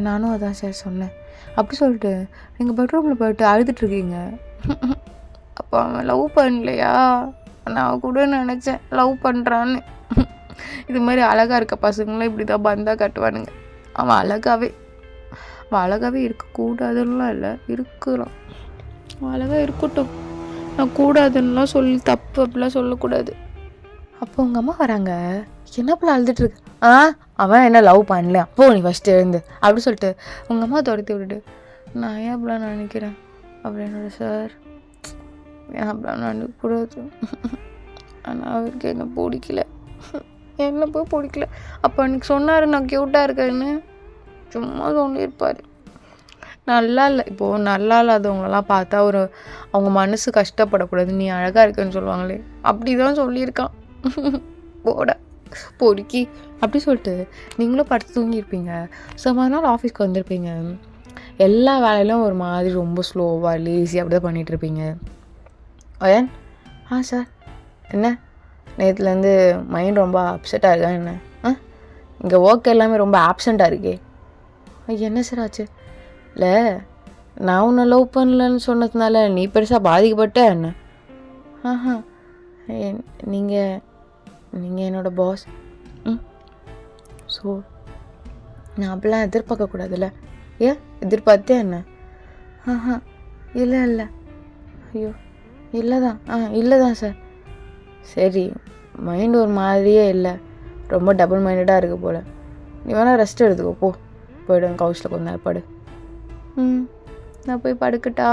நானும் அதான் சார் சொன்னேன். அப்படி சொல்லிட்டு நீங்கள் பெட்ரூமில் போய்ட்டு அழுதுட்ருக்கீங்க. அப்போ அவன் லவ் பண்ணலையா? நான் கூட நினச்சேன் லவ் பண்ணுறான்னு. இது மாதிரி அழகாக இருக்க பசங்களாம் இப்படி தான் பந்தாக கட்டுவானுங்க. அவன் அழகாகவே இருக்கக்கூடாதுன்னெலாம் இல்லை, இருக்கலாம். அவன் அழகாக இருக்கட்டும், நான் கூடாதுன்னெலாம் சொல்லி தப்பு அப்படிலாம் சொல்லக்கூடாது. அப்போ உங்கள் அம்மா வராங்க. என்ன போல அழுதுட்டுருக்கு. அவன் என்ன லவ் பண்ணல, அப்போ நீ ஃபஸ்ட்டு எழுந்து அப்படி சொல்லிட்டு உங்கள் அம்மா துரத்தி விட்டுட்டு, நான் ஏன் அப்படிலாம் நினைக்கிறேன் அப்படின்னோட சார், ஏன் அப்படிலாம் நினைக்கக்கூடாது. ஆனால் அவருக்கு என்ன பிடிக்கல, என்ன போய் பிடிக்கல. அப்போ அன்றைக்கி சொன்னார் நான் க்யூட்டாக இருக்கேன்னு, சும்மா சொல்லியிருப்பார். நல்லா இல்லை. இப்போது நல்லா இல்லாதவங்களெல்லாம் பார்த்தா அவங்க மனசு கஷ்டப்படக்கூடாது, நீ அழகாக இருக்குன்னு சொல்லுவாங்களே, அப்படி தான் சொல்லியிருக்கான். போட பொறுக்கி அப்படி சொல்லிட்டு நீங்களும் படுத்து தூங்கியிருப்பீங்க. மறுநாள் ஆஃபீஸ்க்கு வந்திருப்பீங்க. எல்லா வேலையிலும் ஒரு மாதிரி ரொம்ப ஸ்லோவாக லேசி அப்படி தான் பண்ணிகிட்ருப்பீங்க. அயன், சார் என்ன நேற்றுலேருந்து மைண்ட் ரொம்ப அப்செட்டாக இருக்கா என்ன? இங்கே ஒர்க் எல்லாமே ரொம்ப ஆப்சண்ட்டாக இருக்கே. என்ன சார் ஆச்சு? இல்லை, நான் உன்னை லவ் பண்ணலன்னு சொன்னதுனால நீ பெருசாக பாதிக்கப்பட்ட என்ன? நீங்கள் என்னோடய பாஸ். ஸோ நான் அப்படிலாம் எதிர்பார்க்கக்கூடாதுல்ல. ஏன் எதிர்பார்த்தே என்ன? இல்லை ஐயோ இல்லை தான் சார். சரி, மைண்ட் ஒரு மாதிரியே இல்லை, ரொம்ப டபுள் மைண்டடாக இருக்குது போல். நீ வேணால் ரெஸ்ட் எடுத்துக்கோ, போய்டும் கவுச்சில் கொஞ்ச நேரம் படு. நான் போய் படுக்கட்டா?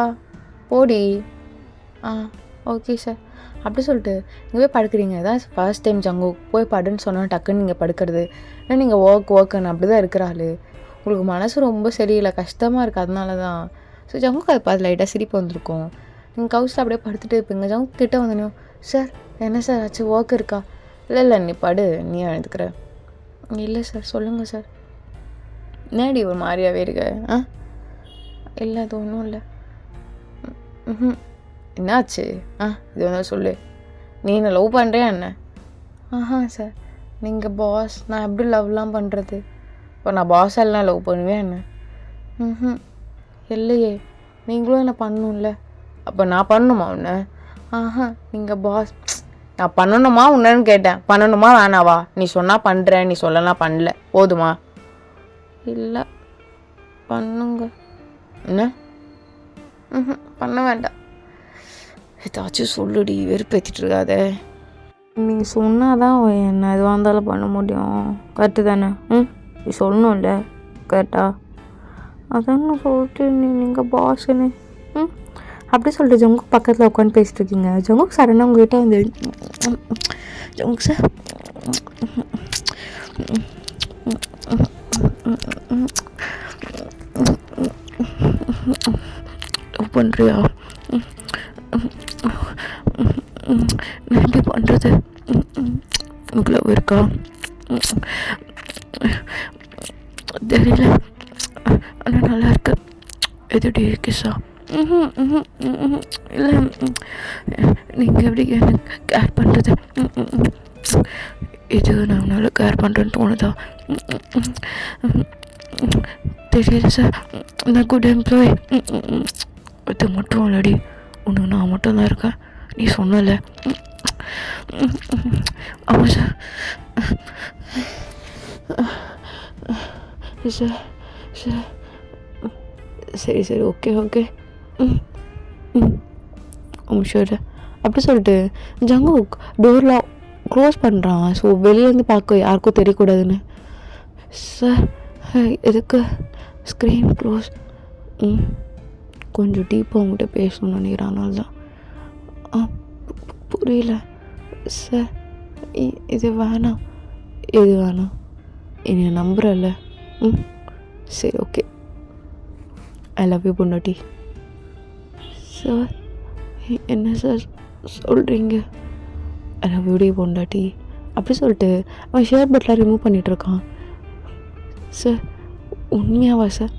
போடி. Okay sir. அப்படி சொல்லிட்டு நீங்கள் போய் படுக்கிறீங்க. இதான் ஃபர்ஸ்ட் டைம் ஜங்கு போய் படுன்னு சொன்னால் டக்குன்னு நீங்கள் படுக்கிறது. ஏன்னா நீங்கள் ஒர்க்குன்னு அப்படி தான் இருக்கிறாள். உங்களுக்கு மனசு ரொம்ப சரியில்லை, கஷ்டமாக இருக்குது, அதனால தான். ஸோ ஜங்குக்கு அதை பார்த்து லைட்டாக சிரிப்பு வந்திருக்கும். நீங்கள் கவுச்சில் அப்படியே படுத்துட்டு இருப்பீங்க. ஜங்கு கிட்டே வந்தோம், சார் என்ன சார் ஆச்சு, ஒர்க் இருக்கா? இல்லை நீ படு, நீ எழுதுக்கிற. இல்லை சார், சொல்லுங்கள் சார். என்னடி ஒரு மாதிரியாகவே இருக்க? இல்லை, அது ஒன்றும் இல்லை. என்னாச்சு? இது வந்து சொல்லு. நீ என்ன லவ் பண்ணுறியா என்ன? சார், நீங்கள் பாஸ், நான் எப்படி லவ்லாம் பண்ணுறது? இப்போ நான் பாஸ் எல்லாம் லவ் பண்ணுவேன் என்ன? இல்லையே, நீங்களும் என்ன பண்ணணும்ல. அப்போ நான் பண்ணணுமா உன்னை? நீங்கள் பாஸ். நான் பண்ணணுமா உன்னன்னு கேட்டேன். பண்ணணுமா வேணாவா? நீ சொன்னால் பண்ணுறேன், நீ சொல்லலாம் பண்ணல, போதுமா? இல்லை, பண்ணுங்க. என்ன? பண்ண வேண்டாம். ஏதாச்சும் சொல்லுடி, வெறுப்பேற்றிட்டு இருக்காத. நீங்கள் சொன்னால் தான் என்ன எதுவாக இருந்தாலும் பண்ண முடியும், கரெக்டு தானே? நீ சொல்லணும்ல, கரெக்டா? அதான் சொல்லிட்டு நீங்கள் பாஸுன்னு அப்படி சொல்லிட்டு ஜங்கு பக்கத்தில் உட்காந்து பேசிட்டு இருக்கீங்க. ஜங்குக்கு சடனாக உங்கள்கிட்ட வந்து, ஜங்கு சார் லவ் பண்ணுறியா? நான் எப்படி பண்ணுறது? உனக்கு லவ் இருக்கா? தெரியல, ஆனால் நல்லா இருக்கு. எதுடி கிஸ்ஸா? இல்லை, நீங்கள் எப்படி எனக்கு கேர் பண்ணுறது? இது நான் நல்லா கேர் பண்ணுறேன்னு தோணுதா? தெரியல சார், நான் குட் எம்ப்ளாய். இது மட்டும் இல்லடி, ஒன்று நான் மட்டும்தான் இருக்கேன், நீ சொன்னல. ஆமாம் சார். சார் சார் சரி சரி, ஓகே ஓகே. ஷூர். அப்படி சொல்லிட்டு ஜங்கு டோர்லாம் க்ளோஸ் பண்ணுறான். ஸோ வெளியேருந்து பார்க்க யாருக்கும் தெரியக்கூடாதுன்னு. சார் எதுக்கு ஸ்க்ரீன் க்ளோஸ்? கொஞ்சம் டீப்பாக உங்கள்கிட்ட பேசணும்னு நினைக்கிறேன், அதனால தான். புரியல சார். இது வேணாம், இது வேணாம், என்னை நம்புறல்ல? சரி ஓகே, ஐ லவ் யூ பொண்டாட்டி. சார் என்ன சார் சொல்கிறீங்க? ஐ லவ் யூ டி பொண்டாட்டி. அப்படி சொல்லிட்டு அவன் ஷேர் பட்டெலாம் ரிமூவ் பண்ணிகிட்ருக்கான். சார் உண்மையாவா சார்?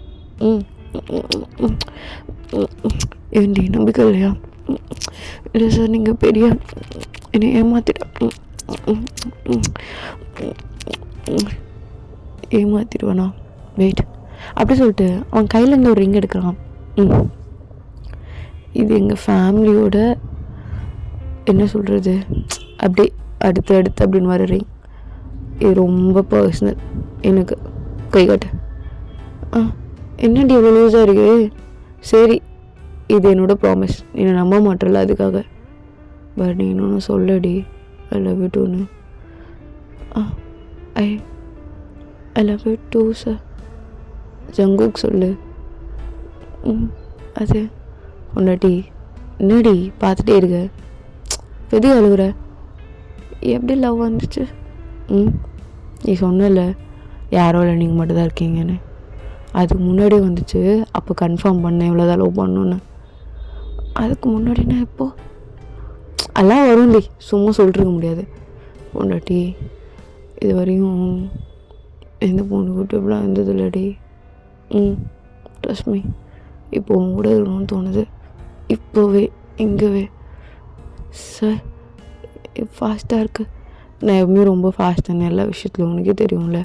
ஏண்டி நம்பிக்கை இல்லையா? இல்லை சார், நீங்கள் பெரிய என்னை ஏமாத்திடுவேண்ணா. வெயிட். அப்படி சொல்லிட்டு அவன் கையிலேருந்து ஒரு ரிங் எடுக்கிறான். இது எங்கள் ஃபேமிலியோட என்ன சொல்கிறது, அப்படி அடுத்து அப்படின்னு வர ரிங். இது ரொம்ப பர்சனல், எனக்கு கை காட்டு. என்னடி இவ்வளோ லூஸாக இருக்கு? சரி, இது என்னோடய ப்ராமிஸ், நீ நம்ப மாட்டல அதுக்காக. பட் நீ இன்னொன்று சொல்லடி, ஐ லவ் யூ டூன்னு. I I love you too sir. Jungkook சொல்லு. அது பொண்டாட்டி என்னடி பார்த்துட்டே இருக்க, எது அழுகுற, எப்படி லவ் வந்துச்சு? நீ சொன்னல யாரோ இல்லை நீங்கள் மட்டும்தான் இருக்கீங்கன்னு, அதுக்கு முன்னாடியே வந்துச்சு. அப்போ கன்ஃபார்ம் பண்ணேன் இவ்வளோதான் லவ் பண்ணணுன்னு. அதுக்கு முன்னாடினா எப்போ எல்லாம் வரும்டி, சும்மா சொல்லிருக்க முடியாது. பொண்டாட்டி இது வரையும் எந்த பொண்ணு கூட்டு இப்படிலாம் இருந்தது இல்லடி. ட்ரஸ்ட் மீ, இப்போ உன் கூட இருக்கணும்னு தோணுது, இப்போவே இங்கேவே. சார் ஃபாஸ்ட்டாக இருக்குது. நான் எப்பவுமே ரொம்ப ஃபாஸ்ட்டான எல்லா விஷயத்துலையும் உனக்கே தெரியும்ல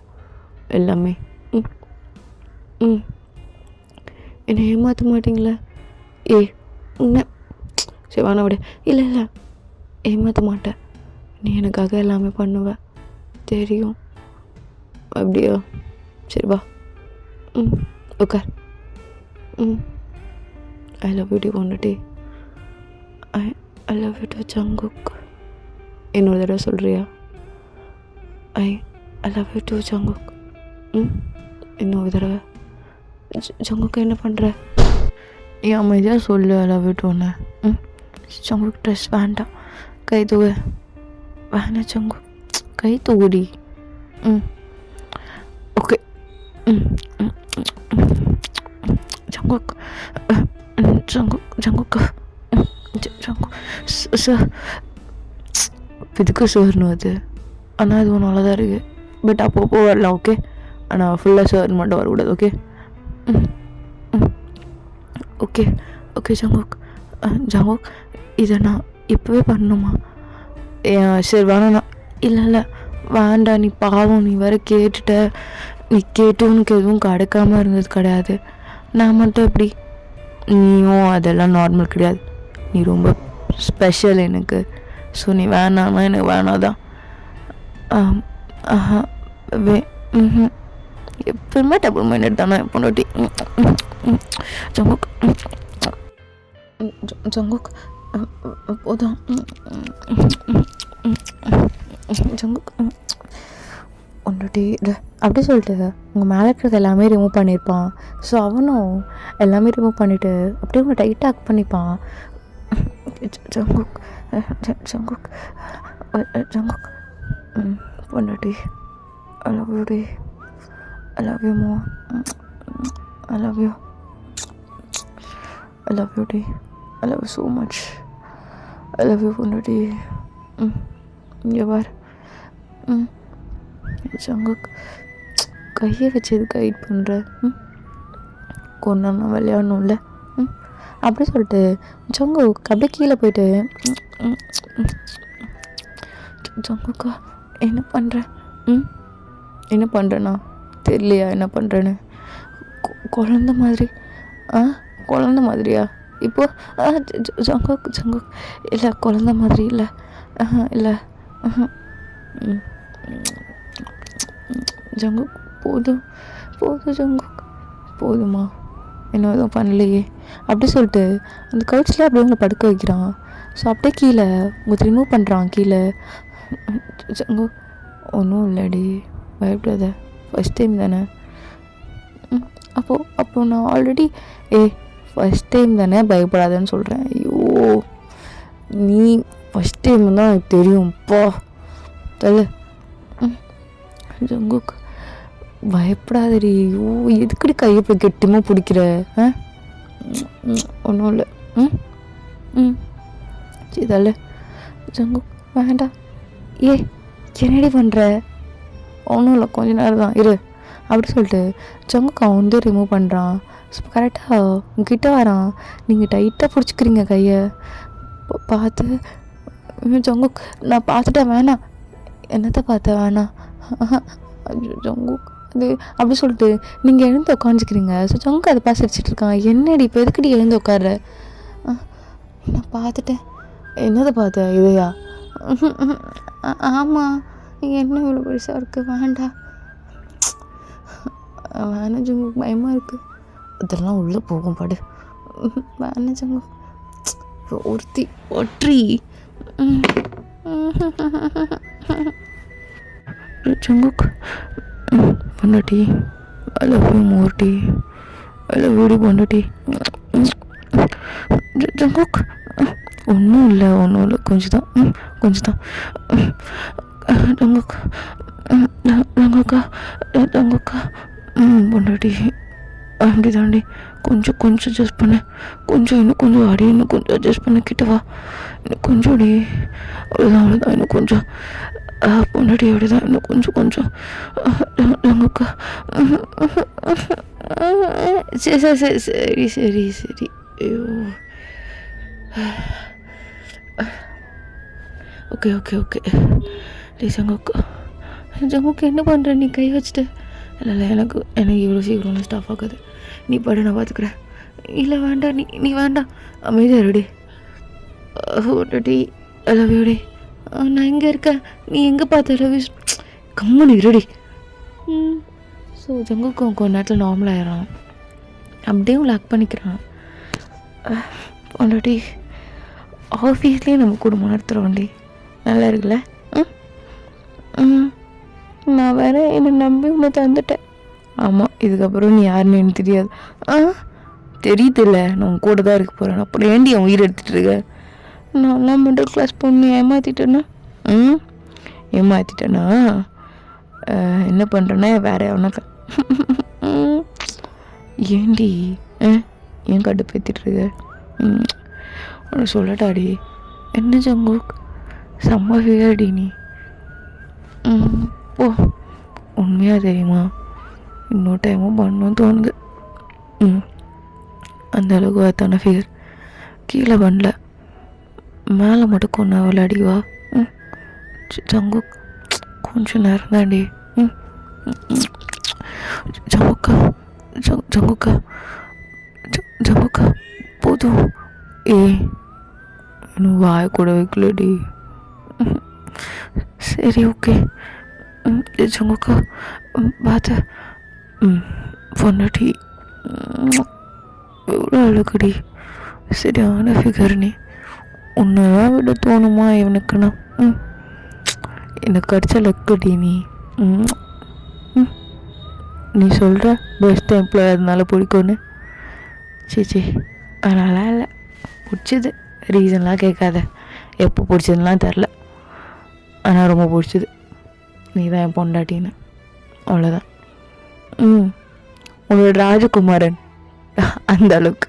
எல்லாமே. என்னை ஏமாற்ற மாட்டிங்களா? உன்னை சரி வான விட. இல்லை இல்லை ஏமாற்ற மாட்டேன், நீ எனக்காக எல்லாமே பண்ணுவ தெரியும். அப்படியா? சரி வா. உட்கார். ஐ லவ் யூ டி பொண்டாட்டி. I love you too Jungkook. இன்னொரு தடவை சொல்கிறியா? I love you too Jungkook. இன்னொரு தடவை. ஜங்குக்கு என்ன பண்ணுற? நீ அமைதியாக சொல்லு ஐ லவ் யூ டுன்னு. ஜங்குக் ட்ரெஸ் வேண்டாம், கை தூவு. வேணாம் ஜங்குக், கை தூவுடி. Okay. Jungkook Jungkook Jungkook Jungkook sir. இதுக்கு சார்னு அது, ஆனால் அது ஒன்று நல்லதாக இருக்குது. பட் அப்பப்போ வரலாம். ஓகே, ஆனால் ஃபுல்லாக சார் மட்டும் வரக்கூடாது. Okay. Okay okay Jungkook. Jungkook இதை நான் இப்போவே பண்ணணுமா? சரி வேணாண்ணா. இல்லை இல்லை வேண்டாம், நீ பாவம், நீ வேறு கேட்டுட்ட. நீ கேட்டு உனக்கு எதுவும் கிடைக்காம இருந்தது கிடையாது. நான் மட்டும் எப்படி? நீயும் அதெல்லாம் நார்மல் கிடையாது, நீ ரொம்ப ஸ்பெஷல் எனக்கு. ஸோ நீ வேணாமா எனக்கு வேணாதான். எப்பவுமே டபுள் மைண்டட் தானே பொண்டாட்டி. ஜங்குக் ஜங்குக் போதும். ஜங்குக் பொண்டாட்டி அப்படி சொல்லிட்டு உங்கள் மேலே இருக்கிறது எல்லாமே ரிமூவ் பண்ணியிருப்பான். ஸோ அவனும் எல்லாமே ரிமூவ் பண்ணிவிட்டு அப்படியே உங்களை டைட்டாக ஆக்ட் பண்ணிப்பான். ஜங்குக் ஜங்குக் ஜங்குக் பொண்டாட்டி ஐ லவ் யூ டி. I love you more. I love you. I love you, D. I love you so much. I love you, பொண்டாட்டி. இங்கே பார். ஜங்குக் கையை வச்சு எது கைட் பண்ணுற? கொண்டா விளையாடணும்ல. அப்படி சொல்லிட்டு ஜங்குக் அப்படியே கீழே போயிட்டு ஜங்குக்கா என்ன பண்ணுற? என்ன பண்ணுறேண்ணா தெரியலையா என்ன பண்ணுறேன்னு? குழந்த மாதிரி. குழந்த மாதிரியா இப்போது? ஜங்குக் ஜங்குக் இல்லை குழந்த மாதிரி இல்லை. இல்லை ஜங்குக் போதும் போதும் ஜங்குக் போதுமா? இன்னும் எதுவும் பண்ணலையே. அப்படி சொல்லிட்டு அந்த கவுச்சில் அப்படியே உங்களை படுக்க வைக்கிறான். ஸோ அப்படியே கீழே உங்களுக்கு ரிமூவ் பண்ணுறான் கீழே. ஜங்குக் ஒன்றும் இல்லைடி, பயப்படாத, ஃபஸ்ட் டைம் தானே. அப்போது நான் ஆல்ரெடி ஃபஸ்ட் டைம் தானே பயப்படாதன்னு சொல்கிறேன். ஐயோ நீ ஃபஸ்ட் டைம் தான் எனக்கு தெரியும்ப்பா தலை. ஜங்குக் பயப்படாதடி. ஐயோ எதுக்கடி கையை போய் கெட்டியமாக பிடிக்கிற? ஒன்றும் இல்லை. சரி தலை. ஜங்குக் வேண்டாம். என்னடி பண்ணுற? ஒன்றும் இல்லை, கொஞ்ச நேரம் தான் இரு. அப்படி சொல்லிட்டு ஜங்குக் அவன் வந்து ரிமூவ் பண்ணுறான். ஸோ கரெக்டாக உங்ககிட்ட வரான். நீங்கள் டைட்டாக பிடிச்சிக்கிறீங்க கையை பார்த்து. ஜங்குக் நான் பார்த்துட்டேன், வேணாம். என்னத்தை பார்த்தேன்? வேணாம். ஜங்குக் அது அப்படி சொல்லிட்டு நீங்கள் எழுந்து உட்காந்துக்கிறீங்க. ஸோ ஜங்குக் அதை பார்த்து சிரிச்சிட்டு இருக்கான். என்னடி இப்போ எதுக்கடி எழுந்து உட்கார்ற? நான் பார்த்துட்டேன். என்னதை பார்த்தேன்? இதையா? ஆமாம். என்ன இவ்வளோ பெருசாக இருக்குது? வேண்டாம் வேணாம் ஜங்குக், பயமாக இருக்குது. அதெல்லாம் உள்ளே போகும் படு. வேணாம் ஜங்குக். ஒருத்தி ஒற்றி ஜங்குக் பொண்டாட்டி ஐ லவ் யூ மோர்டி ஐ லவ் யூ பொண்டாட்டி ஜங்குக் ஒன்றும் இல்லை கொஞ்சம் தான் ஜங்குக் ஜங்குக்கா பொண்டாட்டி அப்படி தாண்டி கொஞ்சம் அட்ஜஸ்ட் பண்ண இன்னும் கொஞ்சம் அடி இன்னும் கொஞ்சம் அட்ஜஸ்ட் பண்ண கிட்டவா இன்னும் கொஞ்சம் அடி அவ்வளோதான் இன்னும் கொஞ்சம் பொண்டாட்டி அப்படிதான் இன்னும் கொஞ்சம் ஜங்குக்கா சரி ஐயோ ஓகே டே ஜங்குக்கு என்ன பண்ணுற நீ கை வச்சுட்டு இல்லை எனக்கு இவ்வளோ சீக்கிரம் ஸ்டாஃப் ஆகாது நீ படு நான் பார்த்துக்குறேன் இல்லை வேண்டாம் நீ வேண்டாம் அமைதியாக இருடி ஓட்டி லவ் யூ டி நான் எங்கே இருக்கேன் நீ எங்கே பார்த்த லவ் யூ கம்முனு இருடி ஸோ ஜங்குக்கும் கொஞ்ச நேரத்தில் நார்மல் ஆயிடறான் அப்படியே லாக் பண்ணிக்கிறான் ஆல்ரெடி ஆஃபீஸ்லேயே நம்ம குடும்பம் நடத்துகிறோண்டி நல்லா இருக்குல்ல நான் வேற என்னை நம்பி உன்னை தந்துட்டேன். ஆமாம், இதுக்கப்புறம் நீ யாருன்னு எனக்கு தெரியாது. தெரியுதுல்ல, நான் உன் கூட தான் இருக்க போகிறேன். அப்புறம் ஏண்டி அவன் உயிர் எடுத்துகிட்டு இருக்க? நான் மிடில் கிளாஸ் பொண்ணு ஏமாற்றிட்டேன்னா என்ன பண்ணுறேன்னா வேற எவனாக்க ஏண்டி ஏன் கடுப்பேற்றிட்டுருக்க? உனக்கு சொல்லட்டாடி. என்ன ஜங்குக் செம்ம ஃபிகர்டி நீ. ஓ உண்மையாக தெரியுமா? இன்னொரு டைமும் பண்ணணும்னு தோணுது. அந்த அளவுக்கு பார்த்தான ஃபிகர் கீழே பண்ணல, மேலே மட்டும் கொண்டு விளையாடிவா. ஜங்குக் கொஞ்சம் நேரம் தாண்டி. ஜங்குக்கா போதும். இன்னும் வாய கூட வைக்கலடி. சரி ஓகே ஜங்குக்கா பார்த்து பொண்டாட்டி எவ்வளோ அழகுடி, சரியான ஃபிகர் நீ. உன்னதான் விட தோணுமா இவனுக்குண்ணா? எனக்கு அடிச்ச லக்குடி நீ. நீ சொல்கிற பெஸ்ட் எம்ப்ளாய் அதனால பிடிக்கும்னு. சரி அதனால இல்லை, பிடிச்சது. ரீசன்லாம் கேட்காத, எப்போ பிடிச்சதுலாம் தெரில, ஆனால் ரொம்ப பிடிச்சது. நீ தான் என் பொண்டாட்டின்னு, அவ்வளோதான். உன்னோட ராஜகுமாரன் அந்த அளவுக்கு.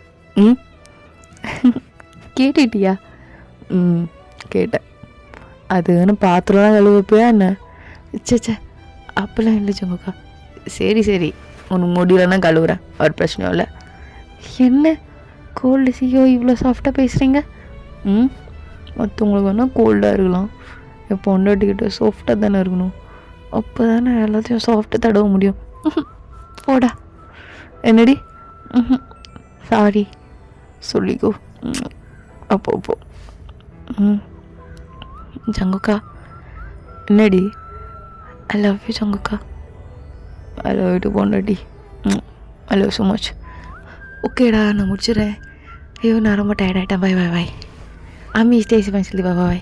கேட்டுட்டியா? கேட்டேன். அதுன்னு பாத்திரம்லாம் கழுவிப்பியா என்ன? சே அப்பெல்லாம் இல்லை ஜங்குக்கா. சரி உனக்கு முடியலன்னா கழுவுறேன், ஒரு பிரச்சனையும் இல்லை. என்ன கோல்டு சியோ இவ்வளோ சாஃப்டாக பேசுகிறீங்க? மற்றவங்களுக்கு வேணால் கோல்டாக இருக்கலாம், என் பொண்டாட்டிக்கிட்ட சாஃப்டாக தானே இருக்கணும். அப்போ தானே எல்லாத்தையும் சாஃப்டாக தடவ முடியும். போடா. என்னடி? சாரி சொல்லிக்கோ. அப்போ ஜங்குக்கா. என்னடி? ஐ லவ் யூ ஜங்குக்கா. ஐ லவ் யூ டு பொண்டாட்டி. I love so much. ஓகேடா, நான் முடிச்சிடுறேன். ஐயோ நான் ரொம்ப டயர்ட் ஆகிட்டேன். பாய். ஆமி ஸ்டேசி பண்ணி சொல்லி பாய்.